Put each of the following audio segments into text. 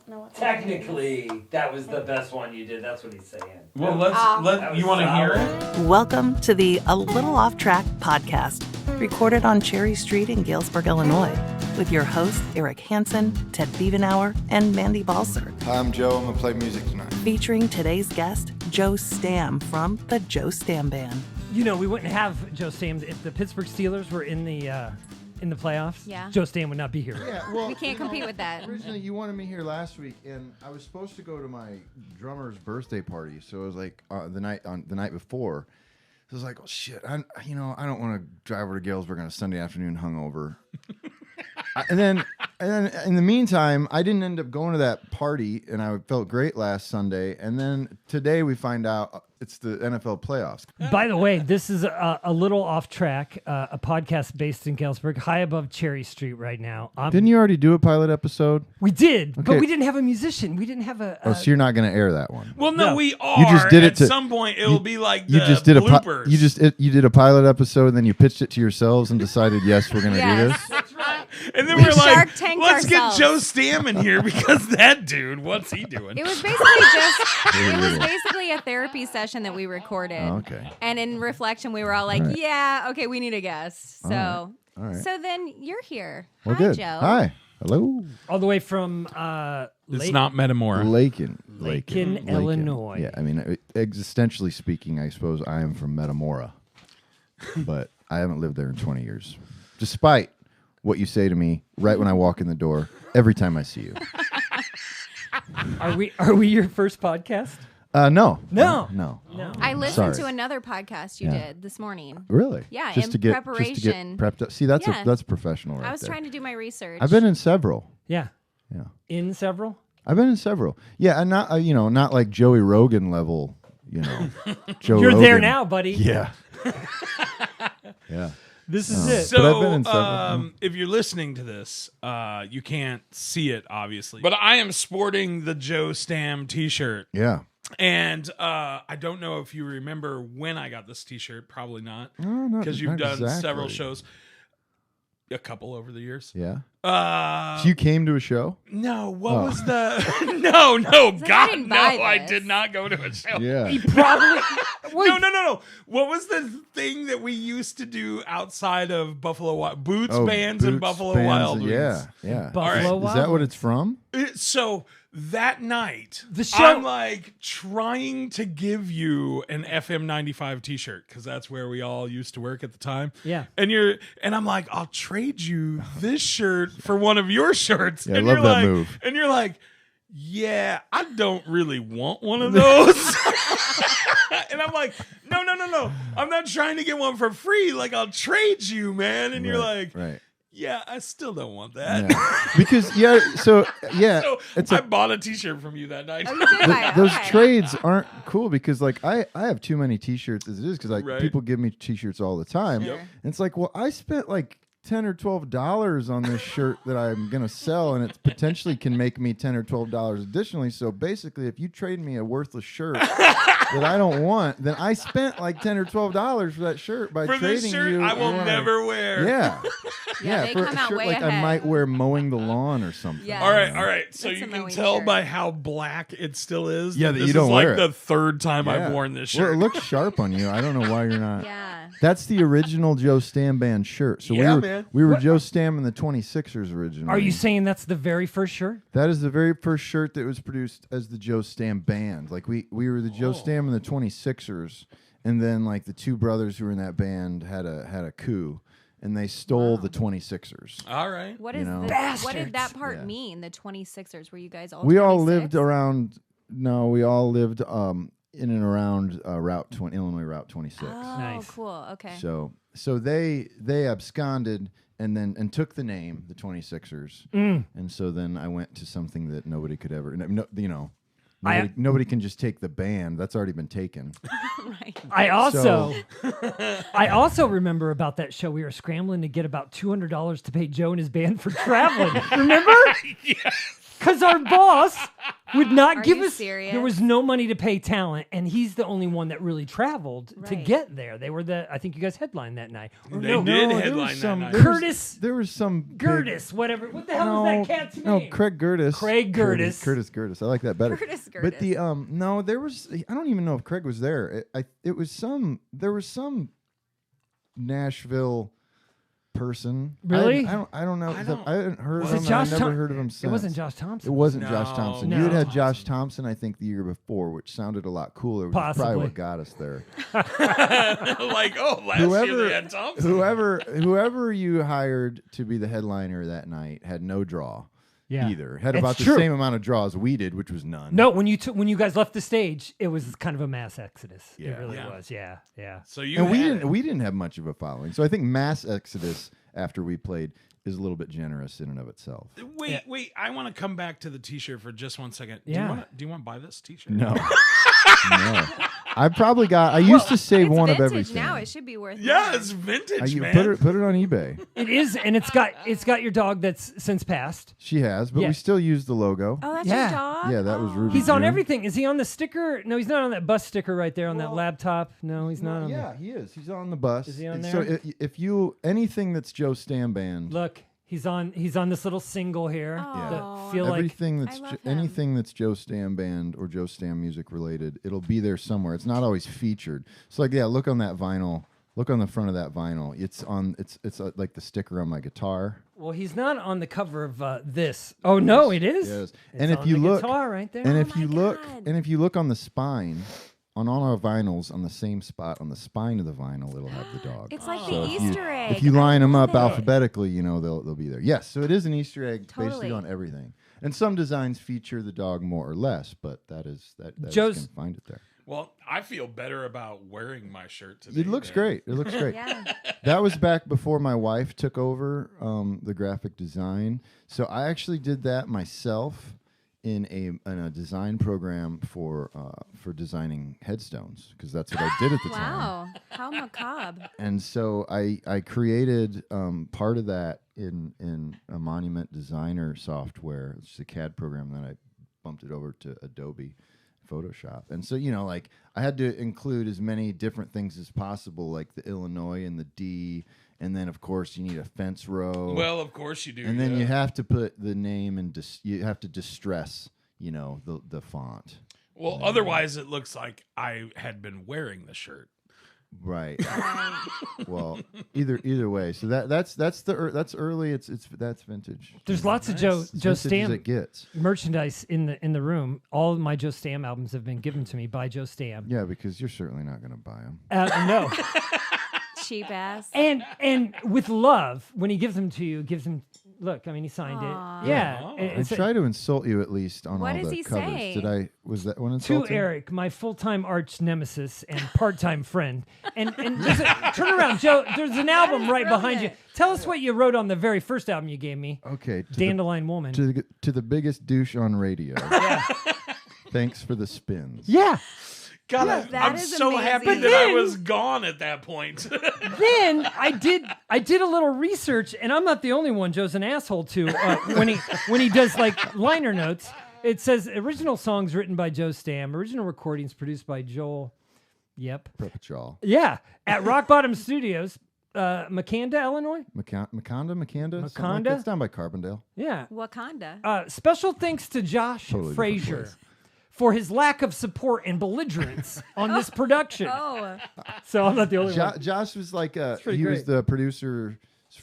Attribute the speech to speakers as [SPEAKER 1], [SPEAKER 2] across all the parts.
[SPEAKER 1] don't know what.
[SPEAKER 2] Technically, that was the best one you did. That's what he's saying.
[SPEAKER 3] Well, you want to hear it?
[SPEAKER 4] Welcome to the A Little Off Track podcast, recorded on Cherry Street in Galesburg, Illinois, with your hosts Eric Hansen, Ted Bievenauer, and Mandy Balser.
[SPEAKER 5] Hi, I'm Joe. I'm going to play music tonight.
[SPEAKER 4] Featuring today's guest, Joe Stamm from the Joe Stamm Band.
[SPEAKER 6] You know, we wouldn't have Joe Stamm if the Pittsburgh Steelers were in the playoffs.
[SPEAKER 1] Yeah.
[SPEAKER 6] Joe Stamm would not be here.
[SPEAKER 5] Yeah, well,
[SPEAKER 1] We can't compete with that.
[SPEAKER 5] Originally, you wanted me here last week, and I was supposed to go to my drummer's birthday party. So it was like the night before. So I was like, oh shit, I don't want to drive over to Galesburg on a Sunday afternoon hungover. And then in the meantime, I didn't end up going to that party, and I felt great last Sunday. And then today we find out it's the NFL playoffs.
[SPEAKER 6] By the way, this is a little off track, a podcast based in Galesburg, high above Cherry Street right now.
[SPEAKER 5] Didn't you already do a pilot episode?
[SPEAKER 6] We did, but
[SPEAKER 5] Okay.
[SPEAKER 6] we didn't have a musician. We didn't have a...
[SPEAKER 5] Oh, so you're not going to air that one?
[SPEAKER 3] Well, no,
[SPEAKER 6] No.
[SPEAKER 3] we are.
[SPEAKER 5] You just did it
[SPEAKER 3] At some point, it'll be like the bloopers.
[SPEAKER 5] You did a pilot episode, and then you pitched it to yourselves and decided, yes, we're going to do this.
[SPEAKER 1] That's right.
[SPEAKER 3] And then we're like,
[SPEAKER 1] Shark Tanked
[SPEAKER 3] let's
[SPEAKER 1] ourselves.
[SPEAKER 3] get Joe Stamm in here because that dude, what's he doing?
[SPEAKER 1] It was basically a therapy session that we recorded.
[SPEAKER 5] Oh, okay.
[SPEAKER 1] And in reflection, we were all like,
[SPEAKER 5] right.
[SPEAKER 1] yeah, okay, we need a guest. So,
[SPEAKER 5] All right.
[SPEAKER 1] so then you're here.
[SPEAKER 5] Well,
[SPEAKER 1] Hi,
[SPEAKER 5] good.
[SPEAKER 1] Joe.
[SPEAKER 5] Hi. Hello.
[SPEAKER 6] all the way from
[SPEAKER 3] It's not Metamora.
[SPEAKER 6] Lakin, Illinois.
[SPEAKER 5] Yeah, I mean, existentially speaking, I suppose I am from Metamora, but I haven't lived there in 20 years, despite what you say to me right when I walk in the door every time I see you.
[SPEAKER 6] Are we your first podcast?
[SPEAKER 5] No.
[SPEAKER 6] No.
[SPEAKER 1] I listened
[SPEAKER 5] Sorry.
[SPEAKER 1] to another podcast you did this morning.
[SPEAKER 5] Really?
[SPEAKER 1] Yeah,
[SPEAKER 5] just
[SPEAKER 1] in
[SPEAKER 5] to get
[SPEAKER 1] preparation.
[SPEAKER 5] prepped up. See, that's
[SPEAKER 1] Yeah.
[SPEAKER 5] that's professional right
[SPEAKER 1] I was
[SPEAKER 5] there.
[SPEAKER 1] trying to do my research.
[SPEAKER 5] I've been in several.
[SPEAKER 6] Yeah.
[SPEAKER 5] Yeah.
[SPEAKER 6] In several?
[SPEAKER 5] I've been in several. Yeah, and not not like Joey Rogan level, Joe
[SPEAKER 6] You're
[SPEAKER 5] Rogan.
[SPEAKER 6] there now, buddy.
[SPEAKER 5] Yeah. Yeah.
[SPEAKER 6] This is it.
[SPEAKER 5] But I've been
[SPEAKER 3] So,
[SPEAKER 5] in several.
[SPEAKER 3] if you're listening to this, you can't see it, obviously. But I am sporting the Joe Stamm t-shirt.
[SPEAKER 5] Yeah.
[SPEAKER 3] And I don't know if you remember when I got this t-shirt. Probably not.
[SPEAKER 5] No,
[SPEAKER 3] Because you've
[SPEAKER 5] not
[SPEAKER 3] done
[SPEAKER 5] exactly.
[SPEAKER 3] several shows. A couple over the years.
[SPEAKER 5] Yeah.
[SPEAKER 3] Uh,
[SPEAKER 5] So you came to a show?
[SPEAKER 3] no, what
[SPEAKER 5] Oh.
[SPEAKER 3] was the... No, God,
[SPEAKER 1] didn't
[SPEAKER 3] no,
[SPEAKER 1] buy
[SPEAKER 3] I
[SPEAKER 1] this.
[SPEAKER 3] did not go to a show.
[SPEAKER 5] Yeah.
[SPEAKER 6] Probably.
[SPEAKER 3] No. What was the thing that we used to do outside of Buffalo Wild Boots, bands, and
[SPEAKER 5] Boots,
[SPEAKER 3] Buffalo
[SPEAKER 5] bands,
[SPEAKER 3] Wild Wings?
[SPEAKER 5] Yeah.
[SPEAKER 6] Buffalo
[SPEAKER 3] right.
[SPEAKER 6] Wild
[SPEAKER 5] Is that what it's from?
[SPEAKER 3] So that night,
[SPEAKER 6] The show-
[SPEAKER 3] I'm like trying to give you an FM 95 t-shirt because that's where we all used to work at the time.
[SPEAKER 6] Yeah.
[SPEAKER 3] And I'm like, I'll trade you this shirt for one of your shirts.
[SPEAKER 5] Yeah, I
[SPEAKER 3] and
[SPEAKER 5] love
[SPEAKER 3] you're
[SPEAKER 5] that
[SPEAKER 3] like,
[SPEAKER 5] move.
[SPEAKER 3] And you're like, yeah, I don't really want one of those. And I'm like, no. I'm not trying to get one for free. Like, I'll trade you, man. And you're like,
[SPEAKER 5] right.
[SPEAKER 3] yeah, I still don't want that.
[SPEAKER 5] Yeah. Because
[SPEAKER 3] So
[SPEAKER 5] it's
[SPEAKER 3] I bought a t-shirt from you that night.
[SPEAKER 1] Oh, you did buy it.
[SPEAKER 5] those
[SPEAKER 1] Okay.
[SPEAKER 5] trades aren't cool because like I have too many t-shirts as it is because like
[SPEAKER 3] Right.
[SPEAKER 5] people give me t-shirts all the time.
[SPEAKER 1] Sure.
[SPEAKER 5] And it's like, well, I spent like $10 or $12 on this shirt that I'm gonna sell, and it potentially can make me $10 or $12 additionally. So basically, if you trade me a worthless shirt that I don't want, then I spent like $10 or $12 for that shirt by
[SPEAKER 3] For
[SPEAKER 5] trading
[SPEAKER 3] this shirt,
[SPEAKER 5] you.
[SPEAKER 3] I will
[SPEAKER 5] one.
[SPEAKER 3] never wear.
[SPEAKER 5] Yeah,
[SPEAKER 1] Yeah, they
[SPEAKER 5] for
[SPEAKER 1] come
[SPEAKER 5] a
[SPEAKER 1] out
[SPEAKER 5] shirt
[SPEAKER 1] way
[SPEAKER 5] like I
[SPEAKER 1] ahead.
[SPEAKER 5] might wear mowing the lawn or something.
[SPEAKER 1] Yeah.
[SPEAKER 3] All right. So
[SPEAKER 1] It's
[SPEAKER 3] you
[SPEAKER 1] a
[SPEAKER 3] can
[SPEAKER 1] mowing
[SPEAKER 3] tell
[SPEAKER 1] shirt.
[SPEAKER 3] by how black it still is.
[SPEAKER 5] Yeah, that
[SPEAKER 3] this
[SPEAKER 5] you don't
[SPEAKER 3] is like
[SPEAKER 5] wear it.
[SPEAKER 3] the third time
[SPEAKER 5] Yeah.
[SPEAKER 3] I've worn this
[SPEAKER 5] Well,
[SPEAKER 3] shirt.
[SPEAKER 5] it looks sharp on you. I don't know why you're not.
[SPEAKER 1] Yeah.
[SPEAKER 5] That's the original Joe Stamm band shirt. So
[SPEAKER 3] Yeah,
[SPEAKER 5] we were
[SPEAKER 3] man.
[SPEAKER 5] we were Joe Stamm and the 26ers originally.
[SPEAKER 6] Are you saying that's the very first shirt?
[SPEAKER 5] That is the very first shirt that was produced as the Joe Stamm band. Like we were the Joe Stamm and the 26ers, and then like the two brothers who were in that band had a coup, and they stole the 26ers.
[SPEAKER 3] All right.
[SPEAKER 1] What
[SPEAKER 5] You
[SPEAKER 1] is
[SPEAKER 5] know?
[SPEAKER 1] this? What did that
[SPEAKER 6] Bastards.
[SPEAKER 1] part
[SPEAKER 5] Yeah.
[SPEAKER 1] mean? The 26ers? Were you guys all
[SPEAKER 5] We all
[SPEAKER 1] 26?
[SPEAKER 5] lived around. No, we all lived in and around Illinois Route 26.
[SPEAKER 1] Oh,
[SPEAKER 6] Nice.
[SPEAKER 1] cool. Okay.
[SPEAKER 5] So they absconded and took the name, the 26ers. And so then I went to something that nobody could ever, nobody can just take the band. That's already been taken.
[SPEAKER 1] Right.
[SPEAKER 6] I also remember about that show. We were scrambling to get about $200 to pay Joe and his band for traveling. Remember?
[SPEAKER 3] Yes.
[SPEAKER 6] Because our boss would not
[SPEAKER 1] Are
[SPEAKER 6] give
[SPEAKER 1] you
[SPEAKER 6] us.
[SPEAKER 1] serious?
[SPEAKER 6] There was no money to pay talent, and he's the only one that really traveled to
[SPEAKER 1] Right.
[SPEAKER 6] get there. They were I think you guys headlined that night. Or
[SPEAKER 3] They
[SPEAKER 6] no,
[SPEAKER 3] did
[SPEAKER 5] there
[SPEAKER 3] headline
[SPEAKER 5] was
[SPEAKER 3] that
[SPEAKER 5] some-
[SPEAKER 3] night.
[SPEAKER 5] there was-
[SPEAKER 6] Curtis
[SPEAKER 5] There was some
[SPEAKER 6] Gertis, whatever. What the hell
[SPEAKER 5] No,
[SPEAKER 6] was that cat's
[SPEAKER 5] no,
[SPEAKER 6] name?
[SPEAKER 5] Craig Gertis.
[SPEAKER 6] Craig Gertis.
[SPEAKER 5] Curtis. I like that better.
[SPEAKER 1] Curtis
[SPEAKER 5] But the
[SPEAKER 1] Gertis.
[SPEAKER 5] no, there was. I don't even know if Craig was there. It was some. There was some Nashville person.
[SPEAKER 6] Really?
[SPEAKER 5] I don't know.
[SPEAKER 3] I don't-
[SPEAKER 5] I hadn't heard
[SPEAKER 6] Was
[SPEAKER 5] of
[SPEAKER 6] it
[SPEAKER 5] him.
[SPEAKER 6] Josh
[SPEAKER 5] I never
[SPEAKER 6] Thom-
[SPEAKER 5] heard of him
[SPEAKER 6] It
[SPEAKER 5] since.
[SPEAKER 6] wasn't Josh Thompson.
[SPEAKER 5] It wasn't
[SPEAKER 3] No,
[SPEAKER 5] Josh Thompson.
[SPEAKER 6] no.
[SPEAKER 5] You had had
[SPEAKER 3] Thompson.
[SPEAKER 5] Josh Thompson, I think, the year before, which sounded a lot cooler. Which is
[SPEAKER 6] Possibly.
[SPEAKER 5] probably what got us there.
[SPEAKER 3] Like, last year they had Thompson.
[SPEAKER 5] Whoever you hired to be the headliner that night had no draw.
[SPEAKER 6] Yeah.
[SPEAKER 5] Either had
[SPEAKER 6] It's
[SPEAKER 5] about the
[SPEAKER 6] true.
[SPEAKER 5] same amount of draws we did, which was none.
[SPEAKER 6] No, when you guys left the stage, it was kind of a mass exodus. It
[SPEAKER 5] Yeah.
[SPEAKER 6] really
[SPEAKER 3] Yeah.
[SPEAKER 6] was. Yeah, yeah.
[SPEAKER 3] So you
[SPEAKER 5] And
[SPEAKER 3] had
[SPEAKER 5] we didn't have much of a following. So I think mass exodus after we played is a little bit generous in and of itself.
[SPEAKER 3] Wait! I want to come back to the T-shirt for just 1 second.
[SPEAKER 6] Yeah.
[SPEAKER 3] Do you want to buy this T-shirt?
[SPEAKER 5] No. No. I probably got. I used to save
[SPEAKER 1] It's
[SPEAKER 5] one of
[SPEAKER 1] vintage
[SPEAKER 5] everything.
[SPEAKER 1] now. It should be worth
[SPEAKER 3] Yeah,
[SPEAKER 1] more.
[SPEAKER 3] it's vintage,
[SPEAKER 5] You
[SPEAKER 3] man.
[SPEAKER 5] put it on eBay.
[SPEAKER 6] It is, and it's got your dog that's since passed.
[SPEAKER 5] She has, but
[SPEAKER 6] Yeah.
[SPEAKER 5] we still use the logo.
[SPEAKER 1] Oh, that's
[SPEAKER 6] Yeah.
[SPEAKER 1] your dog?
[SPEAKER 5] Yeah, that was
[SPEAKER 1] Oh.
[SPEAKER 5] Ruby.
[SPEAKER 6] He's on
[SPEAKER 5] June.
[SPEAKER 6] everything. Is he on the sticker? No, he's not on that bus sticker right there on that laptop. No, he's not on
[SPEAKER 5] Yeah, he is. He's on the bus.
[SPEAKER 6] Is he on
[SPEAKER 5] So
[SPEAKER 6] there?
[SPEAKER 5] if you anything that's Joe Stamm band,
[SPEAKER 6] Look, he's on this little single here.
[SPEAKER 1] Oh.
[SPEAKER 6] That feel like
[SPEAKER 5] everything
[SPEAKER 1] I
[SPEAKER 5] that's
[SPEAKER 1] love him.
[SPEAKER 5] anything that's Joe Stamm band or Joe Stamm music related, it'll be there somewhere. It's not always featured. So like, yeah, look on that vinyl. Look on the front of that vinyl. It's on. It's like the sticker on my guitar.
[SPEAKER 6] well, he's not on the cover of this. Oh no, it is.
[SPEAKER 5] Yes.
[SPEAKER 6] It's
[SPEAKER 5] And if
[SPEAKER 6] on
[SPEAKER 5] you
[SPEAKER 6] the
[SPEAKER 5] look,
[SPEAKER 6] guitar right there.
[SPEAKER 5] and
[SPEAKER 1] Oh
[SPEAKER 5] if
[SPEAKER 1] my
[SPEAKER 5] you look,
[SPEAKER 1] God.
[SPEAKER 5] and if you look on the spine, on all our vinyls, on the same spot on the spine of the vinyl, it'll have the dog.
[SPEAKER 1] It's like
[SPEAKER 5] So
[SPEAKER 1] the
[SPEAKER 5] if you-
[SPEAKER 1] Easter egg.
[SPEAKER 5] If you
[SPEAKER 1] I
[SPEAKER 5] line them
[SPEAKER 1] love
[SPEAKER 5] up
[SPEAKER 1] it.
[SPEAKER 5] alphabetically, they'll be there. Yes, so it is an Easter egg basically
[SPEAKER 1] Totally.
[SPEAKER 5] on everything. And some designs feature the dog more or less, but that is
[SPEAKER 6] Joe's-
[SPEAKER 5] can find it there.
[SPEAKER 3] Well, I feel better about wearing my shirt today.
[SPEAKER 5] It looks
[SPEAKER 3] than-
[SPEAKER 5] great. It looks great.
[SPEAKER 1] Yeah.
[SPEAKER 5] That was back before my wife took over the graphic design. So I actually did that myself in a design program for designing headstones because that's what I did at the time.
[SPEAKER 1] Wow. How macabre.
[SPEAKER 5] And so I created part of that in a Monument Designer software. It's a CAD program that I bumped it over to Adobe Photoshop. And so, like I had to include as many different things as possible, like the Illinois and the D. And then, of course, you need a fence row.
[SPEAKER 3] Well, of course you do.
[SPEAKER 5] and then
[SPEAKER 3] yeah.
[SPEAKER 5] you have to put the name and you have to distress, the font.
[SPEAKER 3] Well, otherwise it looks like I had been wearing the shirt.
[SPEAKER 5] Right.
[SPEAKER 1] Right.
[SPEAKER 5] Well, either way. So that's early. That's vintage.
[SPEAKER 6] There's lots of
[SPEAKER 3] Nice.
[SPEAKER 6] Joe
[SPEAKER 5] As vintage as
[SPEAKER 6] Stamm
[SPEAKER 5] it gets.
[SPEAKER 6] merchandise in the room. All of my Joe Stamm albums have been given to me by Joe Stamm.
[SPEAKER 5] Yeah, because you're certainly not going to buy them.
[SPEAKER 6] No,
[SPEAKER 1] Cheap ass.
[SPEAKER 6] and with love, when he gives them to you, gives them. Look, I mean, he signed
[SPEAKER 1] Aw.
[SPEAKER 6] it. Yeah,
[SPEAKER 3] Oh.
[SPEAKER 5] I
[SPEAKER 6] it's
[SPEAKER 5] try to insult you at least on
[SPEAKER 1] What
[SPEAKER 5] all
[SPEAKER 1] does
[SPEAKER 5] the
[SPEAKER 1] he
[SPEAKER 5] covers.
[SPEAKER 1] say?
[SPEAKER 5] Was that one
[SPEAKER 6] to
[SPEAKER 5] insulting?
[SPEAKER 6] Eric, my full-time arch nemesis and part-time friend. And turn around, Joe. There's an album
[SPEAKER 1] is
[SPEAKER 6] right behind you.
[SPEAKER 1] brilliant.
[SPEAKER 6] Tell us what you wrote on the very first album you gave me,
[SPEAKER 5] Okay.
[SPEAKER 6] Dandelion Woman.
[SPEAKER 5] To the biggest douche on radio. Thanks for the spins.
[SPEAKER 6] Yeah.
[SPEAKER 3] God,
[SPEAKER 1] that
[SPEAKER 3] I'm
[SPEAKER 1] is
[SPEAKER 3] so happy
[SPEAKER 1] amazing.
[SPEAKER 3] that I
[SPEAKER 6] Then-
[SPEAKER 3] was gone at that point.
[SPEAKER 6] Then I did a little research, and I'm not the only one. Joe's an asshole too. When he does like liner notes, it says original songs written by Joe Stamm, original recordings produced by Joel. Yep.
[SPEAKER 5] Prepichal.
[SPEAKER 6] Yeah, at Rock Bottom Studios, Makanda, Illinois.
[SPEAKER 5] Makanda? That's down by Carbondale.
[SPEAKER 6] Yeah.
[SPEAKER 1] Wakanda.
[SPEAKER 6] Special thanks to Josh
[SPEAKER 5] Totally different
[SPEAKER 6] Frazier
[SPEAKER 5] place.
[SPEAKER 6] for his lack of support and belligerence on this production.
[SPEAKER 1] Oh.
[SPEAKER 6] So I'm not the only one.
[SPEAKER 5] Josh was like
[SPEAKER 6] pretty
[SPEAKER 5] he was
[SPEAKER 6] great.
[SPEAKER 5] the producer's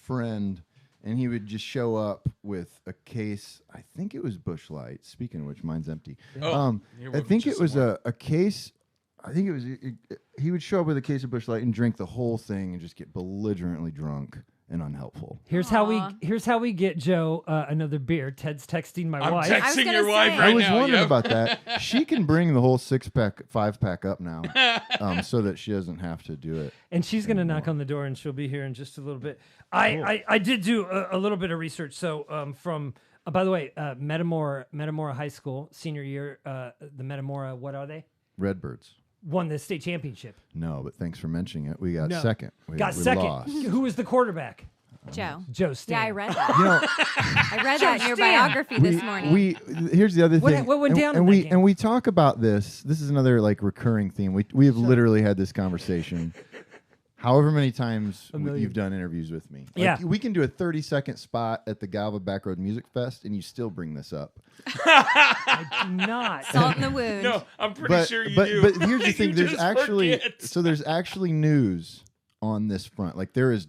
[SPEAKER 5] friend, and he would just show up with a case. I think it was Busch Light. Speaking of which, mine's empty.
[SPEAKER 3] Oh, you're
[SPEAKER 5] I
[SPEAKER 3] welcome
[SPEAKER 5] think
[SPEAKER 3] to
[SPEAKER 5] it was
[SPEAKER 3] some more.
[SPEAKER 5] a case. I think it was. He would show up with a case of Busch Light and drink the whole thing and just get belligerently drunk and unhelpful.
[SPEAKER 6] Here's how we get Joe another beer. Ted's texting my
[SPEAKER 3] I'm
[SPEAKER 6] wife.
[SPEAKER 1] I was
[SPEAKER 3] texting
[SPEAKER 1] gonna
[SPEAKER 3] your wife
[SPEAKER 1] say.
[SPEAKER 3] right
[SPEAKER 5] I was
[SPEAKER 3] now.
[SPEAKER 5] wondering
[SPEAKER 3] yep.
[SPEAKER 5] about that. She can bring the whole 6-pack, 5-pack up now, so that she doesn't have to do it.
[SPEAKER 6] And she's going to knock on the door, and she'll be here in just a little bit. I did do a little bit of research. So from, by the way, Metamora High School, senior year, the Metamora, what are they?
[SPEAKER 5] Redbirds.
[SPEAKER 6] Won the state championship.
[SPEAKER 5] No, but thanks for mentioning it. We got
[SPEAKER 6] No.
[SPEAKER 5] second.
[SPEAKER 6] Got
[SPEAKER 5] we
[SPEAKER 6] second.
[SPEAKER 5] lost.
[SPEAKER 6] Who was the quarterback?
[SPEAKER 1] Joe.
[SPEAKER 6] Joe Stamm.
[SPEAKER 1] Yeah, I read that.
[SPEAKER 5] You know,
[SPEAKER 1] I read that in your
[SPEAKER 6] Stamm.
[SPEAKER 1] biography this morning.
[SPEAKER 5] here's the other
[SPEAKER 6] What-
[SPEAKER 5] thing.
[SPEAKER 6] what went down in
[SPEAKER 5] and
[SPEAKER 6] that
[SPEAKER 5] we
[SPEAKER 6] game?
[SPEAKER 5] and we talk about this. This is another like recurring theme. We have literally had this conversation. However many times you've done interviews with me. Like,
[SPEAKER 6] Yeah.
[SPEAKER 5] we can do a 30-second spot at the Galva Backroad Music Fest, and you still bring this up.
[SPEAKER 6] I do not.
[SPEAKER 1] Salt in the wound.
[SPEAKER 3] No, I'm pretty sure you do.
[SPEAKER 5] But here's the
[SPEAKER 3] You
[SPEAKER 5] thing: there's
[SPEAKER 3] just
[SPEAKER 5] actually
[SPEAKER 3] forget.
[SPEAKER 5] there's actually news on this front. Like there is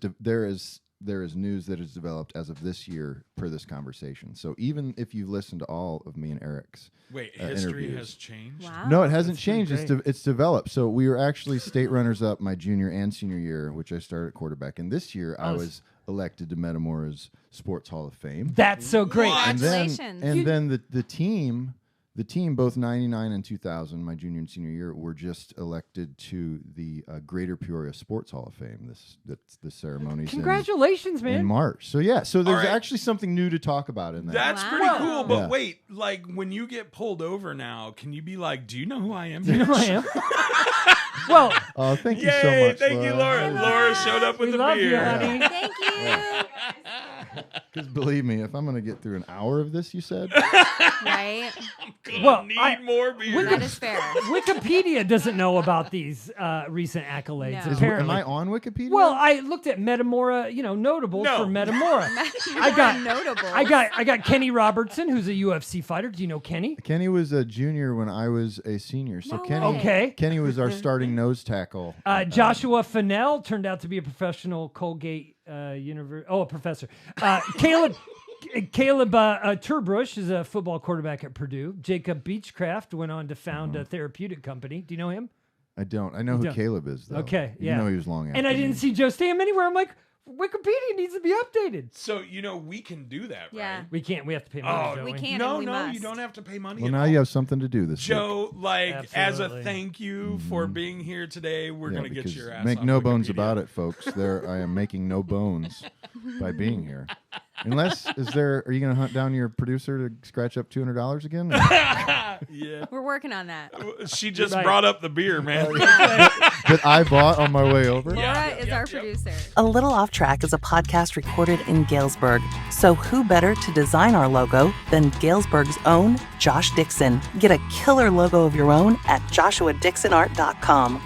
[SPEAKER 5] news that is developed as of this year per this conversation. So even if you've listened to all of me and Eric's
[SPEAKER 3] Wait, history
[SPEAKER 5] interviews.
[SPEAKER 3] has changed?
[SPEAKER 1] Wow.
[SPEAKER 5] No, it hasn't
[SPEAKER 6] That's pretty
[SPEAKER 5] changed. It's developed. So we were actually state runners up my junior and senior year, which I started at quarterback. And this year I was elected to Metamora's Sports Hall of Fame.
[SPEAKER 6] That's so great.
[SPEAKER 3] What?
[SPEAKER 5] And then,
[SPEAKER 1] Congratulations.
[SPEAKER 5] the team, both 99 and 2000, my junior and senior year, were just elected to the Greater Peoria Sports Hall of Fame. This ceremony's
[SPEAKER 6] Congratulations,
[SPEAKER 5] in
[SPEAKER 6] man.
[SPEAKER 5] March. So yeah, so there's
[SPEAKER 3] right.
[SPEAKER 5] actually something new to talk about in that.
[SPEAKER 3] That's
[SPEAKER 1] Wow.
[SPEAKER 3] pretty cool. But
[SPEAKER 5] Yeah.
[SPEAKER 3] wait, like when you get pulled over now, can you be like, do you know who I am?
[SPEAKER 6] You know who I am? Well,
[SPEAKER 5] Oh, thank you
[SPEAKER 3] Yay,
[SPEAKER 5] so much.
[SPEAKER 3] thank you, Laura. Laura showed up with
[SPEAKER 6] we
[SPEAKER 3] the
[SPEAKER 6] love
[SPEAKER 3] beer.
[SPEAKER 6] you, honey.
[SPEAKER 1] Thank you.
[SPEAKER 5] Because believe me, if I'm going to get through an hour of this, you said,
[SPEAKER 1] Right?
[SPEAKER 6] Well,
[SPEAKER 3] Need more beer.
[SPEAKER 1] That is fair.
[SPEAKER 6] Wikipedia doesn't know about these recent accolades.
[SPEAKER 1] No.
[SPEAKER 6] Apparently.
[SPEAKER 5] am I on Wikipedia?
[SPEAKER 6] Well, I looked at Metamora, notables
[SPEAKER 3] No.
[SPEAKER 6] for Metamora.
[SPEAKER 1] I got notable.
[SPEAKER 6] I got Kenny Robertson, who's a UFC fighter. Do you know Kenny?
[SPEAKER 5] Kenny was a junior when I was a senior. So
[SPEAKER 1] No
[SPEAKER 5] Kenny,
[SPEAKER 1] way.
[SPEAKER 6] Okay.
[SPEAKER 5] Kenny was our starting nose tackle.
[SPEAKER 6] Joshua Fennell turned out to be a professional Colgate a professor. Caleb Turbrush is a football quarterback at Purdue. Jacob Beechcraft went on to found a therapeutic company. Do you know him?
[SPEAKER 5] I don't. I know who
[SPEAKER 6] don't.
[SPEAKER 5] Caleb is, though.
[SPEAKER 6] Okay,
[SPEAKER 5] You
[SPEAKER 6] yeah.
[SPEAKER 5] know he was long after
[SPEAKER 6] And I didn't
[SPEAKER 5] me.
[SPEAKER 6] see Joe Stamm anywhere. I'm like, Wikipedia needs to be updated.
[SPEAKER 3] So, we can do that,
[SPEAKER 1] Yeah.
[SPEAKER 3] right?
[SPEAKER 6] We can't. We have to pay money.
[SPEAKER 3] Oh,
[SPEAKER 6] don't
[SPEAKER 1] We
[SPEAKER 6] we?
[SPEAKER 1] can't.
[SPEAKER 3] No,
[SPEAKER 1] and we
[SPEAKER 3] no,
[SPEAKER 1] must.
[SPEAKER 3] you don't have to pay money
[SPEAKER 5] Well,
[SPEAKER 3] at
[SPEAKER 5] now
[SPEAKER 3] all.
[SPEAKER 5] you have something to do this week.
[SPEAKER 3] Joe, as
[SPEAKER 6] Absolutely.
[SPEAKER 3] a thank you for being here today, we're
[SPEAKER 5] Yeah,
[SPEAKER 3] going to get
[SPEAKER 5] because
[SPEAKER 3] your ass
[SPEAKER 5] make
[SPEAKER 3] on
[SPEAKER 5] no bones
[SPEAKER 3] Wikipedia.
[SPEAKER 5] about it, folks. I am making no bones by being here. Unless, are you going to hunt down your producer to scratch up $200 again?
[SPEAKER 3] Yeah.
[SPEAKER 1] We're working on that.
[SPEAKER 3] She just
[SPEAKER 6] Right.
[SPEAKER 3] brought up the beer, man.
[SPEAKER 5] That I bought on my way over?
[SPEAKER 1] Laura is our producer.
[SPEAKER 4] A Little Off Track is a podcast recorded in Galesburg. So who better to design our logo than Galesburg's own Josh Dixon? Get a killer logo of your own at joshuadixonart.com.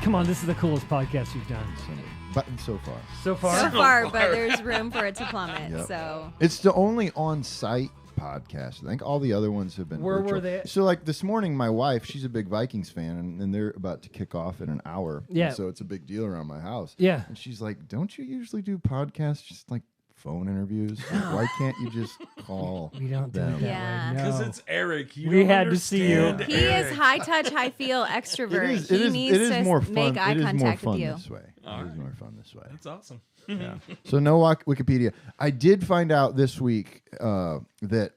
[SPEAKER 6] Come on, this is the coolest podcast you've done
[SPEAKER 5] But so far.
[SPEAKER 6] so far.
[SPEAKER 1] So far, but there's room for it to plummet.
[SPEAKER 5] Yep.
[SPEAKER 1] So
[SPEAKER 5] It's the only on-site podcast. I think all the other ones have been
[SPEAKER 6] Where
[SPEAKER 5] virtual.
[SPEAKER 6] were they?
[SPEAKER 5] So like this morning, my wife, she's a big Vikings fan, and they're about to kick off in an hour.
[SPEAKER 6] Yeah.
[SPEAKER 5] And so it's a big deal around my house.
[SPEAKER 6] Yeah.
[SPEAKER 5] And she's like, don't you usually do podcasts just like phone interviews? Like, why can't you just call
[SPEAKER 6] We don't do it
[SPEAKER 5] them?
[SPEAKER 6] that
[SPEAKER 1] Yeah.
[SPEAKER 6] way.
[SPEAKER 3] Because
[SPEAKER 6] No.
[SPEAKER 3] it's Eric. You
[SPEAKER 6] We
[SPEAKER 3] don't
[SPEAKER 6] had to see you.
[SPEAKER 3] understand
[SPEAKER 1] he
[SPEAKER 3] Eric.
[SPEAKER 1] is high touch, high feel extrovert.
[SPEAKER 5] It
[SPEAKER 1] He
[SPEAKER 5] is
[SPEAKER 1] needs to
[SPEAKER 5] more fun.
[SPEAKER 1] make eye
[SPEAKER 5] it is more
[SPEAKER 1] contact
[SPEAKER 5] fun
[SPEAKER 1] with you.
[SPEAKER 5] this way. It is more fun this way.
[SPEAKER 3] That's awesome.
[SPEAKER 5] Yeah. So no Wikipedia. I did find out this week that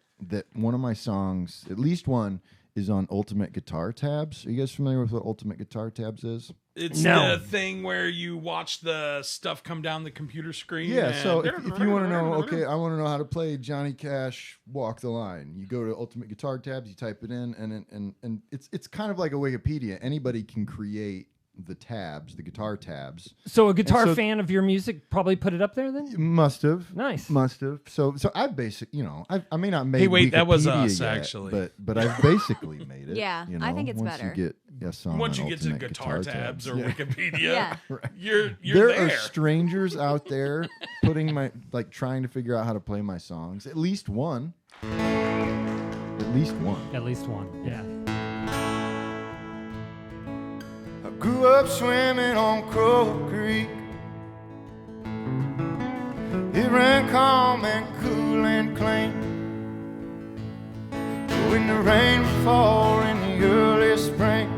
[SPEAKER 5] one of my songs, at least one, is on Ultimate Guitar Tabs. Are you guys familiar with what Ultimate Guitar Tabs is?
[SPEAKER 3] It's
[SPEAKER 6] No.
[SPEAKER 3] the thing where you watch the stuff come down the computer screen.
[SPEAKER 5] Yeah.
[SPEAKER 3] and-
[SPEAKER 5] So if you want to know, okay, I want to know how to play Johnny Cash "Walk the Line." You go to Ultimate Guitar Tabs, you type it in, and it's kind of like a Wikipedia. Anybody can create the tabs, the guitar tabs.
[SPEAKER 6] So a guitar
[SPEAKER 5] so-
[SPEAKER 6] fan of your music probably put it up there then?
[SPEAKER 5] Must have.
[SPEAKER 6] Nice.
[SPEAKER 5] Must have. So I I may not make.
[SPEAKER 3] Hey, wait, that was
[SPEAKER 5] Wikipedia
[SPEAKER 3] us,
[SPEAKER 5] yet,
[SPEAKER 3] actually.
[SPEAKER 5] but I've basically made it.
[SPEAKER 1] Yeah,
[SPEAKER 5] you
[SPEAKER 1] I
[SPEAKER 5] know,
[SPEAKER 1] think it's
[SPEAKER 5] once
[SPEAKER 1] better.
[SPEAKER 5] You get a song
[SPEAKER 3] Once
[SPEAKER 5] on
[SPEAKER 3] you get to
[SPEAKER 5] Ultimate
[SPEAKER 3] guitar tabs or
[SPEAKER 5] Yeah.
[SPEAKER 3] Wikipedia,
[SPEAKER 1] Yeah.
[SPEAKER 3] you're
[SPEAKER 5] There
[SPEAKER 3] there.
[SPEAKER 5] are strangers out there putting trying to figure out how to play my songs. At least one. At least one.
[SPEAKER 6] At least one. Yeah.
[SPEAKER 7] I grew up swimming on Crow Creek. It ran calm and cool and clean. When the rain would fall in the early spring,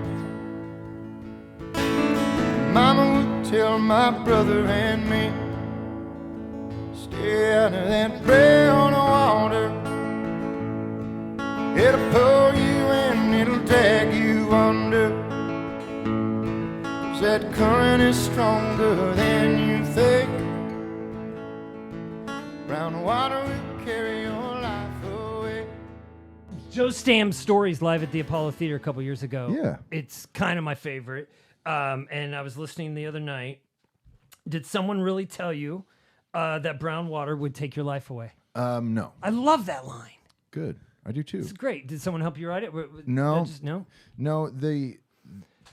[SPEAKER 7] Mama would tell my brother and me, stay out of that brown water. It'll pull you and it'll drag you under. That current is stronger than you think. Brown water will carry your life away.
[SPEAKER 6] Joe Stamm's Stories live at the Apollo Theater a couple years ago.
[SPEAKER 5] Yeah.
[SPEAKER 6] It's kind of my favorite. And I was listening the other night, Did someone really tell you that brown water would take your life away?
[SPEAKER 5] No.
[SPEAKER 6] I love that line.
[SPEAKER 5] Good. I do too.
[SPEAKER 6] It's great. Did someone help you write it?
[SPEAKER 5] No.
[SPEAKER 6] No.
[SPEAKER 5] No,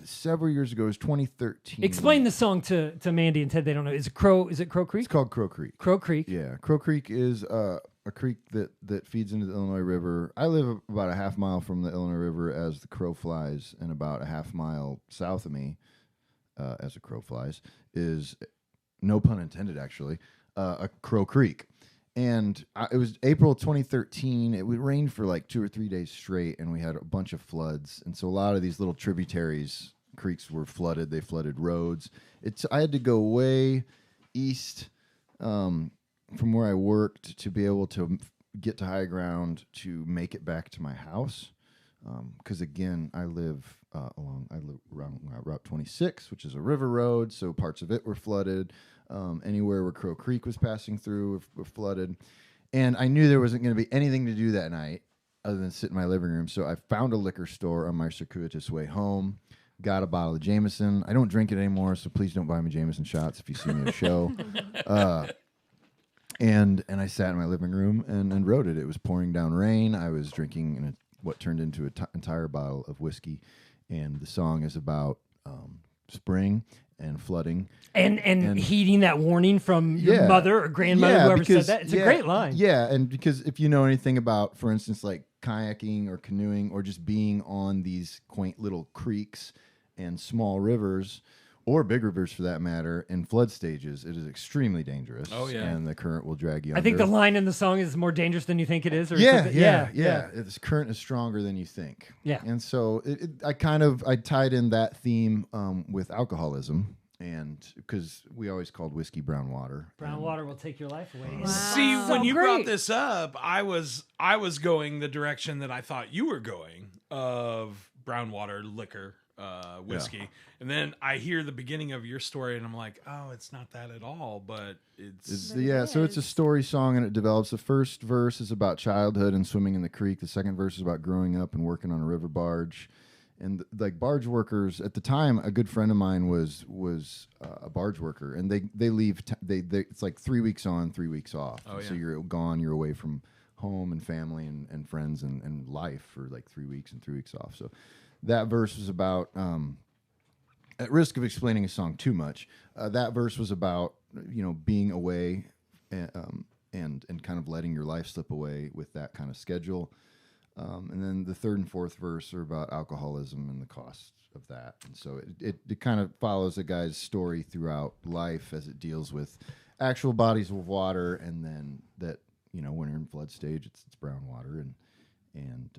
[SPEAKER 5] several years ago, it was 2013.
[SPEAKER 6] Explain the song to Mandy and Ted. They don't know. Is it Crow Creek?
[SPEAKER 5] It's called Crow Creek.
[SPEAKER 6] Crow Creek.
[SPEAKER 5] Yeah, Crow Creek is a creek that feeds into the Illinois River. I live about a half mile from the Illinois River as the crow flies, and about a half mile south of me, as the crow flies, is, no pun intended actually, a Crow Creek. And it was April 2013. It rained for like 2 or 3 days straight, and we had a bunch of floods. And so a lot of these little tributaries, creeks were flooded. They flooded roads. I had to go way east from where I worked to be able to get to high ground to make it back to my house. Because again, I live around Route 26, which is a river road, so parts of it were flooded. Anywhere where Crow Creek was passing through were flooded. And I knew there wasn't going to be anything to do that night other than sit in my living room. So I found a liquor store on my circuitous way home, got a bottle of Jameson. I don't drink it anymore, so please don't buy me Jameson shots if you see me at a show. And I sat in my living room and wrote it. It was pouring down rain. I was drinking what turned into an entire bottle of whiskey. And the song is about spring and flooding.
[SPEAKER 6] And heeding that warning from your mother or grandmother, whoever said that. It's a great line.
[SPEAKER 5] Yeah, and because if you know anything about, for instance, like kayaking or canoeing or just being on these quaint little creeks and small rivers, or big rivers for that matter, in flood stages, it is extremely dangerous.
[SPEAKER 3] Oh, yeah.
[SPEAKER 5] And the current will drag you under.
[SPEAKER 6] I think the line in the song is more dangerous than you think it is. Or
[SPEAKER 5] Yeah. This current is stronger than you think.
[SPEAKER 6] Yeah.
[SPEAKER 5] And so I tied in that theme with alcoholism, and because we always called whiskey brown water.
[SPEAKER 6] Brown water will take your life away.
[SPEAKER 1] Wow.
[SPEAKER 3] See,
[SPEAKER 1] So
[SPEAKER 3] when you
[SPEAKER 6] great.
[SPEAKER 3] brought this up, I was going the direction that I thought you were going, of brown water liquor, whiskey. And then I hear the beginning of your story and I'm like, oh, it's not that at all, but it's
[SPEAKER 5] So it's a story song, and it develops. The first verse is about childhood and swimming in the creek. The second verse is about growing up and working on a river barge. And like barge workers at the time, a good friend of mine was a barge worker, and they leave. It's like 3 weeks on, 3 weeks off.
[SPEAKER 3] Oh, yeah.
[SPEAKER 5] So you're gone. You're away from home and family and friends and life for like 3 weeks and 3 weeks off. So that verse was about. At risk of explaining a song too much, that verse was about being away and kind of letting your life slip away with that kind of schedule. And then the third and fourth verse are about alcoholism and the costs of that. And so it kind of follows a guy's story throughout life as it deals with actual bodies of water, and then that when you're in flood stage, it's brown water and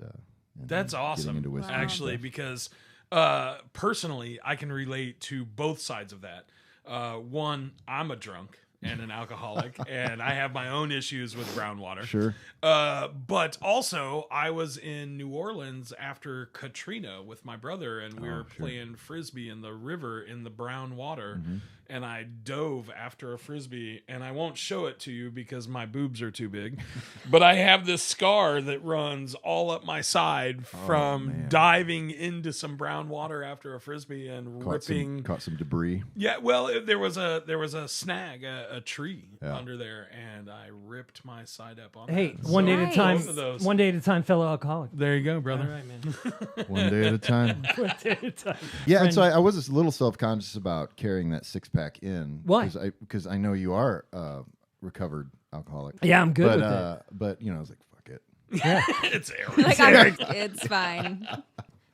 [SPEAKER 3] that's
[SPEAKER 5] getting
[SPEAKER 3] awesome,
[SPEAKER 5] into whiskey.
[SPEAKER 3] actually, because personally, I can relate to both sides of that. One, I'm a drunk and an alcoholic, and I have my own issues with brown water.
[SPEAKER 5] Sure.
[SPEAKER 3] But also, I was in New Orleans after Katrina with my brother, and we were playing Frisbee in the river in the brown water, and I dove after a Frisbee, and I won't show it to you because my boobs are too big, but I have this scar that runs all up my side from diving into some brown water after a Frisbee and ripping.
[SPEAKER 5] Caught some debris.
[SPEAKER 3] Yeah, well, there was a snag, a tree under there, and I ripped my side up on
[SPEAKER 6] Hey,
[SPEAKER 3] that.
[SPEAKER 6] one day at a time.
[SPEAKER 3] Both of those.
[SPEAKER 6] One day at a time, fellow alcoholic.
[SPEAKER 3] There you go, brother.
[SPEAKER 6] All right, man.
[SPEAKER 5] One day at a time.
[SPEAKER 6] One day at a time.
[SPEAKER 5] Yeah, and so I was a little self-conscious about carrying that six-pack in.
[SPEAKER 6] Why?
[SPEAKER 5] Because I know you are a recovered alcoholic.
[SPEAKER 6] Yeah, I'm good
[SPEAKER 5] but,
[SPEAKER 6] with it.
[SPEAKER 5] But I was like, fuck it.
[SPEAKER 6] Yeah.
[SPEAKER 3] It's Aaron.
[SPEAKER 1] It's fine.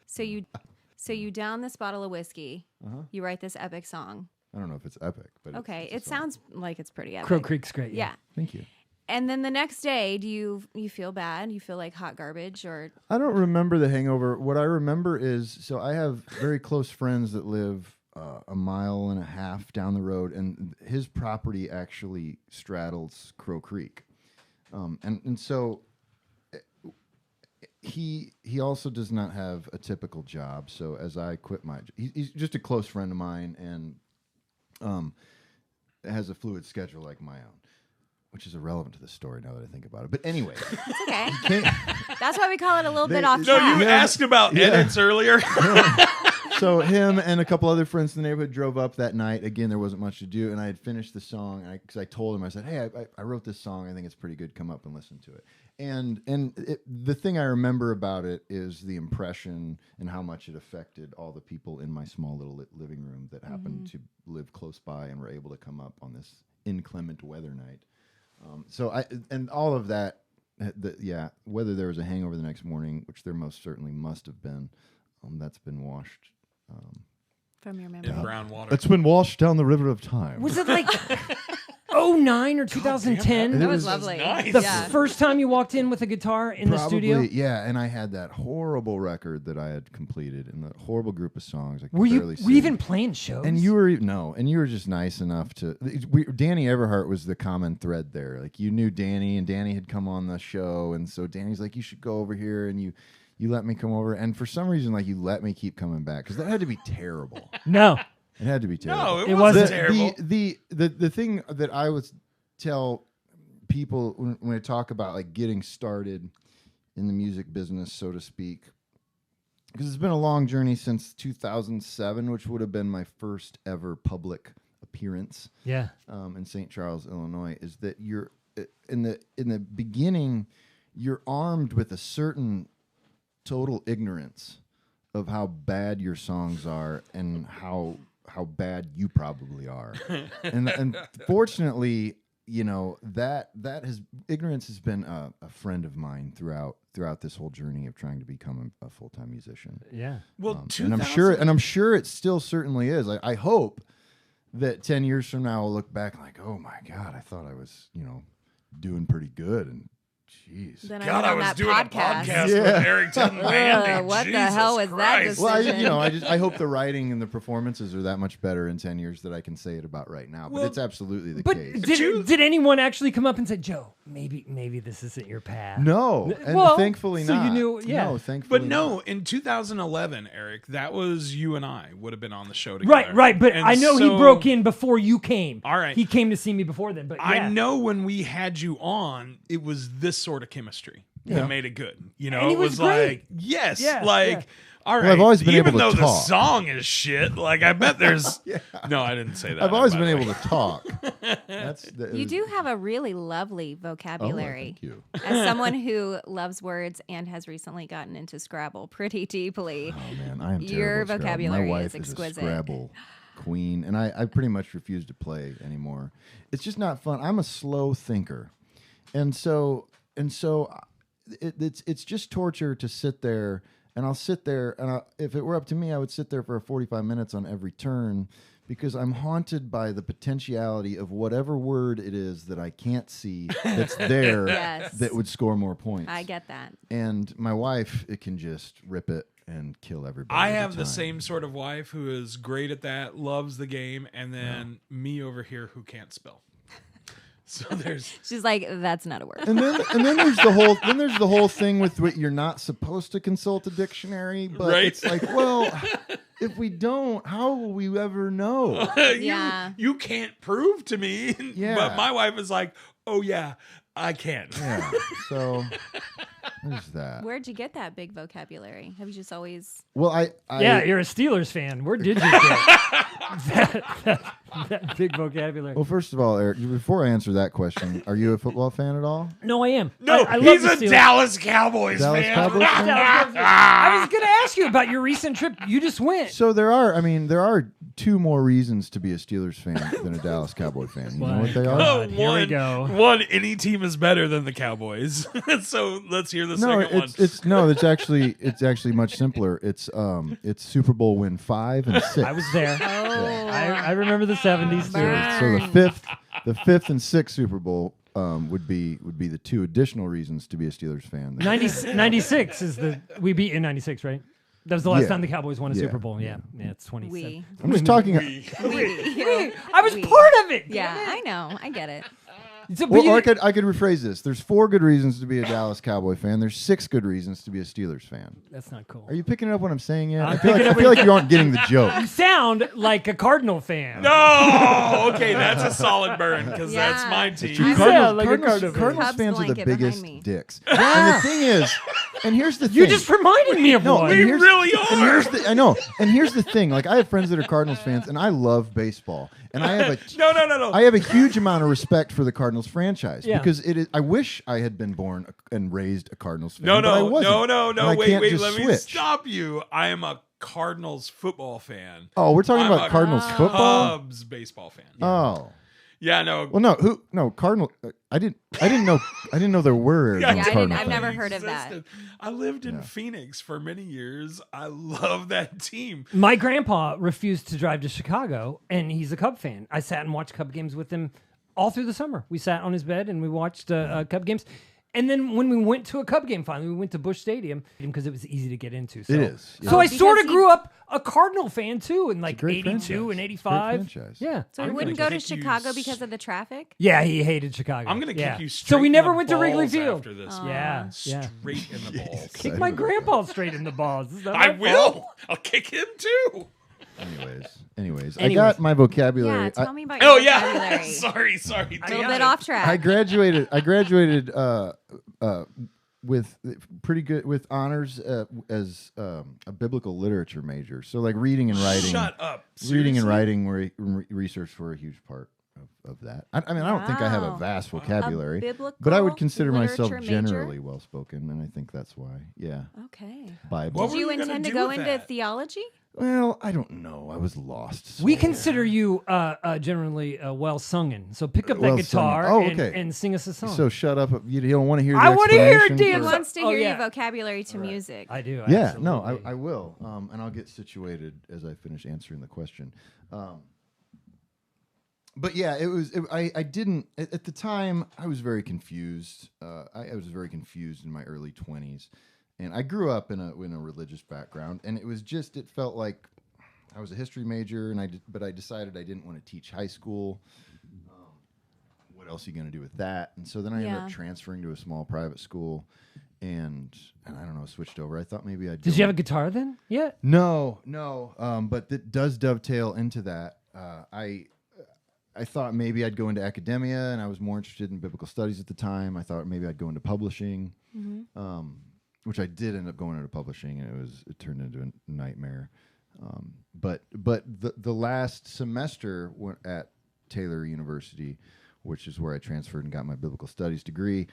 [SPEAKER 1] So you down this bottle of whiskey. You write this epic song.
[SPEAKER 5] I don't know if it's epic, but
[SPEAKER 1] Okay,
[SPEAKER 5] it's
[SPEAKER 1] it sounds like it's pretty epic.
[SPEAKER 6] Crow Creek's great.
[SPEAKER 1] Yeah.
[SPEAKER 5] Thank you.
[SPEAKER 1] And then the next day, do you feel bad? You feel like hot garbage, or
[SPEAKER 5] I don't remember the hangover. What I remember is, so I have very close friends that live a mile and a half down the road, and his property actually straddles Crow Creek, and so he also does not have a typical job. So as I quit he's just a close friend of mine, and has a fluid schedule like my own, which is irrelevant to the story now that I think about it. But anyway,
[SPEAKER 1] it's okay. That's why we call it a little bit off
[SPEAKER 3] No,
[SPEAKER 1] track.
[SPEAKER 3] you asked about edits earlier.
[SPEAKER 5] So him and a couple other friends in the neighborhood drove up that night. Again, there wasn't much to do, and I had finished the song. Because I told him, I said, "Hey, I wrote this song. I think it's pretty good. Come up and listen to it." And the thing I remember about it is the impression and how much it affected all the people in my small little living room that happened to live close by and were able to come up on this inclement weather night. And all of that. Whether there was a hangover the next morning, which there most certainly must have been, that's been washed
[SPEAKER 1] from your memory.
[SPEAKER 3] In brown water.
[SPEAKER 5] It's been washed down the river of time.
[SPEAKER 6] Was it like 09 or 2010?
[SPEAKER 1] That was lovely.
[SPEAKER 3] Nice.
[SPEAKER 6] The
[SPEAKER 1] Yeah.
[SPEAKER 6] first time you walked in with a guitar in the studio?
[SPEAKER 5] Yeah, and I had that horrible record that I had completed and the horrible group of songs. I could
[SPEAKER 6] Were you
[SPEAKER 5] barely
[SPEAKER 6] were
[SPEAKER 5] sing.
[SPEAKER 6] you even playing shows?
[SPEAKER 5] And you were just nice enough to. Danny Everhart was the common thread there. Like you knew Danny, and Danny had come on the show, and so Danny's like, "You should go over here," and you let me come over, and for some reason, like you let me keep coming back because that had to be terrible.
[SPEAKER 6] No.
[SPEAKER 5] It had to be terrible.
[SPEAKER 3] No, it
[SPEAKER 6] It
[SPEAKER 3] wasn't
[SPEAKER 6] wasn't.
[SPEAKER 3] terrible.
[SPEAKER 5] The thing that I would tell people when I talk about like getting started in the music business, so to speak, because it's been a long journey since 2007, which would have been my first ever public appearance
[SPEAKER 6] Yeah.
[SPEAKER 5] in St. Charles, Illinois, is that you're in the beginning, you're armed with a certain total ignorance of how bad your songs are and how bad you probably are. and fortunately, that ignorance has been a friend of mine throughout this whole journey of trying to become a full-time musician.
[SPEAKER 6] Yeah.
[SPEAKER 3] Well,
[SPEAKER 5] And I'm sure it still certainly is. I hope that 10 years from now I'll look back like, oh my God, I thought I was, doing pretty good, and jeez.
[SPEAKER 1] Then
[SPEAKER 3] God, I
[SPEAKER 1] went on
[SPEAKER 3] was
[SPEAKER 1] that
[SPEAKER 3] doing
[SPEAKER 1] podcast.
[SPEAKER 3] a podcast with Eric Ted Mandy.
[SPEAKER 1] What the
[SPEAKER 3] Jesus
[SPEAKER 1] hell was that
[SPEAKER 3] Christ.
[SPEAKER 1] decision?
[SPEAKER 5] Well, I hope the writing and the performances are that much better in 10 years that I can say it about right now. But
[SPEAKER 3] Well,
[SPEAKER 5] it's absolutely the
[SPEAKER 6] But
[SPEAKER 5] case.
[SPEAKER 6] did anyone actually come up and say, "Joe, maybe this isn't your path"?
[SPEAKER 5] No, and
[SPEAKER 6] Well,
[SPEAKER 5] thankfully
[SPEAKER 6] so
[SPEAKER 5] not.
[SPEAKER 6] you knew- yeah.
[SPEAKER 5] No, thankfully
[SPEAKER 3] But no,
[SPEAKER 5] not.
[SPEAKER 3] in 2011, Eric, that was you and I would have been on the show together.
[SPEAKER 6] Right. But
[SPEAKER 3] And
[SPEAKER 6] I know he
[SPEAKER 3] so-
[SPEAKER 6] broke in before you came.
[SPEAKER 3] All right.
[SPEAKER 6] He came to see me before then. But yeah.
[SPEAKER 3] I know when we had you on, it was this sort of chemistry that made it good.
[SPEAKER 6] And he
[SPEAKER 3] it
[SPEAKER 6] was
[SPEAKER 3] was
[SPEAKER 6] great.
[SPEAKER 3] like, yes,
[SPEAKER 6] Yeah,
[SPEAKER 3] like,
[SPEAKER 6] yeah.
[SPEAKER 3] all right.
[SPEAKER 5] I've always been
[SPEAKER 3] even
[SPEAKER 5] able to
[SPEAKER 3] though the
[SPEAKER 5] talk.
[SPEAKER 3] song is shit, like, I bet there's. No, I didn't say that.
[SPEAKER 5] I've always
[SPEAKER 3] by
[SPEAKER 5] been
[SPEAKER 3] the way.
[SPEAKER 5] able to talk.
[SPEAKER 1] You do have a really lovely vocabulary.
[SPEAKER 5] thank you.
[SPEAKER 1] As someone who loves words and has recently gotten into Scrabble pretty deeply.
[SPEAKER 5] Oh man, I am
[SPEAKER 1] Your
[SPEAKER 5] terrible at Scrabble.
[SPEAKER 1] vocabulary
[SPEAKER 5] My wife
[SPEAKER 1] is exquisite.
[SPEAKER 5] a Scrabble queen, and I pretty much refuse to play anymore. It's just not fun. I'm a slow thinker, and so it's just torture to sit there. And I'll sit there, and if it were up to me, I would sit there for 45 minutes on every turn, because I'm haunted by the potentiality of whatever word it is that I can't see that's there
[SPEAKER 1] Yes.
[SPEAKER 5] that would score more points.
[SPEAKER 1] I get that.
[SPEAKER 5] And my wife, it can just rip it and kill everybody.
[SPEAKER 3] I
[SPEAKER 5] every
[SPEAKER 3] have the
[SPEAKER 5] time.
[SPEAKER 3] same sort of wife who is great at that, loves the game, and then me over here who can't spell. So there's
[SPEAKER 1] She's like, that's not a word.
[SPEAKER 5] And then there's the whole thing with what you're not supposed to consult a dictionary, but
[SPEAKER 3] Right.
[SPEAKER 5] it's like, well, if we don't, how will we ever know?
[SPEAKER 1] Yeah.
[SPEAKER 3] you can't prove to me.
[SPEAKER 5] Yeah.
[SPEAKER 3] But my wife is like, oh yeah, I can.
[SPEAKER 5] Yeah. So there's that.
[SPEAKER 1] Where'd you get that big vocabulary? Have you just always?
[SPEAKER 5] Well, I
[SPEAKER 6] Yeah, you're a Steelers fan. Where did you get that big vocabulary?
[SPEAKER 5] well, first of all, Eric, before I answer that question, are you a football fan at all?
[SPEAKER 6] No, I am.
[SPEAKER 3] No,
[SPEAKER 6] I love
[SPEAKER 3] he's
[SPEAKER 6] the
[SPEAKER 3] a
[SPEAKER 6] Steelers.
[SPEAKER 3] Dallas Cowboys
[SPEAKER 5] Dallas
[SPEAKER 3] fan.
[SPEAKER 5] Cowboys fan?
[SPEAKER 6] I was going to ask you about your recent trip. You just went.
[SPEAKER 5] So there are two more reasons to be a Steelers fan than a Dallas Cowboy fan. You know what they are?
[SPEAKER 6] God, here we go.
[SPEAKER 3] One, any team is better than the Cowboys. So let's hear the
[SPEAKER 5] No,
[SPEAKER 3] second one.
[SPEAKER 5] it's actually much simpler. It's Super Bowl win 5 and 6.
[SPEAKER 6] I was there.
[SPEAKER 1] Oh,
[SPEAKER 6] I remember the 70s too.
[SPEAKER 1] Burn.
[SPEAKER 5] So the fifth and sixth Super Bowl would be the two additional reasons to be a Steelers fan.
[SPEAKER 6] 96 is we beat in 96, right? That was the last
[SPEAKER 5] Yeah.
[SPEAKER 6] time the Cowboys won a
[SPEAKER 5] Yeah.
[SPEAKER 6] Super Bowl. Yeah, it's 27.
[SPEAKER 1] we.
[SPEAKER 5] I'm just talking.
[SPEAKER 6] I was
[SPEAKER 1] We.
[SPEAKER 6] part of it.
[SPEAKER 1] Yeah, I know. I get it.
[SPEAKER 6] So, but
[SPEAKER 5] Well,
[SPEAKER 6] you-
[SPEAKER 5] or I could rephrase this. There's 4 good reasons to be a Dallas Cowboy fan. There's 6 good reasons to be a Steelers fan.
[SPEAKER 6] that's not cool.
[SPEAKER 5] Are you picking up what I'm saying yet?
[SPEAKER 6] I'm
[SPEAKER 5] I feel
[SPEAKER 6] picking up
[SPEAKER 5] like you aren't getting the joke.
[SPEAKER 6] You sound like a Cardinal fan.
[SPEAKER 3] No, okay, that's a solid burn because that's
[SPEAKER 1] Yeah.
[SPEAKER 3] my
[SPEAKER 5] It's
[SPEAKER 3] team.
[SPEAKER 5] true.
[SPEAKER 6] You
[SPEAKER 5] Cardinals,
[SPEAKER 6] sound like a Cardinal fan.
[SPEAKER 5] Cardinals
[SPEAKER 1] Cubs
[SPEAKER 5] fans are the
[SPEAKER 1] blanket behind
[SPEAKER 5] biggest
[SPEAKER 1] me.
[SPEAKER 5] dicks. And the thing is, and here's the thing.
[SPEAKER 6] You just reminded me of one.
[SPEAKER 3] We really are.
[SPEAKER 5] And I know. And here's the thing. Like, I have friends that are Cardinals fans, and I love baseball. And I have a
[SPEAKER 3] No.
[SPEAKER 5] I have a huge amount of respect for the Cardinals franchise because
[SPEAKER 6] Yeah.
[SPEAKER 5] it is. I wish I had been born and raised a Cardinals fan.
[SPEAKER 3] No.
[SPEAKER 5] but I wasn't.
[SPEAKER 3] No.
[SPEAKER 5] And I
[SPEAKER 3] Wait.
[SPEAKER 5] can't just
[SPEAKER 3] Let me
[SPEAKER 5] switch.
[SPEAKER 3] stop you. I am a Cardinals football fan.
[SPEAKER 5] Oh, we're talking
[SPEAKER 3] I'm
[SPEAKER 5] about
[SPEAKER 3] a
[SPEAKER 5] Cardinals football.
[SPEAKER 3] Cubs baseball fan.
[SPEAKER 5] Oh.
[SPEAKER 3] Yeah, no.
[SPEAKER 5] Well, no, Cardinal. I didn't know there were.
[SPEAKER 3] Yeah,
[SPEAKER 5] no
[SPEAKER 1] I didn't-
[SPEAKER 5] Cardinal
[SPEAKER 1] I've never
[SPEAKER 5] fans.
[SPEAKER 1] heard of that.
[SPEAKER 3] Existed. I lived in Phoenix for many years. I love that team.
[SPEAKER 6] My grandpa refused to drive to Chicago, and he's a Cub fan. I sat and watched Cub games with him all through the summer. We sat on his bed and we watched Cub games. And then when we went to a Cub game finally, we went to Busch Stadium because it was easy to get into. So.
[SPEAKER 5] It is, yeah.
[SPEAKER 6] So I
[SPEAKER 1] Because
[SPEAKER 6] sort of
[SPEAKER 1] he-
[SPEAKER 6] grew up a Cardinal fan too in like
[SPEAKER 5] great
[SPEAKER 6] 82
[SPEAKER 5] franchise.
[SPEAKER 6] and
[SPEAKER 5] Great
[SPEAKER 6] 85.
[SPEAKER 5] franchise.
[SPEAKER 6] Yeah.
[SPEAKER 1] So he
[SPEAKER 3] I'm
[SPEAKER 1] wouldn't
[SPEAKER 3] gonna
[SPEAKER 1] go to
[SPEAKER 3] kick you
[SPEAKER 1] Chicago
[SPEAKER 3] s-
[SPEAKER 1] because of the traffic?
[SPEAKER 6] Yeah, he hated Chicago.
[SPEAKER 3] I'm going to
[SPEAKER 6] Yeah.
[SPEAKER 3] kick you straight
[SPEAKER 6] So we never
[SPEAKER 3] in the
[SPEAKER 6] went to Wrigley
[SPEAKER 3] balls
[SPEAKER 6] Field.
[SPEAKER 3] after this.
[SPEAKER 6] Yeah. Yeah.
[SPEAKER 3] Straight in the balls.
[SPEAKER 6] Kick my grandpa straight in the balls. Is that
[SPEAKER 3] I
[SPEAKER 6] my
[SPEAKER 3] will.
[SPEAKER 6] fault?
[SPEAKER 3] I'll kick him too.
[SPEAKER 5] Anyways, I got my vocabulary.
[SPEAKER 1] Yeah, tell
[SPEAKER 5] I,
[SPEAKER 1] me about your
[SPEAKER 3] Oh yeah.
[SPEAKER 1] vocabulary.
[SPEAKER 3] Sorry.
[SPEAKER 1] A little bit off track.
[SPEAKER 5] I graduated with pretty good with honors as a biblical literature major. So like reading and writing.
[SPEAKER 3] Shut up.
[SPEAKER 5] Reading and
[SPEAKER 3] Seriously?
[SPEAKER 5] writing research were a huge part of that. I mean, I don't think I have a
[SPEAKER 1] Wow.
[SPEAKER 5] vast vocabulary,
[SPEAKER 1] biblical
[SPEAKER 5] but I would consider myself
[SPEAKER 1] literature major?
[SPEAKER 5] generally well spoken, and I think that's why. Yeah,
[SPEAKER 1] Okay.
[SPEAKER 5] Bible.
[SPEAKER 3] What
[SPEAKER 1] Did
[SPEAKER 3] were
[SPEAKER 1] you
[SPEAKER 3] you gonna
[SPEAKER 1] intend to
[SPEAKER 3] do
[SPEAKER 1] go
[SPEAKER 3] with
[SPEAKER 1] into
[SPEAKER 3] that?
[SPEAKER 1] theology?
[SPEAKER 5] Well, I don't know. I was lost.
[SPEAKER 6] We
[SPEAKER 5] so-
[SPEAKER 6] consider you generally well sungen. So pick up that
[SPEAKER 5] Well
[SPEAKER 6] guitar
[SPEAKER 5] sung. Oh,
[SPEAKER 6] and,
[SPEAKER 5] okay.
[SPEAKER 6] and sing us a song.
[SPEAKER 5] So shut up. You don't want to hear.
[SPEAKER 6] I
[SPEAKER 5] want
[SPEAKER 6] wanna
[SPEAKER 5] to
[SPEAKER 6] hear it,
[SPEAKER 1] He
[SPEAKER 6] Dan.
[SPEAKER 1] wants to
[SPEAKER 6] Oh,
[SPEAKER 1] hear
[SPEAKER 6] yeah.
[SPEAKER 1] your vocabulary to music.
[SPEAKER 6] I do.
[SPEAKER 5] Yeah,
[SPEAKER 6] absolutely.
[SPEAKER 5] no, I will, and I'll get situated as I finish answering the question. But yeah, I didn't at the time. I was very confused. I was very confused in my early 20s, and I grew up in a religious background, and it felt like I was a history major, but I decided I didn't want to teach high school. What else are you going to do with that? And so then I ended up transferring to a small private school, and I don't know, switched over. I thought maybe I'd.
[SPEAKER 6] Did you have a guitar then? Yeah.
[SPEAKER 5] No. But that does dovetail into that. I thought maybe I'd go into academia, and I was more interested in biblical studies at the time. I thought maybe I'd go into publishing, which I did end up going into publishing, and it turned into a nightmare. But the last semester at Taylor University, which is where I transferred and got my biblical studies degree,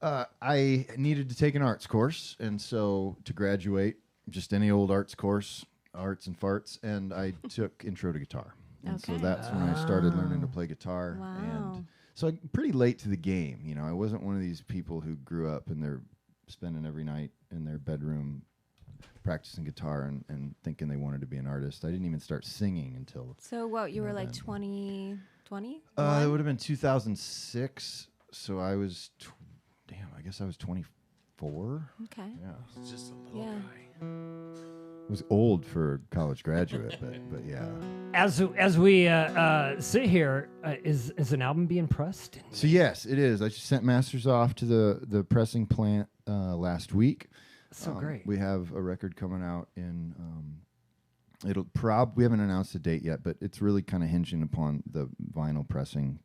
[SPEAKER 5] I needed to take an arts course, and so to graduate, just any old arts course, arts and farts, and I took intro to guitar. And so
[SPEAKER 1] Okay.
[SPEAKER 5] that's when I started learning to play guitar.
[SPEAKER 1] Wow.
[SPEAKER 5] And so I'm pretty late to the game. You know, I wasn't one of these people who grew up and they're spending every night in their bedroom practicing guitar and thinking they wanted to be an artist. I didn't even start singing until
[SPEAKER 1] So what, you were like 20?
[SPEAKER 5] it would have been 2006. So I was, I guess I was 24.
[SPEAKER 1] Okay.
[SPEAKER 5] Yeah.
[SPEAKER 3] It's just a little
[SPEAKER 1] Yeah.
[SPEAKER 3] guy.
[SPEAKER 5] It was old for a college graduate, but yeah.
[SPEAKER 6] As we sit here, is an album being pressed?
[SPEAKER 5] So yes, it is. I just sent masters off to the pressing plant last week.
[SPEAKER 6] So great.
[SPEAKER 5] We have a record coming out in. We haven't announced a date yet, but it's really kind of hinging upon the vinyl pressing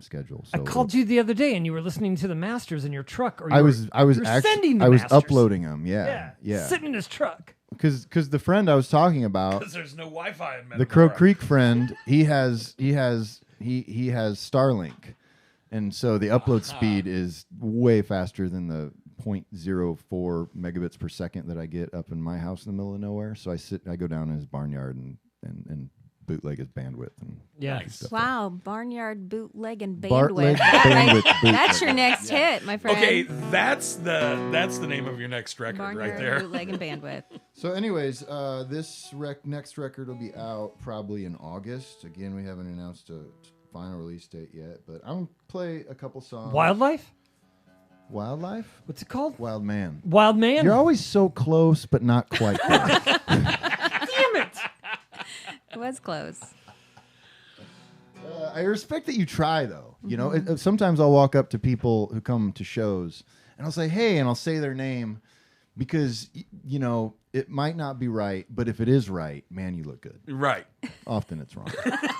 [SPEAKER 5] schedule. So
[SPEAKER 6] I called you the other day, and you were listening to the masters in your truck. Or
[SPEAKER 5] I was
[SPEAKER 6] you're
[SPEAKER 5] actually
[SPEAKER 6] sending the
[SPEAKER 5] I was
[SPEAKER 6] masters.
[SPEAKER 5] uploading them. Yeah.
[SPEAKER 6] Sitting in his truck.
[SPEAKER 5] Because the friend I was talking about,
[SPEAKER 3] Because there's no Wi-Fi in
[SPEAKER 5] the Crow
[SPEAKER 3] Metamora.
[SPEAKER 5] Creek friend, he has Starlink, and so the upload speed is way faster than the 0.04 megabits per second that I get up in my house in the middle of nowhere. So I go down in his barnyard and bootleg his bandwidth and
[SPEAKER 6] Yeah.
[SPEAKER 5] stuff.
[SPEAKER 1] Wow, barnyard bootleg and
[SPEAKER 5] Bartleg
[SPEAKER 1] bandwidth. That,
[SPEAKER 5] bandwidth
[SPEAKER 1] that's your
[SPEAKER 5] bootleg.
[SPEAKER 1] next hit, my friend.
[SPEAKER 3] Okay, that's the name of your next record
[SPEAKER 1] Barnyard
[SPEAKER 3] right there.
[SPEAKER 1] bootleg and bandwidth.
[SPEAKER 5] So, anyways, this next record will be out probably in August. Again, we haven't announced a final release date yet, but I'm gonna play a couple songs.
[SPEAKER 6] Wildlife?
[SPEAKER 5] Wildlife?
[SPEAKER 6] What's it called?
[SPEAKER 5] Wildman.
[SPEAKER 6] Wildman?
[SPEAKER 5] You're always so close, but not quite there.
[SPEAKER 6] Damn it!
[SPEAKER 1] It was close.
[SPEAKER 5] I respect that you try, though. You know, sometimes I'll walk up to people who come to shows, and I'll say, "Hey," and I'll say their name because you know it might not be right, but if it is right, man, you look good.
[SPEAKER 3] Right.
[SPEAKER 5] Often it's wrong.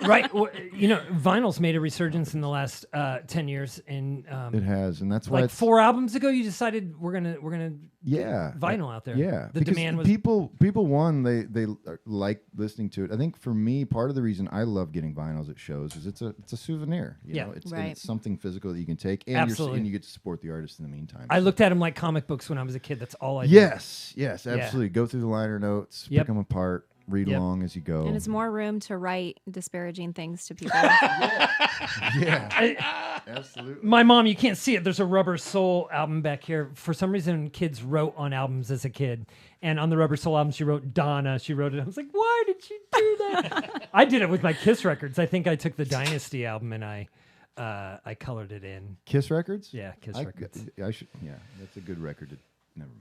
[SPEAKER 6] Right. Well, vinyl's made a resurgence in the last 10 years, and
[SPEAKER 5] It has, and that's why
[SPEAKER 6] like
[SPEAKER 5] it's,
[SPEAKER 6] 4 albums ago, you decided we're gonna vinyl out there.
[SPEAKER 5] Yeah,
[SPEAKER 6] the
[SPEAKER 5] because
[SPEAKER 6] demand was
[SPEAKER 5] people they like listening to it. I think for me, part of the reason I love getting vinyls at shows is it's a souvenir. You know? It's
[SPEAKER 1] Right.
[SPEAKER 5] it's something physical that you can take, and
[SPEAKER 6] Absolutely.
[SPEAKER 5] and you get to support the artist in the meantime.
[SPEAKER 6] I looked at them like comic books when I was a kid. That's all I did.
[SPEAKER 5] Yes, absolutely. Go through the liner notes,
[SPEAKER 6] Yep.
[SPEAKER 5] pick them apart, read
[SPEAKER 6] Yep.
[SPEAKER 5] along as you go.
[SPEAKER 1] And it's more room to write disparaging things to people.
[SPEAKER 5] yeah, absolutely.
[SPEAKER 6] My mom, you can't see it. There's a Rubber Soul album back here. For some reason, kids wrote on albums as a kid. And on the Rubber Soul album, she wrote Donna. She wrote it. I was like, why did she do that? I did it with my Kiss records. I think I took the Dynasty album and I colored it in.
[SPEAKER 5] Kiss records?
[SPEAKER 6] Yeah, Kiss records.
[SPEAKER 5] I should. Yeah, that's a good record. Never mind.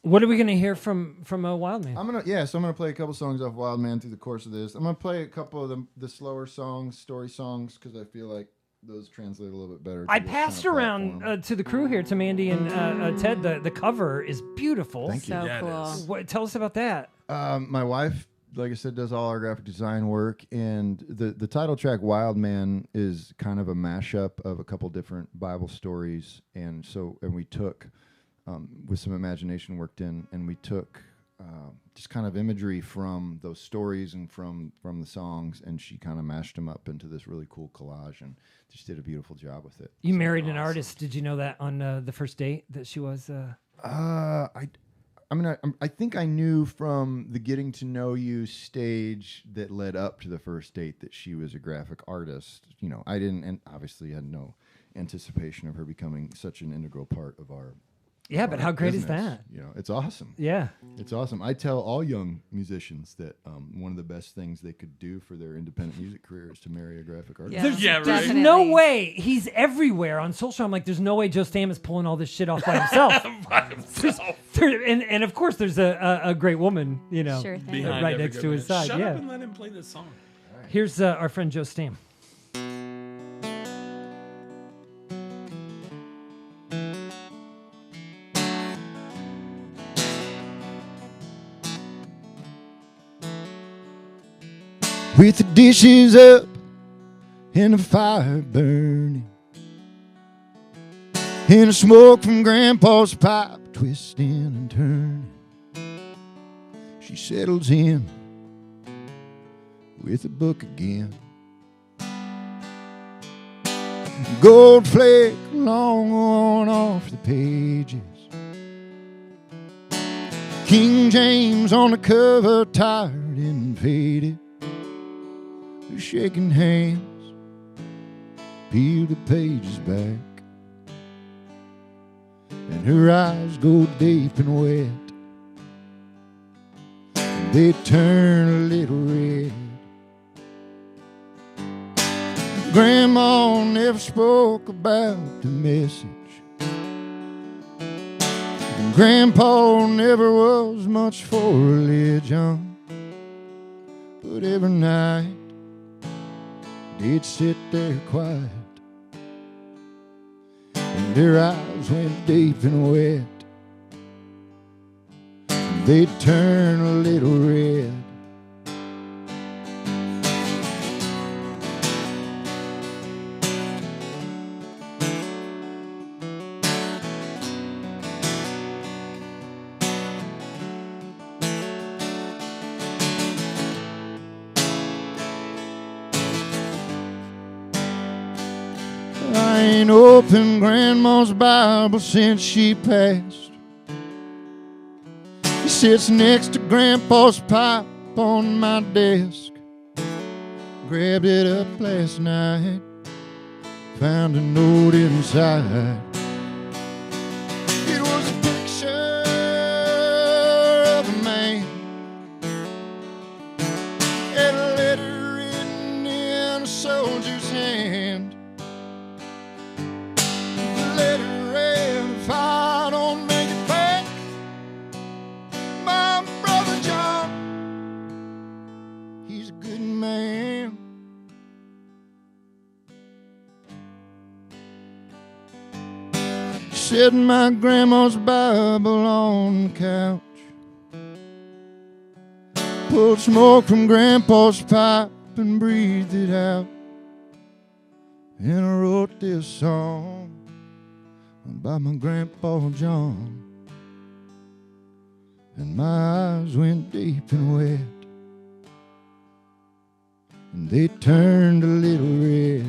[SPEAKER 6] What are we going to hear from Wildman?
[SPEAKER 5] So I'm gonna play a couple songs off Wildman through the course of this. I'm gonna play a couple of the slower songs, story songs, because I feel like those translate a little bit better. To
[SPEAKER 6] I
[SPEAKER 5] this
[SPEAKER 6] passed
[SPEAKER 5] kind of
[SPEAKER 6] around
[SPEAKER 5] platform.
[SPEAKER 6] to the crew here, to Mandy and Ted. The cover is beautiful.
[SPEAKER 5] Thank you.
[SPEAKER 1] So
[SPEAKER 3] Yeah, it
[SPEAKER 1] cool.
[SPEAKER 3] is.
[SPEAKER 6] Tell us about that.
[SPEAKER 5] My wife, like I said, does all our graphic design work, and the title track "Wildman" is kind of a mashup of a couple different Bible stories, and we took, with some imagination worked in, and we took just kind of imagery from those stories and from the songs, and she kind of mashed them up into this really cool collage, and just did a beautiful job with it.
[SPEAKER 6] You married an artist. Did you know that on the first date that she was?
[SPEAKER 5] I think I knew from the getting to know you stage that led up to the first date that she was a graphic artist. You know, I didn't, and obviously had no anticipation of her becoming such an integral part of our.
[SPEAKER 6] Yeah, but how great is
[SPEAKER 5] business.
[SPEAKER 6] that?
[SPEAKER 5] You know, it's awesome.
[SPEAKER 6] Yeah.
[SPEAKER 5] It's awesome. I tell all young musicians that one of the best things they could do for their independent music career is to marry a graphic artist.
[SPEAKER 1] Yeah,
[SPEAKER 3] Yeah, right.
[SPEAKER 6] There's
[SPEAKER 1] definitely.
[SPEAKER 6] no way he's everywhere on social. I'm like, there's no way Joe Stamm is pulling all this shit off by himself.
[SPEAKER 3] By himself.
[SPEAKER 6] and of course, there's a great woman,
[SPEAKER 1] Sure thing.
[SPEAKER 3] Behind
[SPEAKER 6] right
[SPEAKER 3] every
[SPEAKER 6] next
[SPEAKER 3] good
[SPEAKER 6] to his
[SPEAKER 3] man.
[SPEAKER 6] side.
[SPEAKER 3] Shut
[SPEAKER 6] Yeah.
[SPEAKER 3] up and let him play this song.
[SPEAKER 6] Here's our friend Joe Stamm.
[SPEAKER 7] With the dishes up and the fire burning, and the smoke from Grandpa's pipe twisting and turning, she settles in with a book again. Gold flake long worn off the pages, King James on the cover, tired and faded. We're shaking hands, peel the pages back, and her eyes go deep and wet, and they turn a little red. Grandma never spoke about the message, and Grandpa never was much for religion, but every night they'd sit there quiet, and their eyes went deep and wet, and they'd turn a little red. I ain't opened Grandma's Bible since she passed. It sits next to Grandpa's pipe on my desk. Grabbed it up last night, found a note inside. It was a picture of a man, and a letter written in a soldier's hand. The letter read, if I don't make it back, my brother John, he's a good man. Set my grandma's Bible on the couch, pulled smoke from Grandpa's pipe and breathed it out. And I wrote this song about my Grandpa John. And my eyes went deep and wet, and they turned a little red.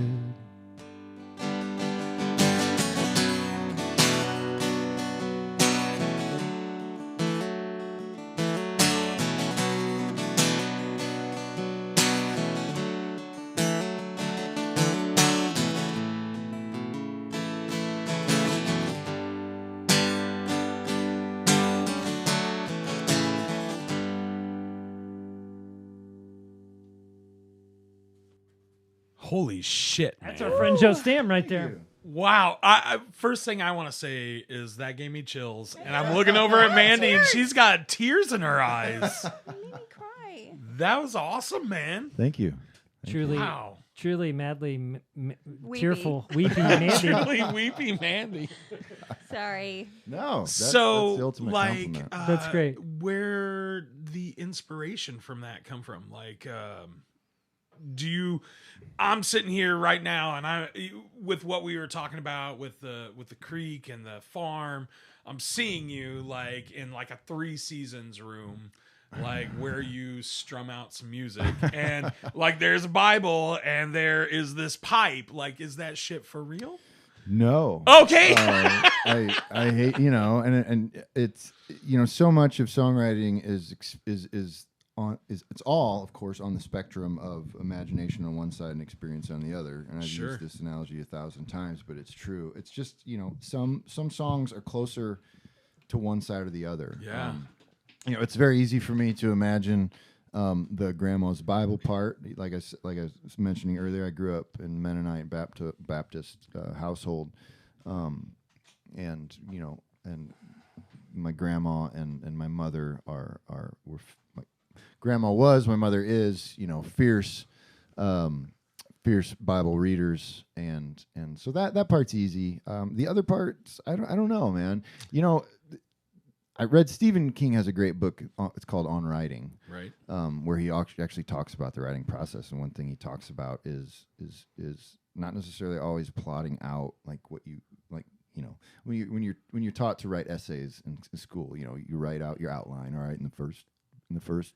[SPEAKER 3] Holy shit, man.
[SPEAKER 6] That's our friend Joe Stamm right there.
[SPEAKER 3] Wow. First thing I want to say is that gave me chills. And I'm looking over at Mandy and she's got tears in her eyes.
[SPEAKER 1] You made me cry.
[SPEAKER 3] That was awesome, man.
[SPEAKER 5] Thank you.
[SPEAKER 6] Truly,
[SPEAKER 3] Wow.
[SPEAKER 6] truly, madly,
[SPEAKER 1] Weepy.
[SPEAKER 6] tearful, weepy Mandy.
[SPEAKER 3] Really weepy Mandy.
[SPEAKER 1] Sorry.
[SPEAKER 5] No, that's
[SPEAKER 3] So,
[SPEAKER 5] the ultimate
[SPEAKER 3] like,
[SPEAKER 5] compliment.
[SPEAKER 6] That's great.
[SPEAKER 3] Where the inspiration from that come from? Like, I'm sitting here right now and with what we were talking about with the creek and the farm, I'm seeing you like in like a 3 Seasons room, like where you strum out some music and like there's a Bible and there is this pipe. Like, is that shit for real?
[SPEAKER 5] No.
[SPEAKER 3] Okay.
[SPEAKER 5] I hate, and it's, so much of songwriting is it's all, of course, on the spectrum of imagination on one side and experience on the other. And I've
[SPEAKER 3] Sure.
[SPEAKER 5] used this analogy 1,000 times, but it's true. It's just, some songs are closer to one side or the other.
[SPEAKER 3] Yeah.
[SPEAKER 5] It's very easy for me to imagine the grandma's Bible part. Like I was mentioning earlier, I grew up in Mennonite Baptist household, and my grandma and my mother were grandma was, my mother is, fierce Bible readers, and so that part's easy. The other parts, I don't know, man. I read Stephen King has a great book. It's called On Writing,
[SPEAKER 3] Right.
[SPEAKER 5] Where he actually talks about the writing process. And one thing he talks about is not necessarily always plotting out like what you like. When you're taught to write essays in school, you write out your outline. All right, in the first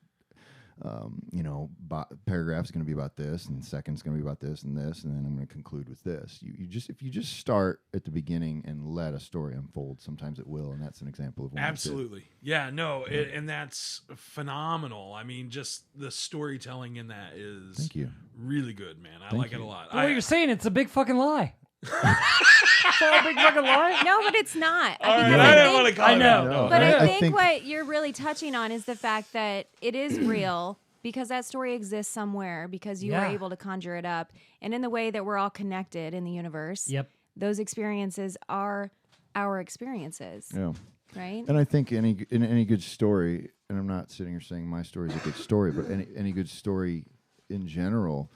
[SPEAKER 5] paragraph's going to be about this, and the second's going to be about this and this, and then I'm going to conclude with this. If you just start at the beginning and let a story unfold, sometimes it will, and that's an example of one.
[SPEAKER 3] Absolutely. Yeah, no, and that's phenomenal. I mean, just the storytelling in that is
[SPEAKER 5] Thank you.
[SPEAKER 3] really good, man. I
[SPEAKER 5] Thank
[SPEAKER 3] like it
[SPEAKER 5] you.
[SPEAKER 3] a lot.
[SPEAKER 6] What you're saying, it's a big fucking lie. It's all a big fucking lie.
[SPEAKER 1] No, but it's not.
[SPEAKER 3] All right,
[SPEAKER 1] Because
[SPEAKER 3] I didn't
[SPEAKER 1] think-
[SPEAKER 3] want to call
[SPEAKER 6] I
[SPEAKER 3] it
[SPEAKER 6] know.
[SPEAKER 3] out.
[SPEAKER 5] No.
[SPEAKER 1] But
[SPEAKER 5] And
[SPEAKER 1] I
[SPEAKER 5] I
[SPEAKER 1] think
[SPEAKER 5] think-
[SPEAKER 1] what you're really touching on is the fact that it is real because that story exists somewhere because you were
[SPEAKER 6] Yeah.
[SPEAKER 1] able to conjure it up. And in the way that we're all connected in the universe,
[SPEAKER 6] Yep.
[SPEAKER 1] those experiences are our experiences,
[SPEAKER 5] Yeah.
[SPEAKER 1] right?
[SPEAKER 5] And I think in any good story, and I'm not sitting here saying my story is a good story, but any good story in general,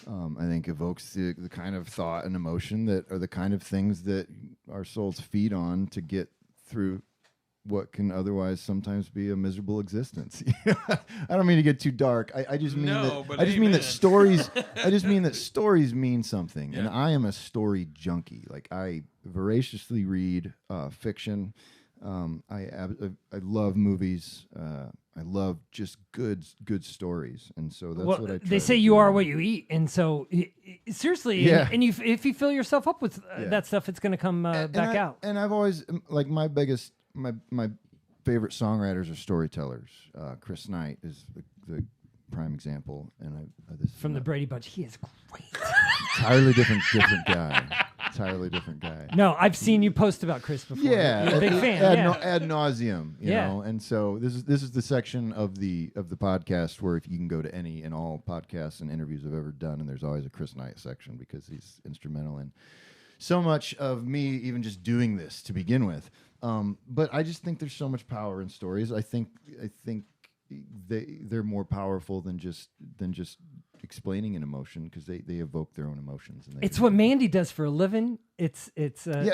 [SPEAKER 5] I think evokes the kind of thought and emotion that are the kind of things that our souls feed on to get through what can otherwise sometimes be a miserable existence. I don't mean to get too dark. I just mean that stories. I just mean that stories mean something, and I am a story junkie. Like I voraciously read fiction. I love movies. I love just good stories, and so that's what I.
[SPEAKER 6] They say you are what you eat, and so seriously,
[SPEAKER 5] Yeah.
[SPEAKER 6] and if you fill yourself up with that stuff, it's going to come back out.
[SPEAKER 5] And I've always like my favorite songwriters are storytellers. Chris Knight is the prime example, and
[SPEAKER 6] From the Brady Bunch, he is great.
[SPEAKER 5] entirely different guy. Entirely different guy.
[SPEAKER 6] No, I've seen you post about Chris before.
[SPEAKER 5] Yeah,
[SPEAKER 6] You're a big fan.
[SPEAKER 5] ad nauseum, you
[SPEAKER 6] Yeah.
[SPEAKER 5] know. And so this is the section of the podcast where if you can go to any and all podcasts and interviews I've ever done, and there's always a Chris Knight section because he's instrumental in so much of me even just doing this to begin with. But I just think there's so much power in stories. I think they're more powerful than just explaining an emotion because they evoke their own emotions. And
[SPEAKER 6] It's what Mandy does for a living. It's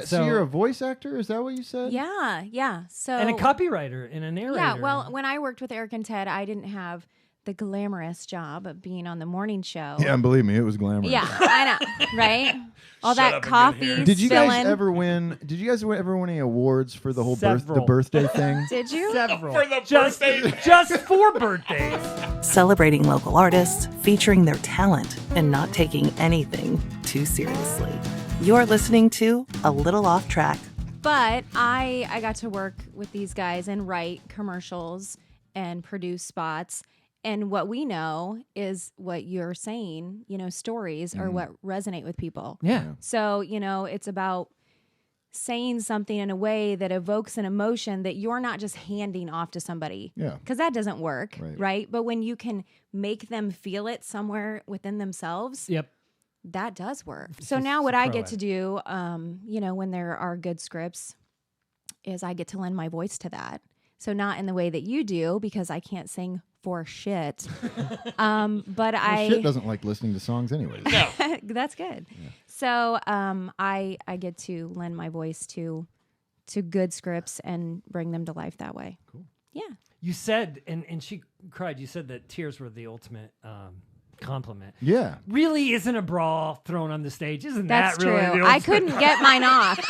[SPEAKER 5] so you're a voice actor? Is that what you said?
[SPEAKER 1] Yeah. So
[SPEAKER 6] and a copywriter and a narrator.
[SPEAKER 1] Yeah, well, when I worked with Eric and Ted, I didn't have the glamorous job of being on the morning show.
[SPEAKER 5] Yeah, and believe me, it was glamorous.
[SPEAKER 1] Yeah, I know, right? All
[SPEAKER 3] Shut
[SPEAKER 1] that
[SPEAKER 3] up and get
[SPEAKER 1] coffee
[SPEAKER 3] here.
[SPEAKER 5] Did you guys
[SPEAKER 1] spilling.
[SPEAKER 5] ever win? Did you guys ever win any awards for the whole the
[SPEAKER 6] Several.
[SPEAKER 5] birthday thing?
[SPEAKER 1] Did you?
[SPEAKER 6] Several.
[SPEAKER 3] For the
[SPEAKER 6] just,
[SPEAKER 3] birthday.
[SPEAKER 6] just 4 birthdays.
[SPEAKER 4] Celebrating local artists, featuring their talent, and not taking anything too seriously. You're listening to A Little Off Track.
[SPEAKER 1] But I got to work with these guys and write commercials and produce spots. And what we know is what you're saying, stories are what resonate with people.
[SPEAKER 6] Yeah.
[SPEAKER 1] So, it's about saying something in a way that evokes an emotion that you're not just handing off to somebody.
[SPEAKER 5] Yeah.
[SPEAKER 1] Because that doesn't work,
[SPEAKER 5] Right.
[SPEAKER 1] right? But when you can make them feel it somewhere within themselves,
[SPEAKER 6] Yep.
[SPEAKER 1] that does work.
[SPEAKER 6] She's
[SPEAKER 1] So now what
[SPEAKER 6] a
[SPEAKER 1] I
[SPEAKER 6] pro
[SPEAKER 1] get
[SPEAKER 6] at
[SPEAKER 1] to do, when there are good scripts, is I get to lend my voice to that. So not in the way that you do, because I can't sing for shit. But
[SPEAKER 5] Shit doesn't like listening to songs anyways.
[SPEAKER 3] No.
[SPEAKER 1] that's good. Yeah. So I get to lend my voice to good scripts and bring them to life that way. Cool. Yeah.
[SPEAKER 6] You said, and she cried, you said that tears were the ultimate compliment.
[SPEAKER 5] Yeah.
[SPEAKER 6] Really isn't a bra thrown on the stage. Isn't
[SPEAKER 1] That's
[SPEAKER 6] that really
[SPEAKER 1] true.
[SPEAKER 6] the
[SPEAKER 1] I
[SPEAKER 6] ultimate?
[SPEAKER 1] couldn't get mine off.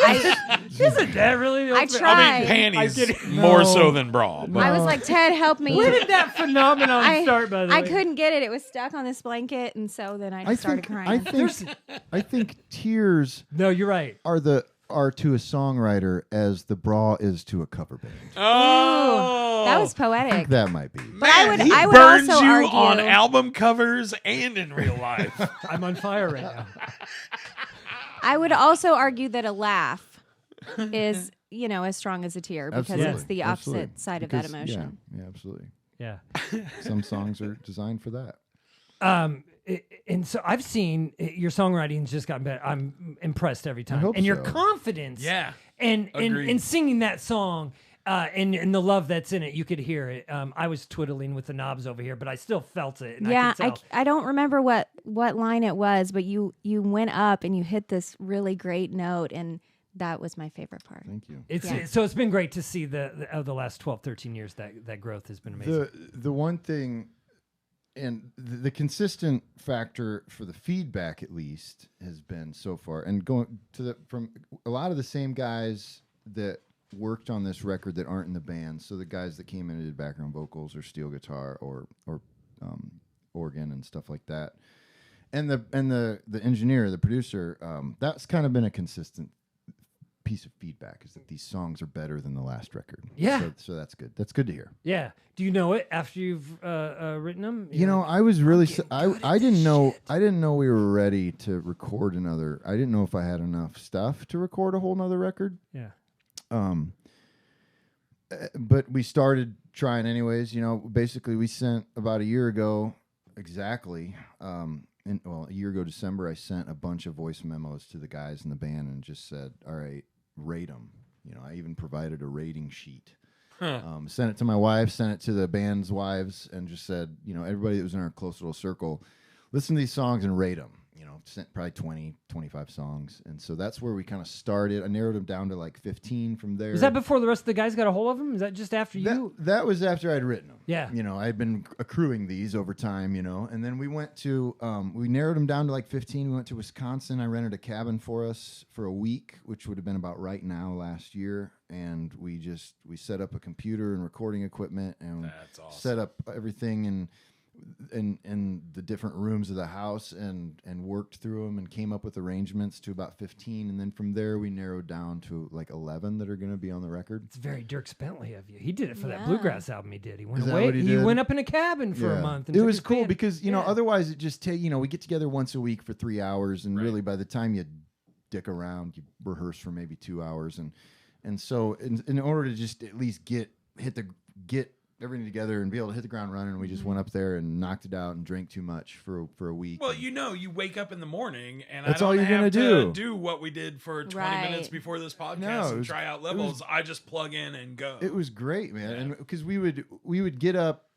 [SPEAKER 6] Isn't that really the
[SPEAKER 1] I
[SPEAKER 6] ultimate?
[SPEAKER 1] tried.
[SPEAKER 3] I mean, panties
[SPEAKER 6] I get it.
[SPEAKER 3] more
[SPEAKER 5] No.
[SPEAKER 3] so than bra. But
[SPEAKER 1] I was like, Ted, help me.
[SPEAKER 6] Where did that phenomenon start, by the way?
[SPEAKER 1] I couldn't get it. It was stuck on this blanket, and so then I just started crying.
[SPEAKER 5] I think tears
[SPEAKER 6] No, you're right.
[SPEAKER 5] are to a songwriter as the bra is to a cover band.
[SPEAKER 3] oh,
[SPEAKER 1] that was
[SPEAKER 5] I
[SPEAKER 1] poetic.
[SPEAKER 5] think that might be.
[SPEAKER 1] But
[SPEAKER 3] he
[SPEAKER 1] I would
[SPEAKER 3] burns
[SPEAKER 1] also
[SPEAKER 3] you
[SPEAKER 1] argue
[SPEAKER 3] on album covers and in real life.
[SPEAKER 6] I'm on fire right now.
[SPEAKER 1] I would also argue that a laugh is, as strong as a tear because
[SPEAKER 5] Absolutely.
[SPEAKER 1] it's the opposite
[SPEAKER 5] Absolutely.
[SPEAKER 1] side of
[SPEAKER 5] Because-
[SPEAKER 1] that emotion.
[SPEAKER 5] Yeah, absolutely.
[SPEAKER 6] Yeah.
[SPEAKER 5] Some songs are designed for that.
[SPEAKER 6] And so I've seen your songwriting's just gotten better. I'm impressed every time.
[SPEAKER 5] hope
[SPEAKER 6] And your
[SPEAKER 5] so.
[SPEAKER 6] confidence.
[SPEAKER 3] Yeah.
[SPEAKER 6] And
[SPEAKER 3] Agreed.
[SPEAKER 6] in singing that song, and the love that's in it, you could hear it. I was twiddling with the knobs over here, but I still felt it. And
[SPEAKER 1] Yeah,
[SPEAKER 6] I could tell.
[SPEAKER 1] I don't remember what line it was, but you went up and you hit this really great note, and that was my favorite part.
[SPEAKER 5] Thank you.
[SPEAKER 6] So it's been great to see the last 12, 13 years that growth has been amazing.
[SPEAKER 5] The one thing, and the consistent factor for the feedback, at least, has been so far, and going to from a lot of the same guys that worked on this record that aren't in the band. So the guys that came in and did background vocals or steel guitar or organ and stuff like that, and the engineer, the producer, that's kind of been a consistent piece of feedback, is that these songs are better than the last record.
[SPEAKER 6] Yeah.
[SPEAKER 5] So that's good. That's good to hear.
[SPEAKER 6] Yeah. Do you know it after you've written them?
[SPEAKER 5] I was really I didn't know we were ready to record another. I didn't know if I had enough stuff to record a whole nother record.
[SPEAKER 6] Yeah.
[SPEAKER 5] But we started trying anyways. Basically we sent about a year ago exactly. A year ago December, I sent a bunch of voice memos to the guys in the band and just said, "All right, rate them." I even provided a rating sheet. Sent it to my wife, sent it to the band's wives, and just said, everybody that was in our close little circle, listen to these songs and rate them. Sent probably 20, 25 songs. And so that's where we kind of started. I narrowed them down to like 15 from there.
[SPEAKER 6] Was that before the rest of the guys got a hold of them? Is that just after you?
[SPEAKER 5] That was after I'd written them.
[SPEAKER 6] Yeah.
[SPEAKER 5] I had been accruing these over time, and then we went to, we narrowed them down to like 15. We went to Wisconsin. I rented a cabin for us for a week, which would have been about right now last year. And we set up a computer and recording equipment and
[SPEAKER 3] That's awesome.
[SPEAKER 5] set up everything in the different rooms of the house and worked through them and came up with arrangements to about 15. And then from there, we narrowed down to like 11 that are going to be on the record.
[SPEAKER 6] It's very Dirk Bentley of you. He did it for that
[SPEAKER 1] Yeah.
[SPEAKER 6] bluegrass album he did. He went
[SPEAKER 5] Is that
[SPEAKER 6] away.
[SPEAKER 5] what he
[SPEAKER 6] He
[SPEAKER 5] did?
[SPEAKER 6] went up in a cabin for a month. And
[SPEAKER 5] It
[SPEAKER 6] took
[SPEAKER 5] was
[SPEAKER 6] his
[SPEAKER 5] cool
[SPEAKER 6] band.
[SPEAKER 5] because,
[SPEAKER 6] Yeah.
[SPEAKER 5] otherwise it just we get together once a week for 3 hours. And
[SPEAKER 3] Right.
[SPEAKER 5] really by the time you dick around, you rehearse for maybe 2 hours. And so in order to just at least get everything together and be able to hit the ground running, we just went up there and knocked it out and drank too much for a week.
[SPEAKER 3] Well, you wake up in the morning and
[SPEAKER 5] That's
[SPEAKER 3] I don't
[SPEAKER 5] all you're
[SPEAKER 3] have
[SPEAKER 5] gonna
[SPEAKER 3] to
[SPEAKER 5] do.
[SPEAKER 3] what we did for 20
[SPEAKER 1] Right.
[SPEAKER 3] minutes before this podcast
[SPEAKER 5] No, it
[SPEAKER 3] and
[SPEAKER 5] was-
[SPEAKER 3] try out
[SPEAKER 5] it was-
[SPEAKER 3] levels. I just plug in and go.
[SPEAKER 5] It was great, man.
[SPEAKER 3] Yeah.
[SPEAKER 5] And because we would get up,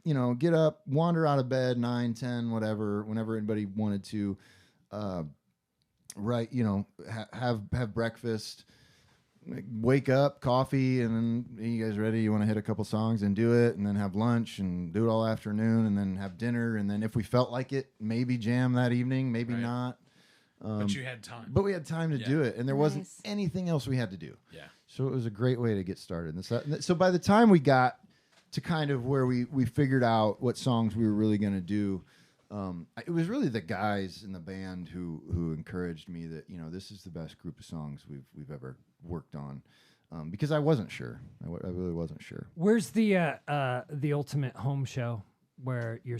[SPEAKER 5] wander out of bed 9, 10, whatever, whenever anybody wanted to, have breakfast, wake up, coffee, and then you guys ready? You want to hit a couple songs and do it, and then have lunch and do it all afternoon, and then have dinner, and then if we felt like it, maybe jam that evening, maybe not.
[SPEAKER 3] But you had time.
[SPEAKER 5] But we had time to do it, and there wasn't anything else we had to do.
[SPEAKER 3] Yeah.
[SPEAKER 5] So it was a great way to get started. So by the time we got to kind of where we figured out what songs we were really going to do, it was really the guys in the band who encouraged me that, you know, this is the best group of songs we've ever worked on, because I wasn't sure. I really wasn't sure.
[SPEAKER 6] Where's the ultimate home show where you're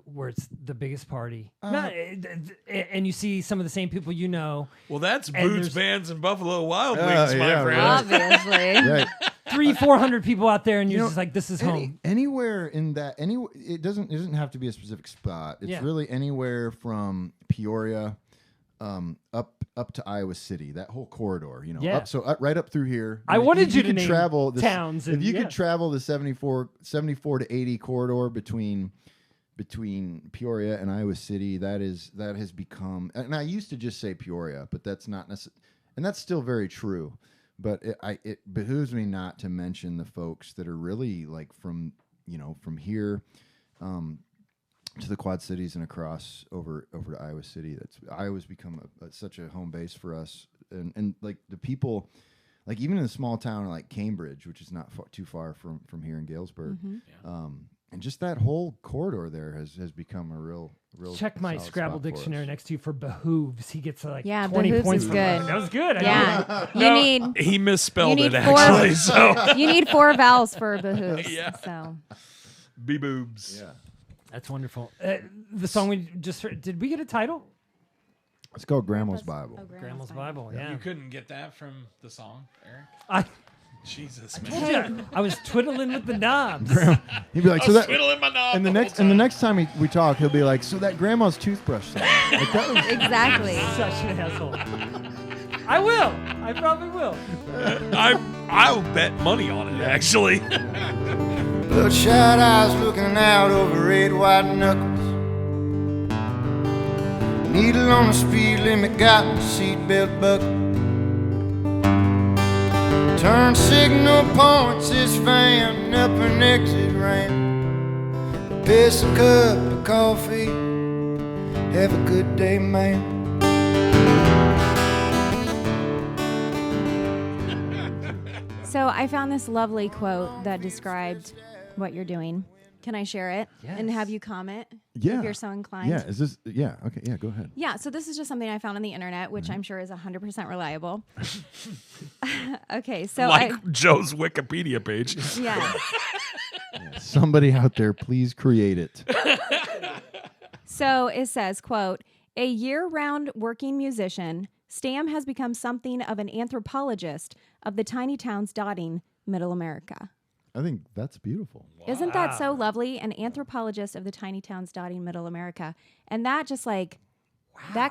[SPEAKER 6] where it's the biggest party? And you see some of the same people you know.
[SPEAKER 3] Well, that's Boots, Bands, and Buffalo Wild Wings, my friend.
[SPEAKER 1] Obviously.
[SPEAKER 5] Right.
[SPEAKER 6] 300-400 people out there, and you're just like, this is home.
[SPEAKER 5] Anywhere in that, it doesn't have to be a specific spot. It's really anywhere from Peoria up to Iowa City, that whole corridor, you know, right up through here.
[SPEAKER 6] I wanted you to name
[SPEAKER 5] travel
[SPEAKER 6] towns.
[SPEAKER 5] If you could travel the 74 to 80 corridor between Peoria and Iowa City, that has become, and I used to just say Peoria, but that's not necessarily, and that's still very true. But it behooves me not to mention the folks that are really like from here to the Quad Cities and across over to Iowa City. Iowa's become such a home base for us, and like the people, like even in a small town like Cambridge, which is not too far from here in Galesburg, and just that whole corridor there has become a real.
[SPEAKER 6] Check my Scrabble dictionary next to you for behooves. He gets like 20
[SPEAKER 1] behooves
[SPEAKER 6] points.
[SPEAKER 1] Is
[SPEAKER 6] for
[SPEAKER 1] good.
[SPEAKER 6] That was good.
[SPEAKER 3] He misspelled it actually. So
[SPEAKER 1] you need 4 vowels for behooves.
[SPEAKER 3] Yeah.
[SPEAKER 1] So
[SPEAKER 3] be boobs.
[SPEAKER 5] Yeah.
[SPEAKER 6] That's wonderful. The song we just heard, did we get a title?
[SPEAKER 5] It's called Grandma's Bible.
[SPEAKER 6] Grandma's Bible, yeah.
[SPEAKER 3] You couldn't get that from the song, Eric? Jesus, man.
[SPEAKER 6] I was twiddling with the knobs.
[SPEAKER 5] He'd be like,
[SPEAKER 3] twiddling my knob
[SPEAKER 5] and the next time we talk, he'll be like, so that grandma's toothbrush song. Like, that was
[SPEAKER 1] exactly.
[SPEAKER 6] Such an asshole. I will. I probably will.
[SPEAKER 3] I'll bet money on it, actually.
[SPEAKER 7] Bloodshot eyes looking out over red, white knuckles. Needle on the speed limit, got my seatbelt buckle. Turn signal points, this van up an exit ramp. Piss a cup of coffee, have a good day, man.
[SPEAKER 1] So I found this lovely quote that described what you're doing. Can I share it and have you comment if you're so inclined?
[SPEAKER 5] Yeah, is this? Yeah, okay, yeah, go ahead.
[SPEAKER 1] Yeah, so this is just something I found on the internet, which I'm sure is 100% reliable. Okay, so
[SPEAKER 3] Joe's Wikipedia page.
[SPEAKER 1] Yeah.
[SPEAKER 5] Somebody out there, please create it.
[SPEAKER 1] So it says, quote, a year-round working musician, Stamm has become something of an anthropologist of the tiny towns dotting Middle America.
[SPEAKER 5] I think that's beautiful.
[SPEAKER 1] Wow. Isn't that so lovely? An anthropologist of the tiny towns dotting Middle America. And that just that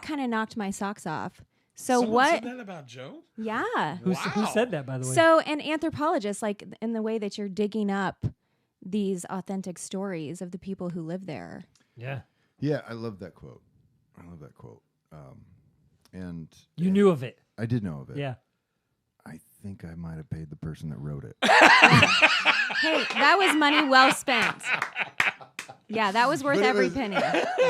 [SPEAKER 1] kind of knocked my socks off. So
[SPEAKER 3] Someone
[SPEAKER 1] what?
[SPEAKER 3] said that about Joe?
[SPEAKER 1] Yeah.
[SPEAKER 6] Who said that, by the way?
[SPEAKER 1] So an anthropologist, like in the way that you're digging up these authentic stories of the people who live there.
[SPEAKER 6] Yeah.
[SPEAKER 5] Yeah, I love that quote. And
[SPEAKER 6] you knew of it.
[SPEAKER 5] I did know of it.
[SPEAKER 6] Yeah.
[SPEAKER 5] I think I might have paid the person that wrote it.
[SPEAKER 1] Hey, that was money well spent. Yeah, that was worth every penny.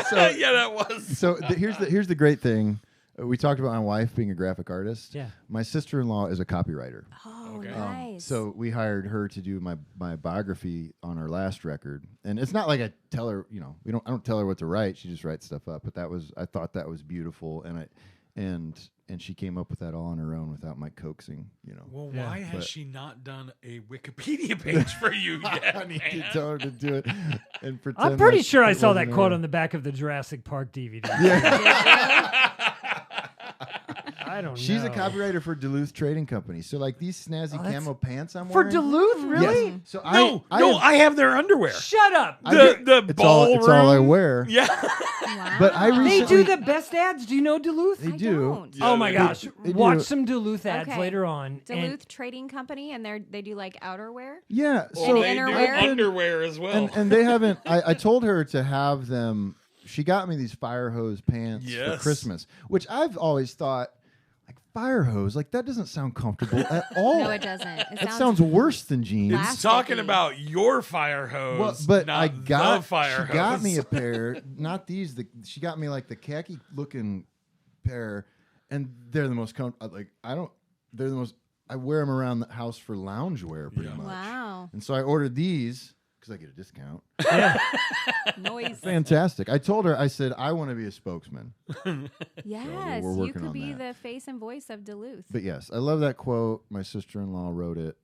[SPEAKER 3] So, yeah, that was.
[SPEAKER 5] So here's the great thing. We talked about my wife being a graphic artist.
[SPEAKER 6] Yeah.
[SPEAKER 5] My sister-in-law is a copywriter.
[SPEAKER 1] Oh, okay. Nice.
[SPEAKER 5] So we hired her to do my biography on our last record. And it's not like I tell her, I don't tell her what to write. She just writes stuff up. But I thought that was beautiful, and she came up with that all on her own without my coaxing,
[SPEAKER 3] Well, why has she not done a Wikipedia page for you yet?
[SPEAKER 5] I need to tell her to do it and pretend.
[SPEAKER 6] I'm pretty
[SPEAKER 5] like
[SPEAKER 6] sure I
[SPEAKER 5] it
[SPEAKER 6] saw that
[SPEAKER 5] wasn't
[SPEAKER 6] quote
[SPEAKER 5] her.
[SPEAKER 6] on the back of the Jurassic Park DVD. I don't know.
[SPEAKER 5] She's a copywriter for Duluth Trading Company. So like these snazzy camo pants I'm
[SPEAKER 6] for
[SPEAKER 5] wearing.
[SPEAKER 6] Duluth, really?
[SPEAKER 5] Yes. So
[SPEAKER 3] I have their underwear.
[SPEAKER 6] Shut up.
[SPEAKER 3] The ballroom.
[SPEAKER 5] It's all I wear.
[SPEAKER 3] Yeah.
[SPEAKER 1] Wow.
[SPEAKER 5] But I
[SPEAKER 6] They
[SPEAKER 5] recently
[SPEAKER 6] do the best ads. Do you know Duluth?
[SPEAKER 5] They do.
[SPEAKER 1] Don't.
[SPEAKER 3] Yeah,
[SPEAKER 6] Oh my
[SPEAKER 3] they
[SPEAKER 6] gosh!
[SPEAKER 5] They do.
[SPEAKER 6] Watch some Duluth ads
[SPEAKER 1] Okay.
[SPEAKER 6] later on.
[SPEAKER 1] Duluth Trading Company, and they do like outerwear.
[SPEAKER 5] Yeah.
[SPEAKER 3] Well,
[SPEAKER 5] So
[SPEAKER 3] they do
[SPEAKER 1] innerwear?
[SPEAKER 3] underwear as well.
[SPEAKER 5] and they haven't. I told her to have them. She got me these fire hose pants for
[SPEAKER 3] Yes.
[SPEAKER 5] Christmas, which I've always thought. Like fire hose. Like, that doesn't sound comfortable at all.
[SPEAKER 1] No, it doesn't.
[SPEAKER 5] It sounds worse than jeans.
[SPEAKER 3] It's talking about your fire hose,
[SPEAKER 5] Well, but
[SPEAKER 3] not
[SPEAKER 5] I got,
[SPEAKER 3] the fire
[SPEAKER 5] she
[SPEAKER 3] hose.
[SPEAKER 5] got me a pair, not these. She got me like the khaki looking pair, and they're the most they're the most. I wear them around the house for loungewear pretty much.
[SPEAKER 1] Wow.
[SPEAKER 5] And so I ordered these because I get a discount.
[SPEAKER 1] Noise.
[SPEAKER 5] Fantastic. I told her, I said, I want to be a spokesman.
[SPEAKER 1] Yes,
[SPEAKER 5] we're
[SPEAKER 1] you
[SPEAKER 5] working
[SPEAKER 1] could
[SPEAKER 5] on
[SPEAKER 1] be
[SPEAKER 5] that.
[SPEAKER 1] the face and voice of Duluth.
[SPEAKER 5] But yes, I love that quote. My sister-in-law wrote it,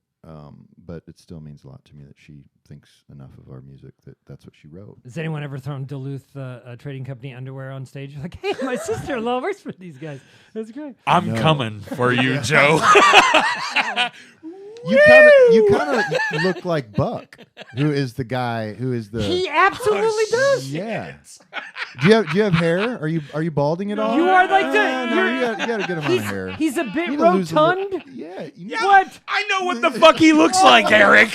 [SPEAKER 5] but it still means a lot to me that she thinks enough of our music that that's what she wrote.
[SPEAKER 6] Has anyone ever thrown Duluth Trading Company underwear on stage? You're like, hey, my sister-in-law works for these guys. That's great.
[SPEAKER 3] I'm coming for you, Joe.
[SPEAKER 5] You kind of look like Buck, who is the guy who is the.
[SPEAKER 6] He absolutely does.
[SPEAKER 5] Yeah. Do you have hair? Are you balding at all?
[SPEAKER 6] You are like the.
[SPEAKER 5] No, you got a good amount of hair.
[SPEAKER 6] He's a bit
[SPEAKER 5] You need to lose a
[SPEAKER 6] rotund.
[SPEAKER 5] Yeah.
[SPEAKER 6] What?
[SPEAKER 3] I know what the fuck he looks like, Eric.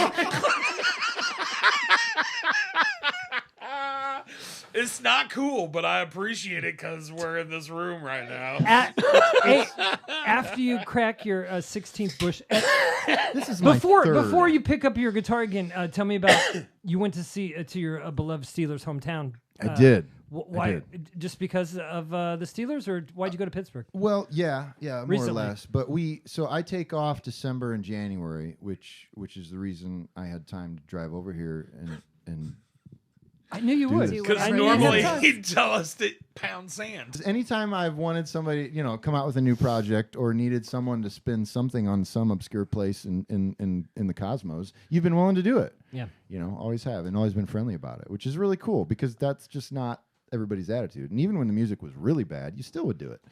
[SPEAKER 3] It's not cool, but I appreciate it because we're in this room right now.
[SPEAKER 6] After you crack your 16th bush,
[SPEAKER 5] This is my third.
[SPEAKER 6] before you pick up your guitar again, tell me about you went to see to your beloved Steelers hometown.
[SPEAKER 5] I did.
[SPEAKER 6] Why?
[SPEAKER 5] I did.
[SPEAKER 6] Just because of the Steelers, or why'd you go to Pittsburgh?
[SPEAKER 5] Well, yeah, more
[SPEAKER 6] Recently.
[SPEAKER 5] or less. But I take off December and January, which is the reason I had time to drive over here and.
[SPEAKER 6] I knew you would.
[SPEAKER 5] this.
[SPEAKER 3] Because
[SPEAKER 6] I knew you
[SPEAKER 3] normally
[SPEAKER 6] had time.
[SPEAKER 3] he'd tell us to pound sand.
[SPEAKER 5] Anytime I've wanted somebody, come out with a new project or needed someone to spin something on some obscure place in the cosmos, you've been willing to do it.
[SPEAKER 6] Yeah.
[SPEAKER 5] Always have, and always been friendly about it, which is really cool because that's just not everybody's attitude. And even when the music was really bad, you still would do it.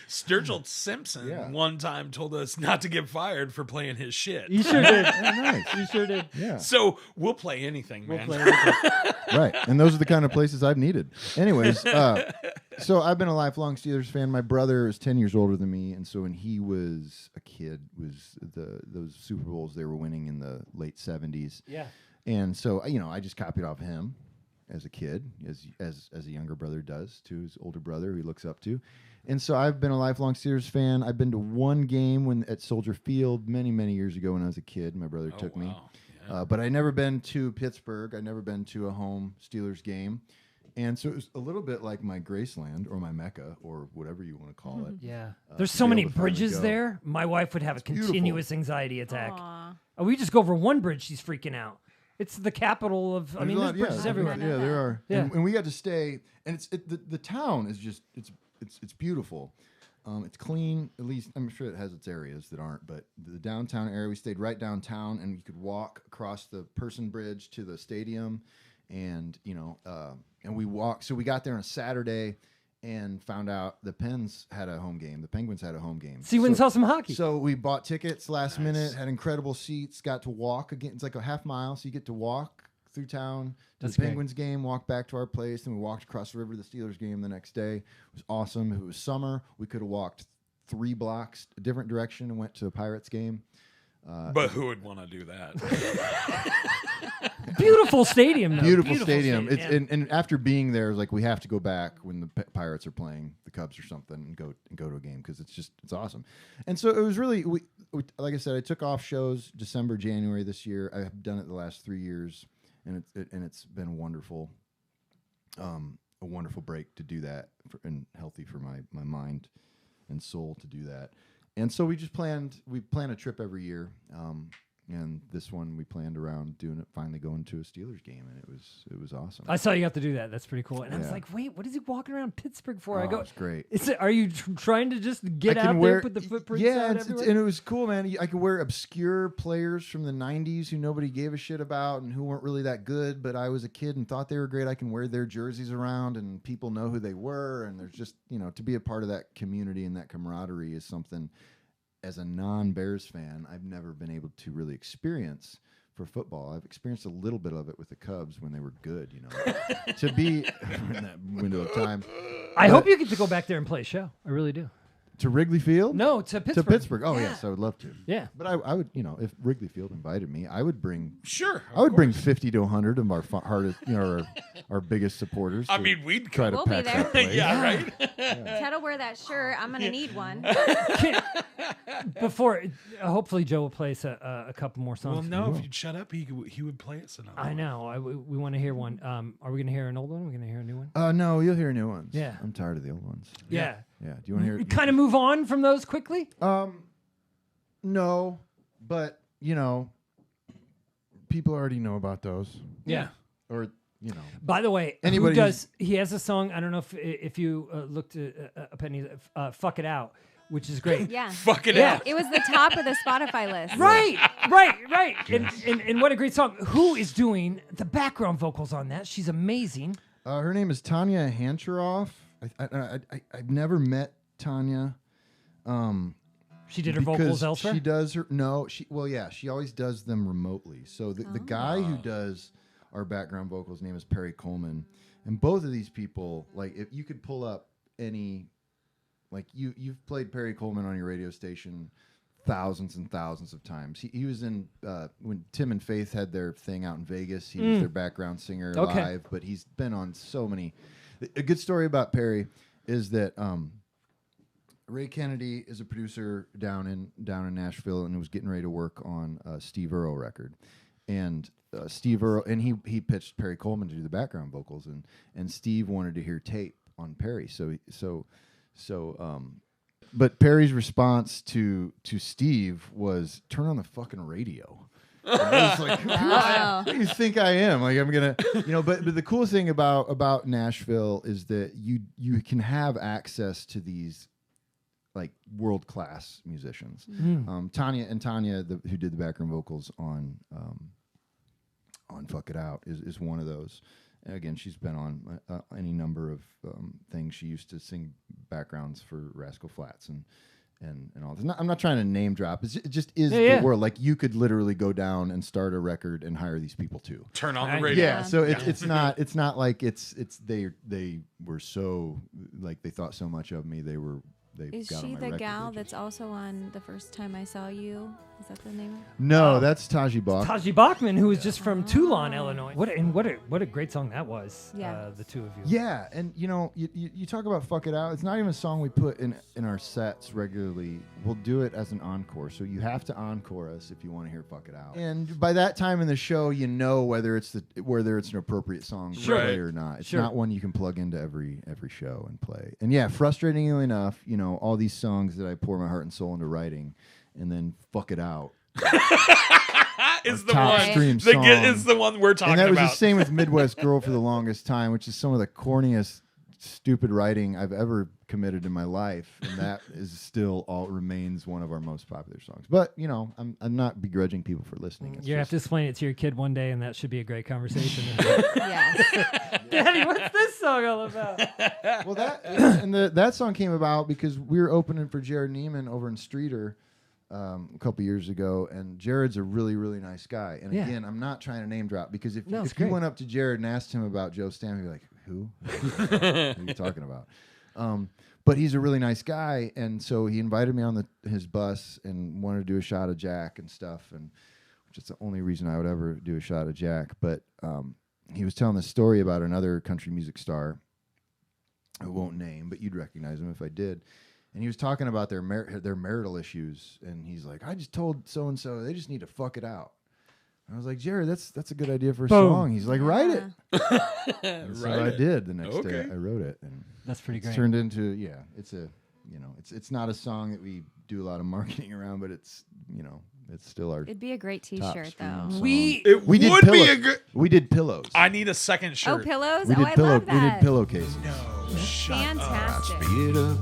[SPEAKER 3] Sturgill Simpson one time told us not to get fired for playing his shit.
[SPEAKER 6] You sure did.
[SPEAKER 5] Nice.
[SPEAKER 6] You sure did.
[SPEAKER 5] Yeah.
[SPEAKER 3] So we'll play anything, man.
[SPEAKER 5] Right. And those are the kind of places I've needed. Anyways, so I've been a lifelong Steelers fan. My brother is 10 years older than me, and so when he was a kid, was those Super Bowls they were winning in the late 70s.
[SPEAKER 6] Yeah.
[SPEAKER 5] And so, I just copied off him as a kid, as a younger brother does to his older brother who he looks up to. And so I've been a lifelong Steelers fan. I've been to one game at Soldier Field many, many years ago when I was a kid. My brother took me.
[SPEAKER 3] Yeah.
[SPEAKER 5] But I'd never been to Pittsburgh. I'd never been to a home Steelers game. And so it was a little bit like my Graceland or my Mecca or whatever you want to call it.
[SPEAKER 6] Yeah. There's
[SPEAKER 5] to
[SPEAKER 6] so
[SPEAKER 5] be
[SPEAKER 6] many
[SPEAKER 5] able to finally
[SPEAKER 6] bridges
[SPEAKER 5] go.
[SPEAKER 6] there. My wife would have a
[SPEAKER 5] beautiful.
[SPEAKER 6] continuous anxiety attack.
[SPEAKER 1] Aw.
[SPEAKER 6] Oh, we just go over one bridge, she's freaking out. It's the capital of.
[SPEAKER 5] There's
[SPEAKER 6] bridges everywhere.
[SPEAKER 5] Yeah, there are.
[SPEAKER 6] Yeah.
[SPEAKER 5] And we got to stay, and the town is just it's beautiful. It's clean. At least I'm sure it has its areas that aren't, but the downtown area, we stayed right downtown, and you could walk across the Person Bridge to the stadium, and and we walked. So we got there on a Saturday. And found out the Pens had a home game. The Penguins had a home game.
[SPEAKER 6] So you went and saw some hockey.
[SPEAKER 5] So we bought tickets last minute, had incredible seats, got to walk again. It's like a half mile, so you get to walk through town to
[SPEAKER 6] That's
[SPEAKER 5] the
[SPEAKER 6] great.
[SPEAKER 5] Penguins game, walk back to our place, and we walked across the river to the Steelers game the next day. It was awesome. If it was summer, we could have walked 3 blocks a different direction and went to the Pirates game.
[SPEAKER 3] But who would want to do that?
[SPEAKER 6] Beautiful stadium, though.
[SPEAKER 5] Beautiful stadium. It's
[SPEAKER 6] yeah.
[SPEAKER 5] and after being there, it's like we have to go back when the Pirates are playing the Cubs or something and go to a game because it's awesome. And so it was really we like I said, I took off shows December, January this year. I've done it the last 3 years, and it's been wonderful. A wonderful break to do that and healthy for my mind and soul to do that. And so we plan a trip every year. And this one we planned around doing it, finally going to a Steelers game, and it was awesome.
[SPEAKER 6] I saw you got to do that. That's pretty cool. And I was
[SPEAKER 5] Yeah.
[SPEAKER 6] like, wait, what is he walking around Pittsburgh for? I go,
[SPEAKER 5] it's great.
[SPEAKER 6] Are you trying to just get out there, put the footprints out everywhere?
[SPEAKER 5] And it was cool, man. I could wear obscure players from the 90s who nobody gave a shit about and who weren't really that good, but I was a kid and thought they were great. I can wear their jerseys around, and people know who they were, and there's just, to be a part of that community and that camaraderie is something. As a non-Bears fan, I've never been able to really experience for football. I've experienced a little bit of it with the Cubs when they were good, to be in that window of time.
[SPEAKER 6] I hope you get to go back there and play a show. I really do.
[SPEAKER 5] To Wrigley Field?
[SPEAKER 6] No, to Pittsburgh.
[SPEAKER 5] To Pittsburgh. Oh,
[SPEAKER 1] Yeah.
[SPEAKER 5] yes, I would love to.
[SPEAKER 6] Yeah.
[SPEAKER 5] But I would, if Wrigley Field invited me, I would bring.
[SPEAKER 3] Sure.
[SPEAKER 5] I would bring 50 to 100 of our hardest, our biggest supporters.
[SPEAKER 3] I
[SPEAKER 5] to
[SPEAKER 3] mean, we'd
[SPEAKER 5] try to
[SPEAKER 1] We'll
[SPEAKER 5] pack
[SPEAKER 1] be
[SPEAKER 5] that
[SPEAKER 1] there.
[SPEAKER 5] place.
[SPEAKER 3] yeah, right.
[SPEAKER 1] Ted will wear that shirt. I'm gonna need one.
[SPEAKER 6] Before, hopefully, Joe will play us a couple more songs.
[SPEAKER 3] Well, no, if you'd shut up, he would play us another.
[SPEAKER 6] I know. We want to hear one. Are we going to hear an old one? Are we going to hear a new one?
[SPEAKER 5] No, you'll hear new ones.
[SPEAKER 6] Yeah.
[SPEAKER 5] I'm tired of the old ones.
[SPEAKER 6] Yeah.
[SPEAKER 5] Yeah. Do you want to hear?
[SPEAKER 6] Kind of move on from those quickly?
[SPEAKER 5] No, but people already know about those.
[SPEAKER 6] Yeah.
[SPEAKER 5] Or
[SPEAKER 6] By the way,
[SPEAKER 5] Anybody
[SPEAKER 6] who does? He has a song. I don't know if you looked at Penny, "Fuck It Out," which is great.
[SPEAKER 1] Yeah.
[SPEAKER 3] Fuck it
[SPEAKER 6] Yeah.
[SPEAKER 3] out.
[SPEAKER 1] It was the top of the Spotify list.
[SPEAKER 6] Right. And what a great song. Who is doing the background vocals on that? She's amazing.
[SPEAKER 5] her name is Tanya Hancheroff. I've never met Tanya.
[SPEAKER 6] She did her vocals elsewhere?
[SPEAKER 5] She does her she always does them remotely. So the guy who does our background vocals name is Perry Coleman, and both of these people, like, if you could pull up any, like, you've played Perry Coleman on your radio station thousands and thousands of times. He was in when Tim and Faith had their thing out in Vegas. He was their background singer live, but he's been on so many. A good story about Perry is that Ray Kennedy is a producer down in Nashville and was getting ready to work on a Steve Earle record. And Steve Earle, and he pitched Perry Coleman to do the background vocals, and Steve wanted to hear tape on Perry. But Perry's response to Steve was, "Turn on the fucking radio." And I was like,
[SPEAKER 1] Wow.
[SPEAKER 5] "Who do you think I am? Like, I'm gonna, But the cool thing about Nashville is that you can have access to these, like, world class musicians. Tanya, who did the background vocals on "Fuck It Out" is one of those. And again, she's been on any number of things. She used to sing backgrounds for Rascal Flatts and all this. I'm not trying to name drop. It just is the world. Like, you could literally go down and start a record and hire these people too.
[SPEAKER 3] Turn on the radio.
[SPEAKER 5] Yeah, so it's not like it's they were so, like, they thought so much of me.
[SPEAKER 1] Is
[SPEAKER 5] got on
[SPEAKER 1] she
[SPEAKER 5] my
[SPEAKER 1] the
[SPEAKER 5] record.
[SPEAKER 1] gal that's also on The First Time I Saw You? Is that the name?
[SPEAKER 5] No, that's Taji Bach.
[SPEAKER 6] Taji Bachman, who is just from Toulon, Illinois. What a great song that was.
[SPEAKER 1] Yeah.
[SPEAKER 6] The two of you.
[SPEAKER 5] Yeah, and you talk about "Fuck It Out." It's not even a song we put in our sets regularly. We'll do it as an encore, so you have to encore us if you want to hear "Fuck It Out." And by that time in the show, whether it's an appropriate song to play or not. It's not one you can plug into every show and play. And yeah, frustratingly enough, all these songs that I pour my heart and soul into writing, and then "Fuck It Out"
[SPEAKER 3] is the
[SPEAKER 5] top
[SPEAKER 3] one
[SPEAKER 5] stream
[SPEAKER 3] that
[SPEAKER 5] song.
[SPEAKER 3] is the one we're talking
[SPEAKER 5] And that was
[SPEAKER 3] about.
[SPEAKER 5] the same with Midwest Girl for the longest time, which is some of the corniest, stupid writing I've ever committed in my life, and that is still remains one of our most popular songs. But I'm not begrudging people for listening. It's
[SPEAKER 6] You have to explain it to your kid one day, and that should be a great conversation.
[SPEAKER 1] Yes.
[SPEAKER 6] Daddy, what's this song all about?
[SPEAKER 5] Well, that song came about because we were opening for Jared Neiman over in Streeter a couple years ago, and Jared's a really, really nice guy. And again, I'm not trying to name drop, because if you went up to Jared and asked him about Joe Stamm, he'd be like, "Who? What are you talking about?" But he's a really nice guy, and so he invited me on his bus and wanted to do a shot of Jack and stuff, and which is the only reason I would ever do a shot of Jack. But he was telling this story about another country music star I won't name, but you'd recognize him if I did. And he was talking about their marital issues, and he's like, "I just told so and so they just need to fuck it out." And I was like, "Jared, that's a good idea for a song." He's like, "Write it." And so I did. The next day, I wrote it, and
[SPEAKER 6] That's pretty great.
[SPEAKER 5] it's turned into it's not a song that we do a lot of marketing around, but it's still our.
[SPEAKER 1] It'd be a great T-shirt,
[SPEAKER 5] stream
[SPEAKER 1] though.
[SPEAKER 5] song.
[SPEAKER 3] It
[SPEAKER 5] We did
[SPEAKER 3] would be
[SPEAKER 5] pillow-
[SPEAKER 3] a good.
[SPEAKER 5] We did pillows.
[SPEAKER 3] I need a second shirt.
[SPEAKER 1] Oh, pillows?
[SPEAKER 5] we did
[SPEAKER 1] I
[SPEAKER 5] pillow.
[SPEAKER 1] love that.
[SPEAKER 5] We did pillowcases.
[SPEAKER 3] No, shut up.
[SPEAKER 1] Fantastic.
[SPEAKER 7] Speed it up.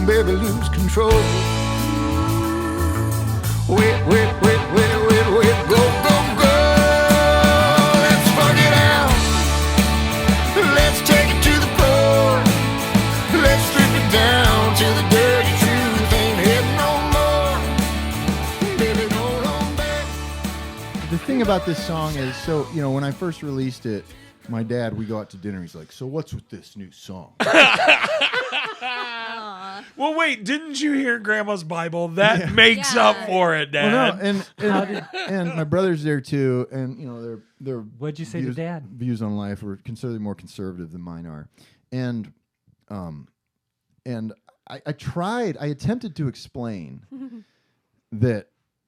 [SPEAKER 7] Baby, lose control. Wait, go, go. Let's fuck it out. Let's take it to the floor. Let's strip it down to the dirty truth. Ain't heading no more. Baby, hold on back.
[SPEAKER 5] The thing about this song is, so when I first released it, my dad, we go out to dinner. He's like, "So what's with this new song?"
[SPEAKER 3] Well, wait, didn't you hear Grandma's Bible? That makes up for it, Dad.
[SPEAKER 5] Well, no, and my brother's there too, and their
[SPEAKER 6] What'd you say to Dad?
[SPEAKER 5] Views on life are considerably more conservative than mine are, and I attempted to explain that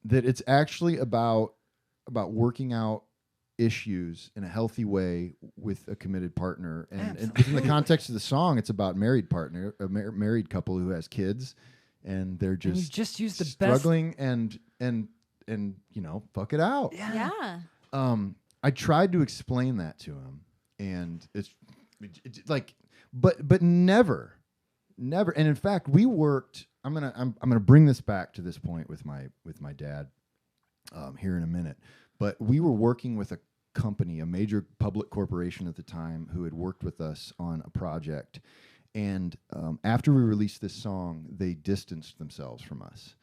[SPEAKER 5] it's actually about working out issues in a healthy way with a committed partner, and within the context of the song, it's about married married couple who has kids, and they're just
[SPEAKER 6] use the
[SPEAKER 5] struggling and fuck it out.
[SPEAKER 1] Yeah.
[SPEAKER 5] I tried to explain that to him, and it's like, but never. And in fact, we worked. I'm gonna bring this back to this point with my dad here in a minute. But we were working with a company, a major public corporation at the time, who had worked with us on a project. And after we released this song, they distanced themselves from us.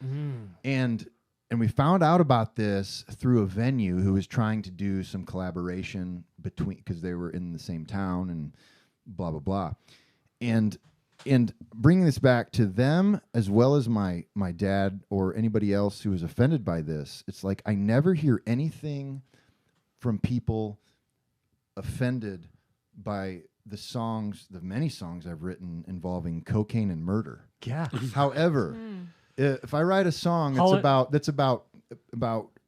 [SPEAKER 5] And we found out about this through a venue who was trying to do some collaboration because they were in the same town and blah, blah, blah. And bringing this back to them, as well as my dad or anybody else who was offended by this, it's like I never hear anything from people offended by the many songs I've written involving cocaine and murder.
[SPEAKER 6] Yeah.
[SPEAKER 5] However, if I write a song that's about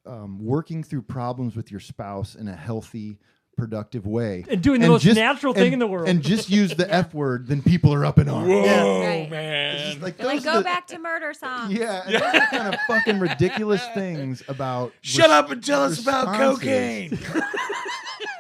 [SPEAKER 5] working through problems with your spouse in a healthy, productive way
[SPEAKER 6] and doing the most natural thing in the world,
[SPEAKER 5] and just use the F word, then people are up in arms.
[SPEAKER 3] Whoa,
[SPEAKER 1] Right.
[SPEAKER 3] man!
[SPEAKER 5] Like
[SPEAKER 1] Go back to murder songs.
[SPEAKER 5] Yeah, and those are kind of fucking ridiculous things about.
[SPEAKER 3] Shut up and tell us about cocaine.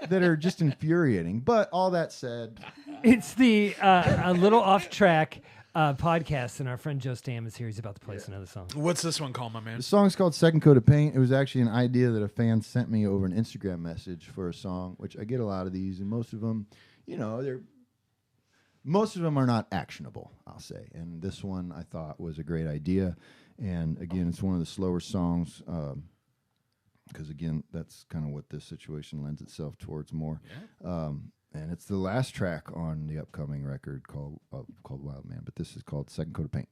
[SPEAKER 5] That are just infuriating. But all that said,
[SPEAKER 6] it's the a little off track podcast, and our friend Joe Stamm is here. He's about to play us another song.
[SPEAKER 3] What's this one called, my man?
[SPEAKER 5] the song's called Second Coat of Paint. It was actually an idea that a fan sent me over an Instagram message for a song, which I get a lot of these, and most of them, most of them are not actionable, I'll say. And this one I thought was a great idea. And again, it's one of the slower songs, because again, that's kind of what this situation lends itself towards more. Yeah. And it's the last track on the upcoming record called Wildman, but this is called Second Coat of Paint.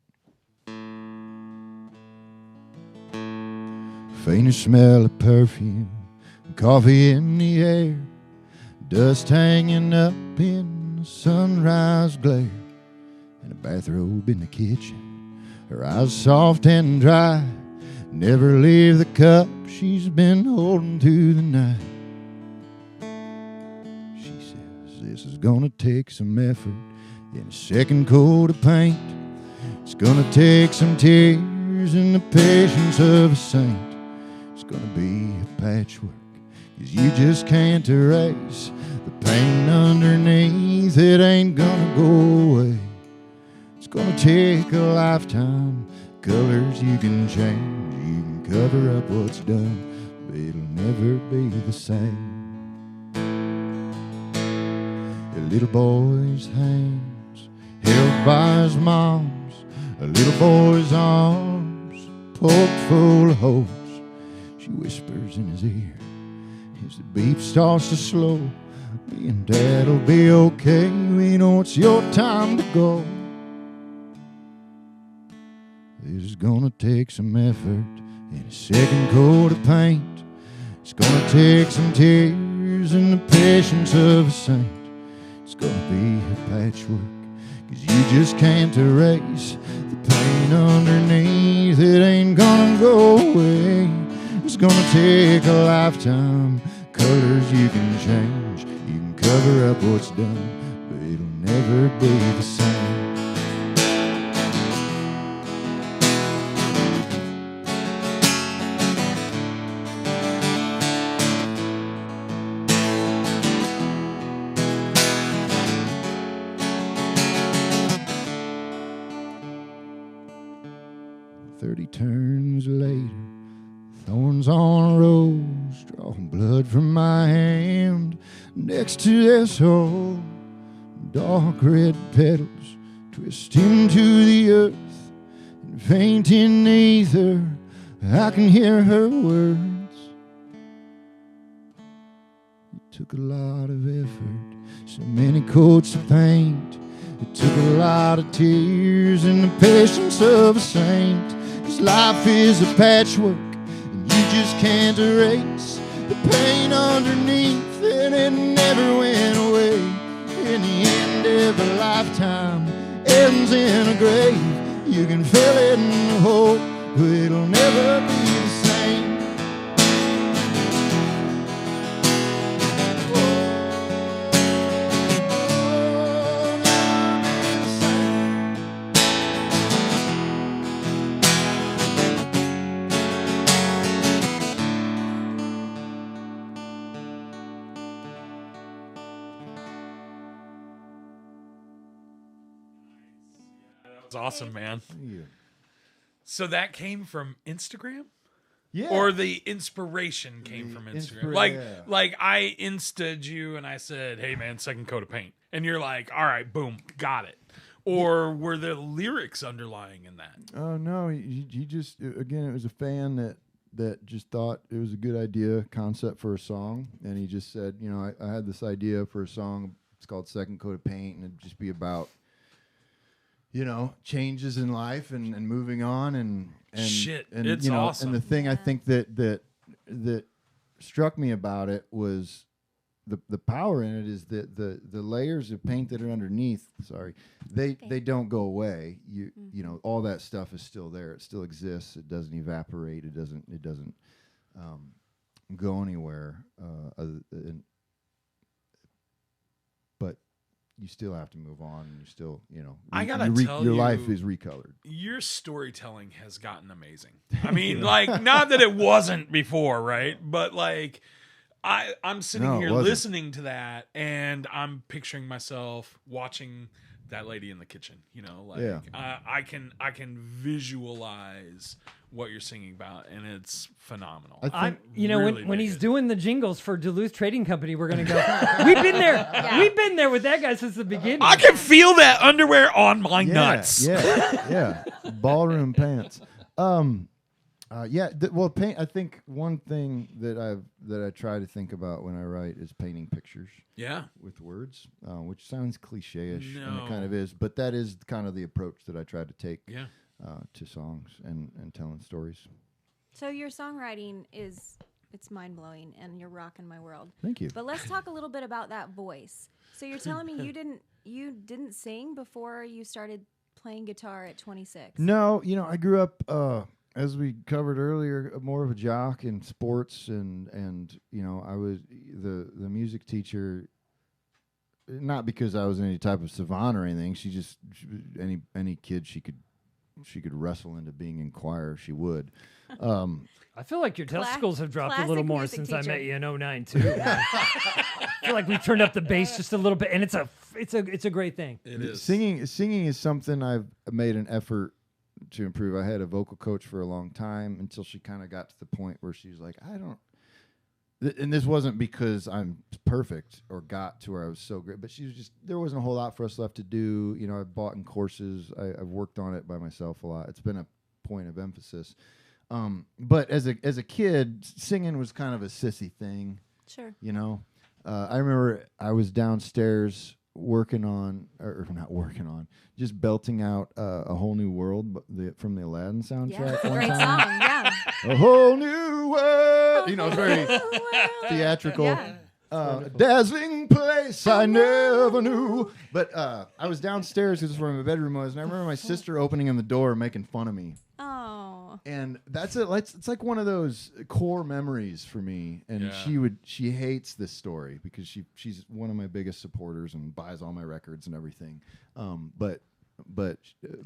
[SPEAKER 5] Faintest smell of perfume, coffee in the air, dust hanging up in the sunrise glare, and a bathrobe in the kitchen, her eyes soft and dry, never leave the cup she's been holding through the night. She says this is gonna take some effort and a second coat of paint. It's gonna take some tears and the patience of a saint. It's gonna be a patchwork, 'cause you just can't erase the pain underneath. It ain't gonna go away. It's gonna take a lifetime, colors you can change, you can cover up what's done, but it'll never be the same. A little boy's hands held by his mom's, a little boy's arms poked full of holes. She whispers in his ear as the beat starts to slow, me and Dad'll be okay, we know it's your time to go. It's gonna take some effort and a second coat of paint. It's gonna take some tears and the patience of a saint. It's gonna be a patchwork, 'cause you just can't erase the pain underneath. It ain't gonna go away. It's gonna take a lifetime, colors you can change, you can cover up what's done, but it'll never be the same. Turns later, thorns on a rose, drawing blood from my hand. Next to this hole, dark red petals twist into the earth and faint in the ether. I can hear her words. It took a lot of effort, so many coats of paint.
[SPEAKER 7] It took a lot of tears and the patience of a saint. 'Cause life is a patchwork and you just can't erase the pain underneath, and it never went away. In the end, every lifetime ends in a grave. You can fill it and hope, but it'll never be the same.
[SPEAKER 3] That's awesome, man.
[SPEAKER 5] Yeah.
[SPEAKER 3] So that came from Instagram?
[SPEAKER 5] Yeah.
[SPEAKER 3] Or the inspiration came from Instagram. Like I insta'd you and I said, "Hey man, second coat of paint." And you're like, "All right, boom, got it." Or were there lyrics underlying in that?
[SPEAKER 5] Oh no, he just, again, it was a fan that just thought it was a good idea, concept for a song, and he just said, you know, I had this idea for a song. It's called Second Coat of Paint, and it'd just be about, you know, changes in life and moving on and
[SPEAKER 3] Shit,
[SPEAKER 5] and
[SPEAKER 3] it's
[SPEAKER 5] you know,
[SPEAKER 3] awesome.
[SPEAKER 5] And the thing I think that struck me about it was the power in it is that the layers of paint that are underneath, they don't go away. You know, all that stuff is still there. It still exists. It doesn't evaporate. It doesn't go anywhere. But you still have to move on. And you still, you know,
[SPEAKER 3] I gotta tell
[SPEAKER 5] your
[SPEAKER 3] you,
[SPEAKER 5] life is recolored.
[SPEAKER 3] Your storytelling has gotten amazing. I mean, like, not that it wasn't before, right? But like, I'm sitting here listening to that, and I'm picturing myself watching that lady in the kitchen. You know, like I can visualize what you're singing about, and it's phenomenal.
[SPEAKER 6] You know,
[SPEAKER 3] really
[SPEAKER 6] when he's
[SPEAKER 3] it.
[SPEAKER 6] doing the jingles for Duluth Trading Company, we're gonna go. We've been there. We've been there with that guy since the beginning.
[SPEAKER 3] I can feel that underwear on my nuts.
[SPEAKER 5] Yeah. Ballroom pants. Well, paint. I think one thing that I try to think about when I write is painting pictures.
[SPEAKER 3] Yeah.
[SPEAKER 5] With words, which sounds cliche-ish, and
[SPEAKER 3] No.
[SPEAKER 5] it kind of is, but that is kind of the approach that I try to take.
[SPEAKER 3] Yeah.
[SPEAKER 5] To songs and telling stories.
[SPEAKER 1] So your songwriting it's mind-blowing, and you're rocking my world.
[SPEAKER 5] Thank you.
[SPEAKER 1] But let's talk a little bit about that voice. So you're telling me you didn't sing before you started playing guitar at 26?
[SPEAKER 5] No, you know, I grew up, as we covered earlier, more of a jock in sports, and you know, I was the music teacher. Not because I was any type of savant or anything. Any kid she could wrestle into being in choir, she would.
[SPEAKER 6] I feel like your testicles have dropped a little more since I met you in 09 too. I feel like we've turned up the bass just a little bit, and it's a great thing.
[SPEAKER 3] It is.
[SPEAKER 5] Singing is something I've made an effort to improve. I had a vocal coach for a long time until she kind of got to the point where she was like, and this wasn't because I'm perfect or got to where I was so great, but she was just, there wasn't a whole lot for us left to do. You know, I've bought in courses. I've worked on it by myself a lot. It's been a point of emphasis. But as a kid, singing was kind of a sissy thing.
[SPEAKER 1] Sure.
[SPEAKER 5] You know, I remember I was downstairs just belting out A Whole New World from the Aladdin soundtrack.
[SPEAKER 1] Yeah, it's a great song, yeah.
[SPEAKER 5] A whole new world. You know, it's very theatrical.
[SPEAKER 1] Yeah.
[SPEAKER 5] Dazzling place I never knew. But I was downstairs because that's where my bedroom was, and I remember my sister opening in the door and making fun of me.
[SPEAKER 1] Oh.
[SPEAKER 5] And that's it. It's like one of those core memories for me. And she hates this story because she's one of my biggest supporters and buys all my records and everything. But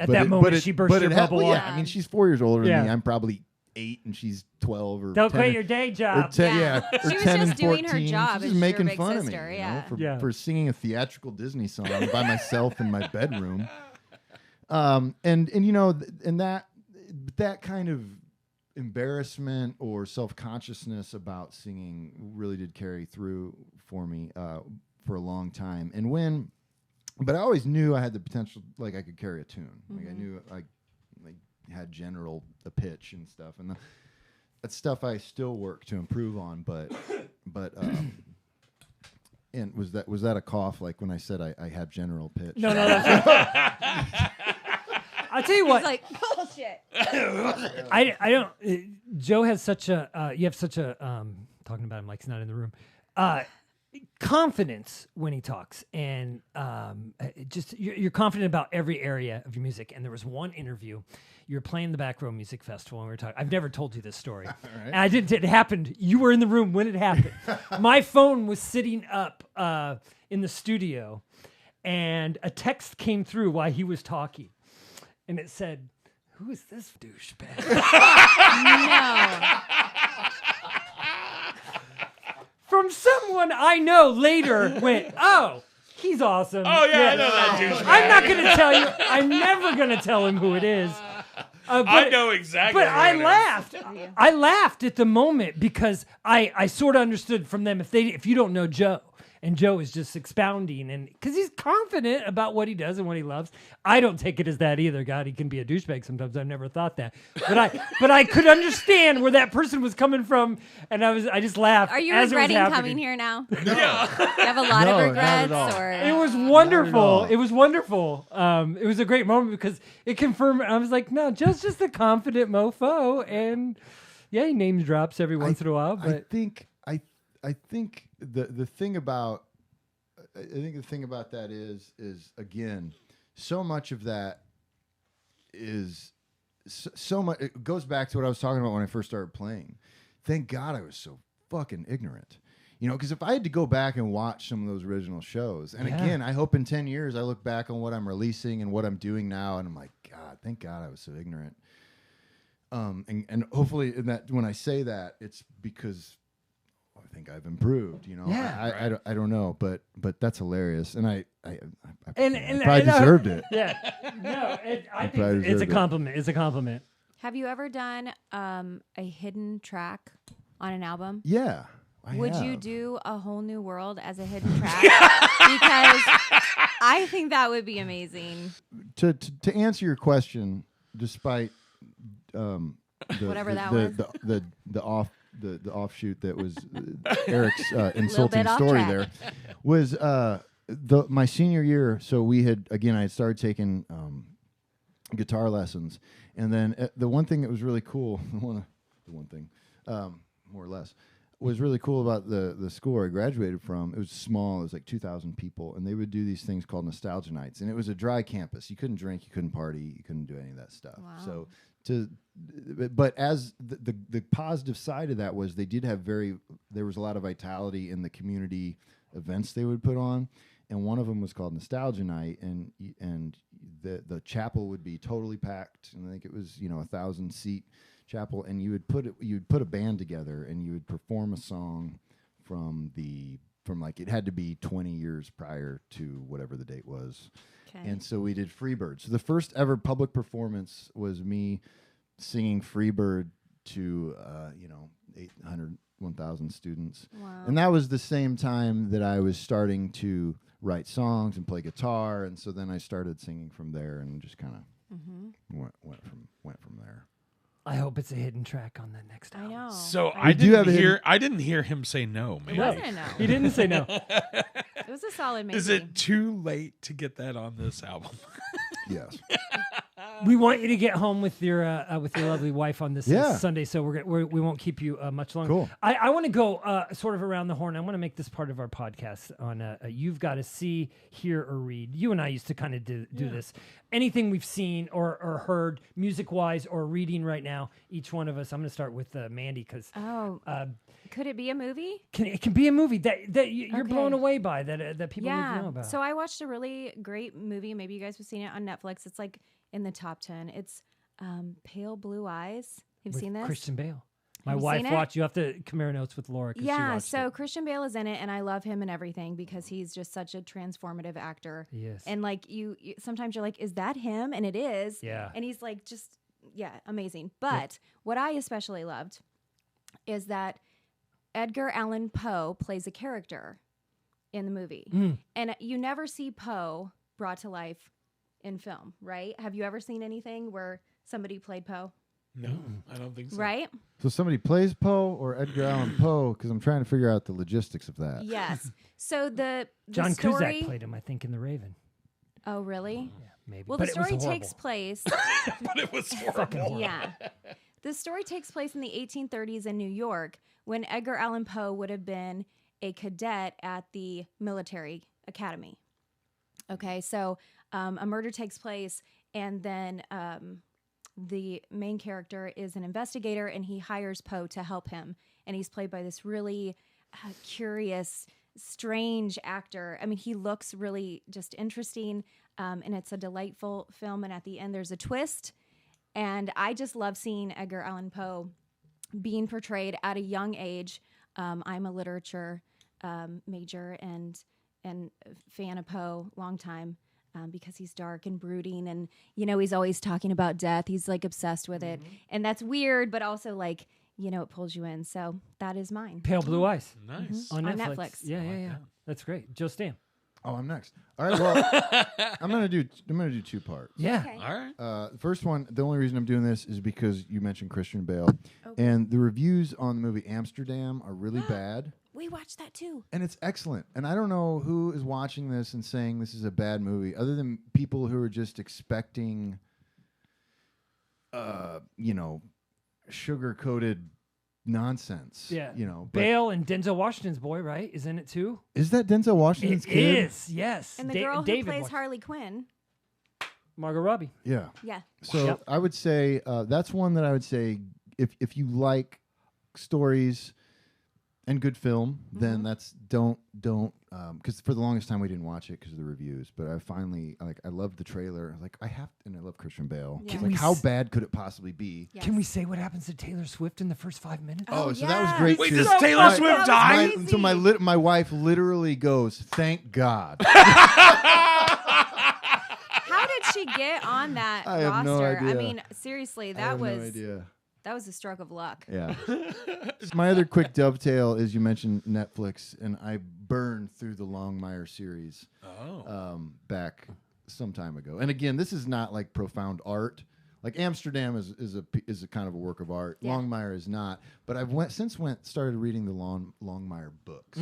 [SPEAKER 6] at that moment she burst your bubble.
[SPEAKER 5] Well, yeah, I mean, she's 4 years older than me. I'm probably 8 and she's 12 or
[SPEAKER 6] don't
[SPEAKER 5] 10
[SPEAKER 6] quit your day job.
[SPEAKER 5] Or 10,
[SPEAKER 1] Yeah.
[SPEAKER 5] Or
[SPEAKER 1] She was
[SPEAKER 5] 10
[SPEAKER 1] just
[SPEAKER 5] and
[SPEAKER 1] doing
[SPEAKER 5] 14.
[SPEAKER 1] her job
[SPEAKER 5] She's
[SPEAKER 1] as
[SPEAKER 5] just
[SPEAKER 1] your
[SPEAKER 5] making
[SPEAKER 1] big
[SPEAKER 5] fun
[SPEAKER 1] sister,
[SPEAKER 5] of me,
[SPEAKER 1] yeah.
[SPEAKER 5] you know, for singing a theatrical Disney song by myself in my bedroom. And you know, and that kind of embarrassment or self-consciousness about singing really did carry through for me for a long time. But I always knew I had the potential, like I could carry a tune. Like I knew I had a pitch and stuff, and that's stuff I still work to improve on. But And was that a cough? Like when I said I have general pitch?
[SPEAKER 6] No, that's I'll tell you what.
[SPEAKER 1] He's like, bullshit.
[SPEAKER 6] I don't. Joe has such a. You have such a. Talking about him like he's not in the room. Confidence when he talks, and just you're confident about every area of your music. And there was one interview. You were playing the Back Row Music Festival, and we were talking. I've never told you this story. Right. And I didn't. It happened. You were in the room when it happened. My phone was sitting up in the studio, and a text came through while he was talking. And it said, "Who is this douchebag?"
[SPEAKER 1] No.
[SPEAKER 6] From someone I know later went, "Oh, he's awesome."
[SPEAKER 3] Oh, yeah, I know that douchebag.
[SPEAKER 6] I'm not going to tell you. I'm never going to tell him who it is.
[SPEAKER 3] I know exactly.
[SPEAKER 6] But
[SPEAKER 3] who
[SPEAKER 6] I
[SPEAKER 3] it is.
[SPEAKER 6] laughed. I laughed at the moment because I sort of understood from them if you don't know Joe. And Joe is just expounding, and because he's confident about what he does and what he loves. I don't take it as that either. God, he can be a douchebag sometimes. I've never thought that, but I could understand where that person was coming from, and I just laughed.
[SPEAKER 1] Are you
[SPEAKER 6] as it was
[SPEAKER 1] regretting
[SPEAKER 6] happening.
[SPEAKER 1] coming here now?
[SPEAKER 3] Yeah.
[SPEAKER 1] You have a lot
[SPEAKER 5] No,
[SPEAKER 1] of
[SPEAKER 5] not
[SPEAKER 1] regrets,
[SPEAKER 5] at all.
[SPEAKER 1] or
[SPEAKER 6] It was wonderful.
[SPEAKER 5] all.
[SPEAKER 6] It was wonderful. It was a great moment because it confirmed. I was like, no, Joe's just a confident mofo, and yeah, he name drops every once in a while. But
[SPEAKER 5] I think the thing about that is again, so much of that is so much. It goes back to what I was talking about when I first started playing. Thank God I was so fucking ignorant. Because if I had to go back and watch some of those original shows, and again, I hope in 10 years I look back on what I'm releasing and what I'm doing now, and I'm like, God, thank God I was so ignorant. And hopefully when I say that, it's because I think I've improved.
[SPEAKER 6] Yeah.
[SPEAKER 5] I don't know, but that's hilarious, and I
[SPEAKER 6] and
[SPEAKER 5] probably deserved it.
[SPEAKER 6] Yeah, no, I
[SPEAKER 5] probably
[SPEAKER 6] think it's a
[SPEAKER 5] deserved it.
[SPEAKER 6] compliment. It's a compliment.
[SPEAKER 1] have you ever done a hidden track on an album?
[SPEAKER 5] Yeah.
[SPEAKER 1] Would you do A Whole New World as a hidden track? Because I think that would be amazing.
[SPEAKER 5] To answer your question, despite
[SPEAKER 1] Whatever that was.
[SPEAKER 5] the offshoot that was Eric's insulting
[SPEAKER 1] bit off
[SPEAKER 5] story
[SPEAKER 1] track.
[SPEAKER 5] there was my senior year. So I had started taking guitar lessons, and then the one thing that was really cool, more or less, was really cool about the school where I graduated from. It was small. It was like 2,000 people, and they would do these things called nostalgia nights, and it was a dry campus. You couldn't drink, you couldn't party, you couldn't do any of that stuff.
[SPEAKER 1] Wow.
[SPEAKER 5] So but as the positive side of that was there was a lot of vitality in the community events they would put on, and one of them was called Nostalgia Night, and the chapel would be totally packed, and I think it was 1,000-seat chapel, and you'd put a band together, and you would perform a song from like it had to be 20 years prior to whatever the date was.
[SPEAKER 1] Okay.
[SPEAKER 5] And so we did Freebird. So the first ever public performance was me singing Freebird to 800, 1,000 students.
[SPEAKER 1] Wow.
[SPEAKER 5] And that was the same time that I was starting to write songs and play guitar, and so then I started singing from there, and just kind of went from there.
[SPEAKER 6] I hope it's a hidden track on the next
[SPEAKER 1] I
[SPEAKER 6] album.
[SPEAKER 1] know.
[SPEAKER 3] So
[SPEAKER 1] I
[SPEAKER 3] I didn't hear him say no, man.
[SPEAKER 1] It wasn't a no.
[SPEAKER 6] He didn't say no.
[SPEAKER 1] It was a solid maybe.
[SPEAKER 3] Is it too late to get that on this album?
[SPEAKER 5] Yes.
[SPEAKER 6] We want you to get home with your lovely wife on this Sunday, so we won't keep you much longer.
[SPEAKER 5] Cool.
[SPEAKER 6] I want to go sort of around the horn. I want to make this part of our podcast on you've got to see, hear, or read. You and I used to kind of do this. Anything we've seen or heard music-wise or reading right now, each one of us. I'm going to start with Mandy because
[SPEAKER 1] could it be a movie?
[SPEAKER 6] it can be a movie that you're
[SPEAKER 1] Okay.
[SPEAKER 6] blown away by that people need to know about.
[SPEAKER 1] So I watched a really great movie. Maybe you guys have seen it on Netflix. It's like in the top 10. It's Pale Blue Eyes. Have you seen this?
[SPEAKER 6] Christian Bale. My
[SPEAKER 1] Have you
[SPEAKER 6] wife
[SPEAKER 1] seen it?
[SPEAKER 6] watched. You have to compare notes with Laura. 'Cause she
[SPEAKER 1] Yeah,
[SPEAKER 6] watched
[SPEAKER 1] so
[SPEAKER 6] it.
[SPEAKER 1] Christian Bale is in it, and I love him and everything because he's just such a transformative actor.
[SPEAKER 6] Yes.
[SPEAKER 1] And like you sometimes you're like, is that him? And it is.
[SPEAKER 6] Yeah.
[SPEAKER 1] And he's like amazing. But what I especially loved is that Edgar Allan Poe plays a character in the movie. And you never see Poe brought to life in film, right? Have you ever seen anything where somebody played Poe?
[SPEAKER 3] No, I don't think so.
[SPEAKER 1] Right?
[SPEAKER 5] So somebody plays Poe or Edgar Allan Poe, because I'm trying to figure out the logistics of that.
[SPEAKER 1] Yes. So the
[SPEAKER 6] John
[SPEAKER 1] story...
[SPEAKER 6] Cusack played him, I think, in The Raven.
[SPEAKER 1] Oh, really?
[SPEAKER 6] Yeah, maybe.
[SPEAKER 1] Well,
[SPEAKER 6] But
[SPEAKER 1] the
[SPEAKER 6] it was
[SPEAKER 1] story
[SPEAKER 6] horrible.
[SPEAKER 1] takes place...
[SPEAKER 3] But it was horrible.
[SPEAKER 1] Yeah. The story takes place in the 1830s in New York when Edgar Allan Poe would have been a cadet at the military academy. Okay, so a murder takes place, and then the main character is an investigator, and he hires Poe to help him. And he's played by this really curious, strange actor. I mean, he looks really just interesting, and it's a delightful film. And at the end, there's a twist. And I just love seeing Edgar Allan Poe being portrayed at a young age. I'm a literature major and fan of Poe, long time, because he's dark and brooding, and he's always talking about death. He's like obsessed with it, and that's weird, but also like it pulls you in. So that is mine.
[SPEAKER 6] Pale Blue Eyes.
[SPEAKER 3] Nice.
[SPEAKER 6] On
[SPEAKER 1] On
[SPEAKER 6] Netflix.
[SPEAKER 1] Netflix.
[SPEAKER 6] Yeah. That's great. Joe Stamm.
[SPEAKER 5] Oh, I'm next. All right. Well, I'm gonna do 2 parts.
[SPEAKER 6] Yeah.
[SPEAKER 1] Okay.
[SPEAKER 3] All right.
[SPEAKER 5] The first one, the only reason I'm doing this is because you mentioned Christian Bale,
[SPEAKER 1] Okay.
[SPEAKER 5] and the reviews on the movie Amsterdam are really bad.
[SPEAKER 1] We watched that too.
[SPEAKER 5] And it's excellent. And I don't know who is watching this and saying this is a bad movie, other than people who are just expecting, sugar-coated nonsense.
[SPEAKER 6] Yeah.
[SPEAKER 5] But
[SPEAKER 6] Bale and Denzel Washington's boy, right? Is in it too?
[SPEAKER 5] is that Denzel Washington's
[SPEAKER 6] It
[SPEAKER 5] kid?
[SPEAKER 6] is, yes.
[SPEAKER 1] And the girl who
[SPEAKER 6] David
[SPEAKER 1] plays
[SPEAKER 6] Wash-
[SPEAKER 1] Harley Quinn.
[SPEAKER 6] Margot Robbie.
[SPEAKER 5] Yeah.
[SPEAKER 1] Yeah.
[SPEAKER 5] So
[SPEAKER 6] Yep.
[SPEAKER 5] I would say that's one that I would say if you like stories and good film, then that's don't because for the longest time we didn't watch it because of the reviews. But I finally I loved the trailer. And I love Christian Bale.
[SPEAKER 1] Yeah.
[SPEAKER 5] Like how bad could it possibly be?
[SPEAKER 1] Yes.
[SPEAKER 6] Can we say what happens to Taylor Swift in the first 5 minutes?
[SPEAKER 1] Oh,
[SPEAKER 5] So that was
[SPEAKER 1] yes.
[SPEAKER 5] great.
[SPEAKER 3] Wait,
[SPEAKER 5] too.
[SPEAKER 3] does
[SPEAKER 1] So
[SPEAKER 3] Taylor
[SPEAKER 1] funny.
[SPEAKER 3] Swift
[SPEAKER 1] That was
[SPEAKER 3] die?
[SPEAKER 1] crazy.
[SPEAKER 5] So my wife literally goes, "Thank God."
[SPEAKER 1] How did she get on that
[SPEAKER 5] I have no
[SPEAKER 1] roster? I
[SPEAKER 5] idea.
[SPEAKER 1] mean, seriously,
[SPEAKER 5] I
[SPEAKER 1] that
[SPEAKER 5] have
[SPEAKER 1] was
[SPEAKER 5] no idea.
[SPEAKER 1] that was a stroke of luck.
[SPEAKER 5] Yeah. My other quick dovetail is you mentioned Netflix, and I burned through the Longmire series back some time ago. And again, this is not like profound art. Like Amsterdam is a kind of a work of art.
[SPEAKER 1] Yeah.
[SPEAKER 5] Longmire is not. But I've started reading the Longmire books.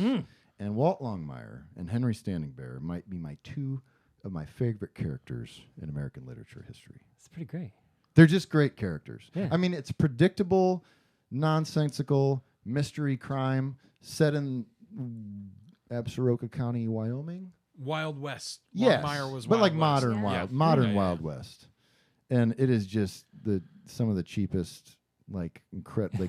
[SPEAKER 5] And Walt Longmire and Henry Standing Bear might be two of my favorite characters in American literature history.
[SPEAKER 6] It's pretty great.
[SPEAKER 5] They're just great characters.
[SPEAKER 6] Yeah.
[SPEAKER 5] I mean, it's predictable, nonsensical mystery crime set in Absaroka County, Wyoming.
[SPEAKER 3] Wild West.
[SPEAKER 5] Yes,
[SPEAKER 3] Longmire was
[SPEAKER 5] but
[SPEAKER 3] Wild
[SPEAKER 5] like
[SPEAKER 3] West.
[SPEAKER 5] modern
[SPEAKER 1] Yeah.
[SPEAKER 5] wild,
[SPEAKER 3] Yeah.
[SPEAKER 5] modern
[SPEAKER 3] Yeah.
[SPEAKER 5] Wild West, and it is just some of the cheapest. Like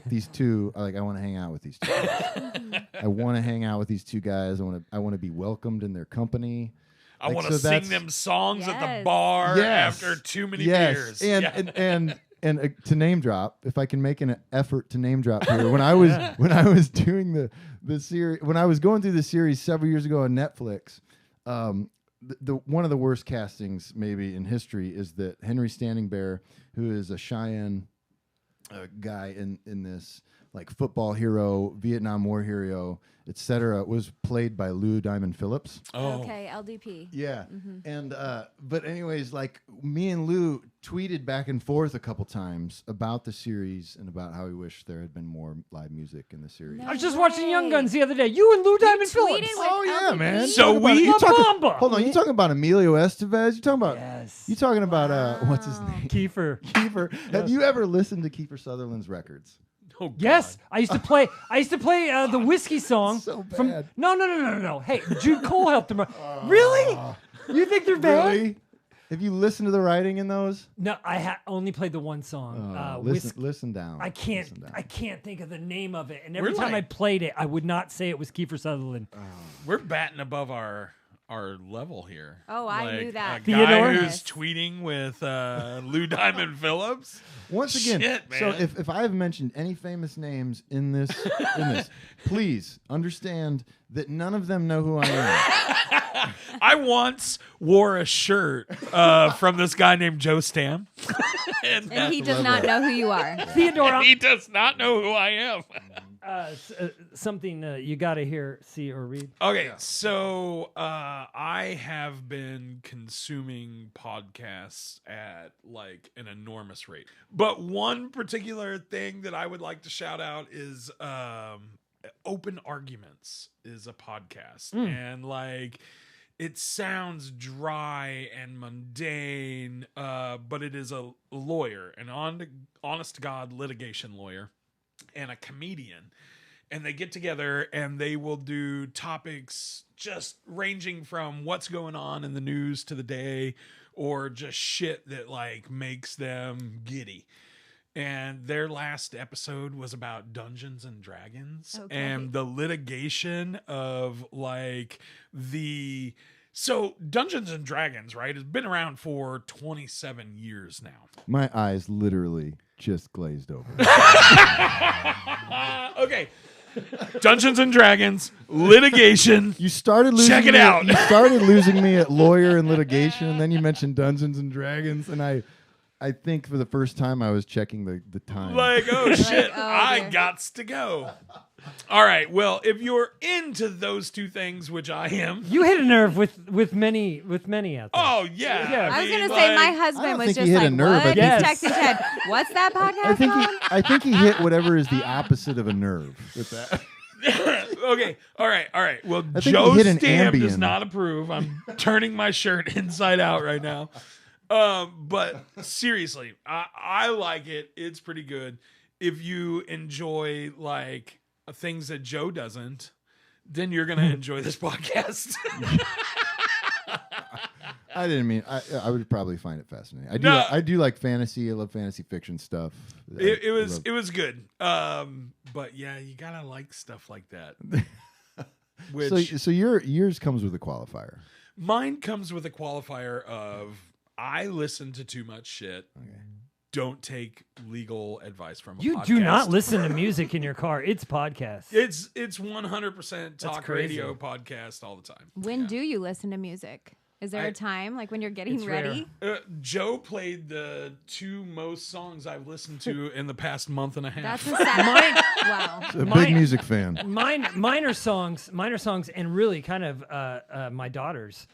[SPEAKER 5] these two, I want to hang out with these two guys. I want to hang out with these two guys. I want to be welcomed in their company.
[SPEAKER 3] I want to
[SPEAKER 5] so
[SPEAKER 3] sing
[SPEAKER 5] that's-
[SPEAKER 3] them songs at the
[SPEAKER 1] Yes.
[SPEAKER 3] bar
[SPEAKER 5] Yes.
[SPEAKER 3] after too many
[SPEAKER 5] Yes,
[SPEAKER 3] beers.
[SPEAKER 5] and to name drop, if I can make an effort to name drop here, when I was doing the series, when I was going through the series several years ago on Netflix, the one of the worst castings maybe in history is that Henry Standing Bear, who is a Cheyenne guy in this like football hero, Vietnam War hero, etc., was played by Lou Diamond Phillips.
[SPEAKER 3] Oh.
[SPEAKER 1] Okay, LDP.
[SPEAKER 5] Yeah. And but anyways, like me and Lou tweeted back and forth a couple times about the series and about how we wish there had been more live music in the series.
[SPEAKER 1] No
[SPEAKER 6] I was just watching Young
[SPEAKER 1] way.
[SPEAKER 6] Guns the other day. You and Lou Diamond
[SPEAKER 1] tweeted
[SPEAKER 6] Phillips.
[SPEAKER 1] with
[SPEAKER 5] Oh yeah,
[SPEAKER 1] LDP?
[SPEAKER 5] man.
[SPEAKER 3] So
[SPEAKER 5] Talk about-
[SPEAKER 3] we-
[SPEAKER 5] you
[SPEAKER 6] La
[SPEAKER 5] talking-
[SPEAKER 6] Bamba.
[SPEAKER 5] Hold on, you talking about Emilio Estevez? You talking about
[SPEAKER 6] Yes.
[SPEAKER 5] You talking about what's his name?
[SPEAKER 6] Kiefer.
[SPEAKER 5] Kiefer. Have you ever listened to Kiefer Sutherland's records?
[SPEAKER 3] Oh, God.
[SPEAKER 6] Yes, I used to play the whiskey song
[SPEAKER 5] So
[SPEAKER 6] from.
[SPEAKER 5] bad.
[SPEAKER 6] No. Hey, Jude Cole helped them. Really? You think they're bad?
[SPEAKER 5] Really? Have you listened to the writing in those?
[SPEAKER 6] No, I only played the one song.
[SPEAKER 5] Listen down.
[SPEAKER 6] I can't.
[SPEAKER 5] Listen down.
[SPEAKER 6] I can't think of the name of it. And every
[SPEAKER 3] We're
[SPEAKER 6] time I
[SPEAKER 3] like-
[SPEAKER 6] played it, I would not say it was Kiefer Sutherland.
[SPEAKER 3] We're batting above our level here.
[SPEAKER 1] Oh, I
[SPEAKER 3] Like,
[SPEAKER 1] knew that.
[SPEAKER 3] A
[SPEAKER 6] Theodore?
[SPEAKER 3] guy who's
[SPEAKER 1] Yes.
[SPEAKER 3] tweeting with Lou Diamond Phillips.
[SPEAKER 5] Once again,
[SPEAKER 3] Shit, man.
[SPEAKER 5] so if I have mentioned any famous names in this, please understand that none of them know who I am.
[SPEAKER 3] I once wore a shirt from this guy named Joe Stamm.
[SPEAKER 1] And he does not know who you are.
[SPEAKER 6] Theodore,
[SPEAKER 3] He does not know who I am.
[SPEAKER 6] something you got to hear, see, or read.
[SPEAKER 3] Okay, so I have been consuming podcasts at like an enormous rate. But one particular thing that I would like to shout out is Open Arguments is a podcast. And like it sounds dry and mundane, but it is a lawyer, an honest to God litigation lawyer, and a comedian. And they get together and they will do topics just ranging from what's going on in the news to the day, or just shit that like makes them giddy. And their last episode was about Dungeons and Dragons and the litigation of like so Dungeons and Dragons, right, has been around for 27 years now.
[SPEAKER 5] My eyes literally just glazed over.
[SPEAKER 3] Okay. Dungeons and Dragons, litigation.
[SPEAKER 5] You started losing
[SPEAKER 3] Check it
[SPEAKER 5] me
[SPEAKER 3] out.
[SPEAKER 5] You started losing me at lawyer and litigation, and then you mentioned Dungeons and Dragons, and I think for the first time I was checking the time.
[SPEAKER 3] Like, oh shit,
[SPEAKER 1] oh,
[SPEAKER 3] I
[SPEAKER 1] dear.
[SPEAKER 3] gots to go. All right, well, if you're into those two things, which I am.
[SPEAKER 6] You hit a nerve with many out there.
[SPEAKER 3] Oh, yeah.
[SPEAKER 6] Yeah.
[SPEAKER 1] I was
[SPEAKER 3] mean,
[SPEAKER 1] going to say, my
[SPEAKER 5] I
[SPEAKER 1] husband
[SPEAKER 5] don't
[SPEAKER 1] was
[SPEAKER 5] think
[SPEAKER 1] just
[SPEAKER 5] he hit a
[SPEAKER 1] like,
[SPEAKER 5] nerve. I
[SPEAKER 1] what?
[SPEAKER 5] think
[SPEAKER 6] he-
[SPEAKER 1] Texting Ted, what's that podcast called?
[SPEAKER 5] I think he hit whatever is the opposite of a nerve with that.
[SPEAKER 3] Okay, all right. Well,
[SPEAKER 5] I think
[SPEAKER 3] Joe
[SPEAKER 5] he hit an
[SPEAKER 3] Stamm does
[SPEAKER 5] Ambien.
[SPEAKER 3] not approve. I'm turning my shirt inside out right now. But seriously, I like it. It's pretty good. If you enjoy like things that Joe doesn't, then you're gonna enjoy this podcast.
[SPEAKER 5] I didn't mean. I would probably find it fascinating. I do like fantasy. I love fantasy fiction stuff.
[SPEAKER 3] It was good. But yeah, you gotta like stuff like that. Which
[SPEAKER 5] So yours comes with a qualifier.
[SPEAKER 3] mine comes with a qualifier of I listen to too much shit. Don't take legal advice from a
[SPEAKER 6] You
[SPEAKER 3] podcast.
[SPEAKER 6] do not listen to music in your car. It's podcasts.
[SPEAKER 3] It's 100% talk
[SPEAKER 6] crazy.
[SPEAKER 3] radio podcast all the time.
[SPEAKER 1] When do you listen to music? Is there
[SPEAKER 3] I-
[SPEAKER 1] a time, like when you're getting
[SPEAKER 6] It's rare.
[SPEAKER 1] ready?
[SPEAKER 3] Joe played the two most songs I've listened to in the past month and a half.
[SPEAKER 1] That's a sad. Wow.
[SPEAKER 5] A
[SPEAKER 6] Mine-
[SPEAKER 5] big music fan.
[SPEAKER 6] Minor songs, and really kind of my daughter's,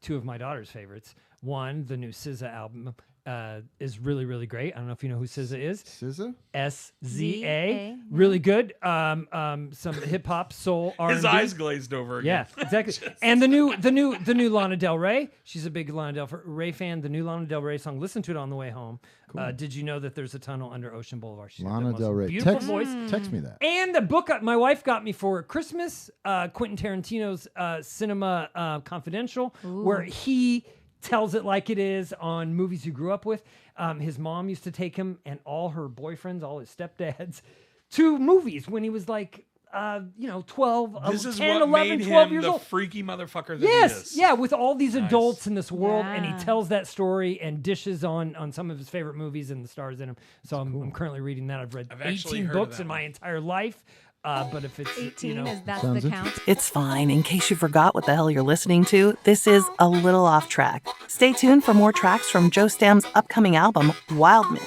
[SPEAKER 6] two of my daughter's favorites. One, the new SZA album, is really, really great. I don't know if you know who SZA is.
[SPEAKER 5] SZA?
[SPEAKER 6] SZA, really good. Some hip hop, soul, R&B.
[SPEAKER 3] His eyes glazed over again.
[SPEAKER 6] Yeah, exactly. And the new Lana Del Rey. She's a big Lana Del Rey fan. The new Lana Del Rey song. Listen to it on the way home. Did you know that there's a tunnel under Ocean Boulevard? She's got the
[SPEAKER 5] Lana
[SPEAKER 6] most
[SPEAKER 5] Del Rey.
[SPEAKER 6] beautiful
[SPEAKER 5] Text,
[SPEAKER 6] voice.
[SPEAKER 5] text me that.
[SPEAKER 6] And the book my wife got me for Christmas, Quentin Tarantino's Cinema Confidential, where he tells it like it is on movies he grew up with. His mom used to take him and all her boyfriends, all his stepdads, to movies when he was like, 12,
[SPEAKER 3] This is
[SPEAKER 6] 10,
[SPEAKER 3] what
[SPEAKER 6] 11,
[SPEAKER 3] made
[SPEAKER 6] 12
[SPEAKER 3] him
[SPEAKER 6] years
[SPEAKER 3] the
[SPEAKER 6] old.
[SPEAKER 3] freaky motherfucker that he
[SPEAKER 6] Yes,
[SPEAKER 3] is.
[SPEAKER 6] yeah, with all these adults in this world, and he
[SPEAKER 1] Yeah.
[SPEAKER 6] tells that story and dishes on some of his favorite movies and the stars in them. So I'm currently reading that. I've read
[SPEAKER 3] I've actually
[SPEAKER 6] 18
[SPEAKER 3] heard of
[SPEAKER 6] books
[SPEAKER 3] that
[SPEAKER 6] in my
[SPEAKER 3] one.
[SPEAKER 6] entire life. But if it's
[SPEAKER 1] 18 is that
[SPEAKER 5] Sounds
[SPEAKER 1] the count?
[SPEAKER 4] It's fine. In case you forgot what the hell you're listening to, this is a little off track. Stay tuned for more tracks from Joe Stamm's upcoming album, Wildman.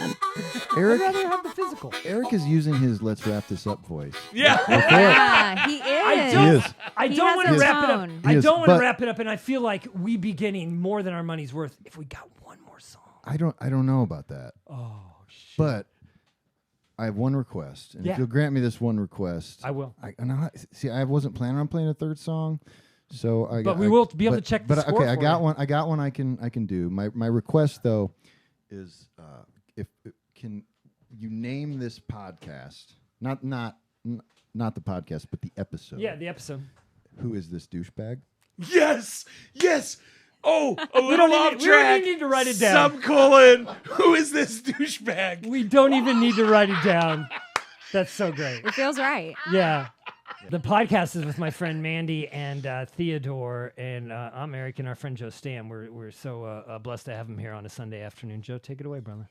[SPEAKER 6] I'd
[SPEAKER 5] Eric
[SPEAKER 6] rather have the physical.
[SPEAKER 5] Eric is using his "Let's wrap this up" voice.
[SPEAKER 3] Yeah.
[SPEAKER 1] Yeah, he is.
[SPEAKER 6] I
[SPEAKER 1] He
[SPEAKER 6] don't
[SPEAKER 1] has
[SPEAKER 6] want
[SPEAKER 1] a
[SPEAKER 6] to wrap it up.
[SPEAKER 1] tone.
[SPEAKER 6] I
[SPEAKER 5] Yes,
[SPEAKER 6] don't want to
[SPEAKER 5] but-
[SPEAKER 6] wrap it up, and I feel like we be getting more than our money's worth if we got one more song.
[SPEAKER 5] I don't know about that.
[SPEAKER 6] Oh shit!
[SPEAKER 5] But I have one request, and
[SPEAKER 6] Yeah.
[SPEAKER 5] if you'll grant me this one request,
[SPEAKER 6] I will.
[SPEAKER 5] I wasn't planning on playing a third song, so
[SPEAKER 6] But we will be able to check the
[SPEAKER 5] But
[SPEAKER 6] score
[SPEAKER 5] okay, I
[SPEAKER 6] for
[SPEAKER 5] got
[SPEAKER 6] you.
[SPEAKER 5] one. I got one. I can do. My request though is if can you name this podcast? Not the podcast, but the episode.
[SPEAKER 6] Yeah, the episode.
[SPEAKER 5] Who is this douchebag?
[SPEAKER 3] Yes. Oh, a little
[SPEAKER 6] don't
[SPEAKER 3] off
[SPEAKER 6] even- we don't
[SPEAKER 3] track.
[SPEAKER 6] even need to write it down.
[SPEAKER 3] Subcolon. Who is this douchebag?
[SPEAKER 6] We don't even need to write it down. That's so great.
[SPEAKER 1] It feels right.
[SPEAKER 6] Yeah. The podcast is with my friend Mandy and Theodore, and I'm Eric and our friend Joe Stamm. We're so blessed to have him here on a Sunday afternoon. Joe, take it away, brother.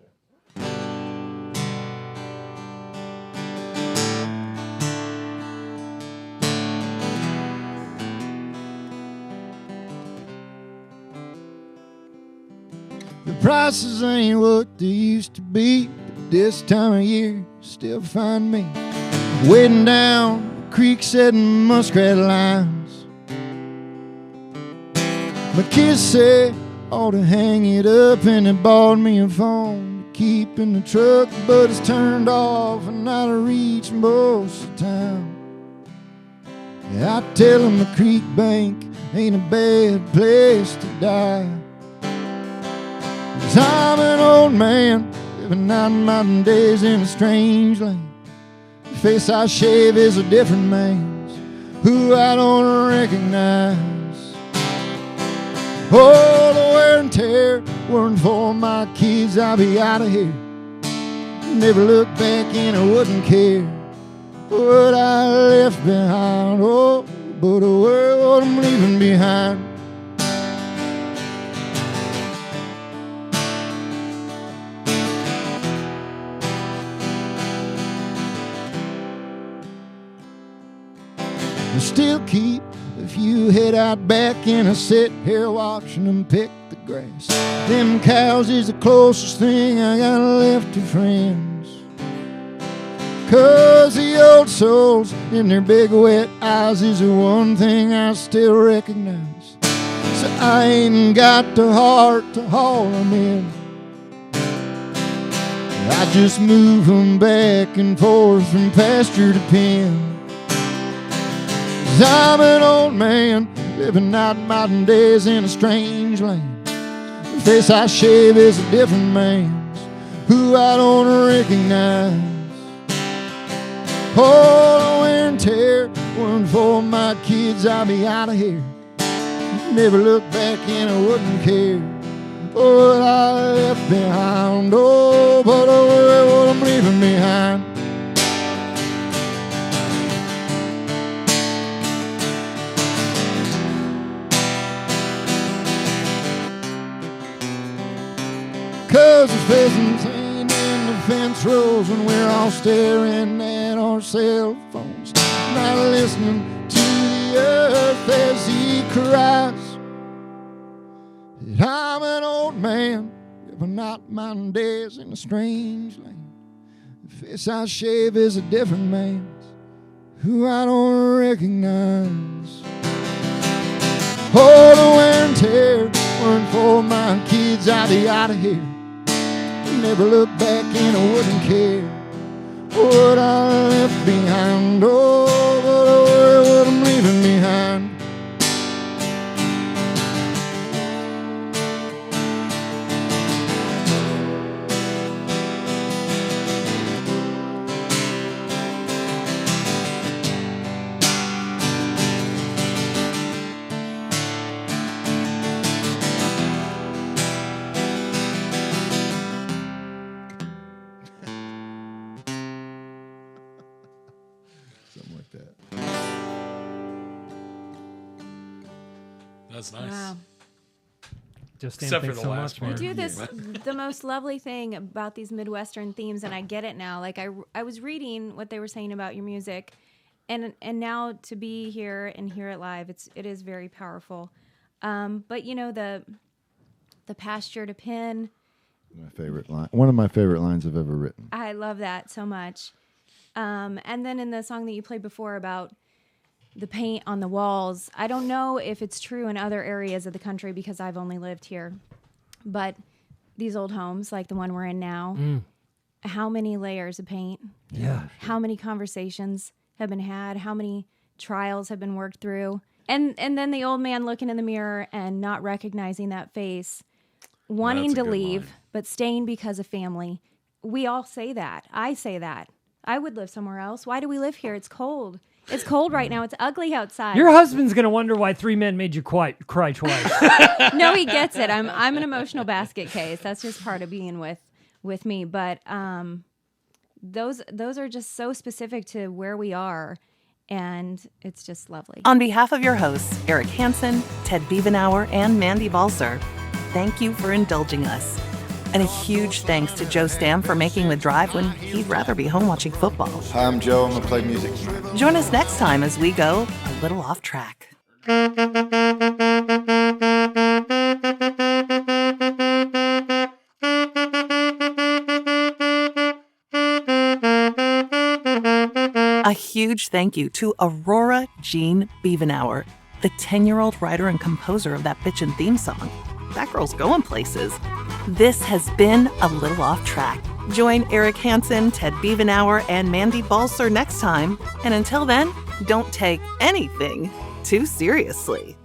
[SPEAKER 7] Prices ain't what they used to be, but this time of year still find me wading down the creek setting muskrat lines. My kids say ought to hang it up, and they bought me a phone to keep in the truck, but it's turned off and out of reach most of the time. I tell them the creek bank ain't a bad place to die. 'Cause I'm an old man living out modern days in a strange land. The face I shave is a different man's who I don't recognize. Oh, the wear and tear weren't for my kids, I'll be out of here. Never look back and I wouldn't care what I left behind. Oh, but the world I'm leaving behind. I still keep a few head out back, and I sit here watching them pick the grass. Them cows is the closest thing I got left to friends. 'Cause the old souls in their big wet eyes is the one thing I still recognize. So I ain't got the heart to haul them in. I just move them back and forth from pasture to pen. 'Cause I'm an old man living out modern days in a strange land. The face I shave is a different man's who I don't recognize. Oh, the wear and tear weren't for my kids, I'll be out of here. Never look back and I wouldn't care what I left behind. Oh, but I worry what I'm leaving behind. Cause the pheasants ain't in the fence rows when we're all staring at our cell phones, not listening to the earth as he cries. That I'm an old man living out my days in a strange land. The face I shave is a different man's who I don't recognize. Oh, the wear and tear weren't for my kids, I'd be out of here. Never look back and I wouldn't care what I left behind. Oh, but I worry what I'm leaving behind.
[SPEAKER 3] That's nice.
[SPEAKER 1] Wow.
[SPEAKER 6] Just
[SPEAKER 3] Except for
[SPEAKER 6] thanks
[SPEAKER 3] the
[SPEAKER 6] so
[SPEAKER 3] last
[SPEAKER 6] much,
[SPEAKER 3] part.
[SPEAKER 1] You
[SPEAKER 6] man.
[SPEAKER 1] do this, the most lovely thing about these Midwestern themes, and I get it now. Like I was reading what they were saying about your music, and now to be here and hear it live, it is very powerful. But you know the pasture to pin.
[SPEAKER 5] My favorite line. One of my favorite lines I've ever written.
[SPEAKER 1] I love that so much. And then in the song that you played before about the paint on the walls, I don't know if it's true in other areas of the country because I've only lived here, but these old homes, like the one we're in now, how many layers of paint?
[SPEAKER 6] Yeah.
[SPEAKER 1] How many conversations have been had? How many trials have been worked through? And then the old man looking in the mirror and not recognizing that face, wanting
[SPEAKER 3] That's a
[SPEAKER 1] to
[SPEAKER 3] good
[SPEAKER 1] leave,
[SPEAKER 3] line.
[SPEAKER 1] but staying because of family. We all say that. I say that. I would live somewhere else. Why do we live here? It's cold. It's cold right now. It's ugly outside.
[SPEAKER 6] Your husband's going to wonder why 3 men made you cry twice.
[SPEAKER 1] No, he gets it. I'm an emotional basket case. That's just part of being with me. But those are just so specific to where we are, and it's just lovely.
[SPEAKER 4] On behalf of your hosts, Eric Hansen, Ted Biebenauer, and Mandy Balser, thank you for indulging us. And a huge thanks to Joe Stamm for making the drive when he'd rather be home watching football.
[SPEAKER 5] Hi, I'm Joe. I'm going to play music.
[SPEAKER 4] Join us next time as we go a little off track. huge thank you to Aurora Jean Beavenauer, the 10-year-old writer and composer of that bitchin' theme song. That girl's going places. This has been A Little Off Track. Join Eric Hansen, Ted Beavenauer, and Mandy Balser next time. And until then, don't take anything too seriously.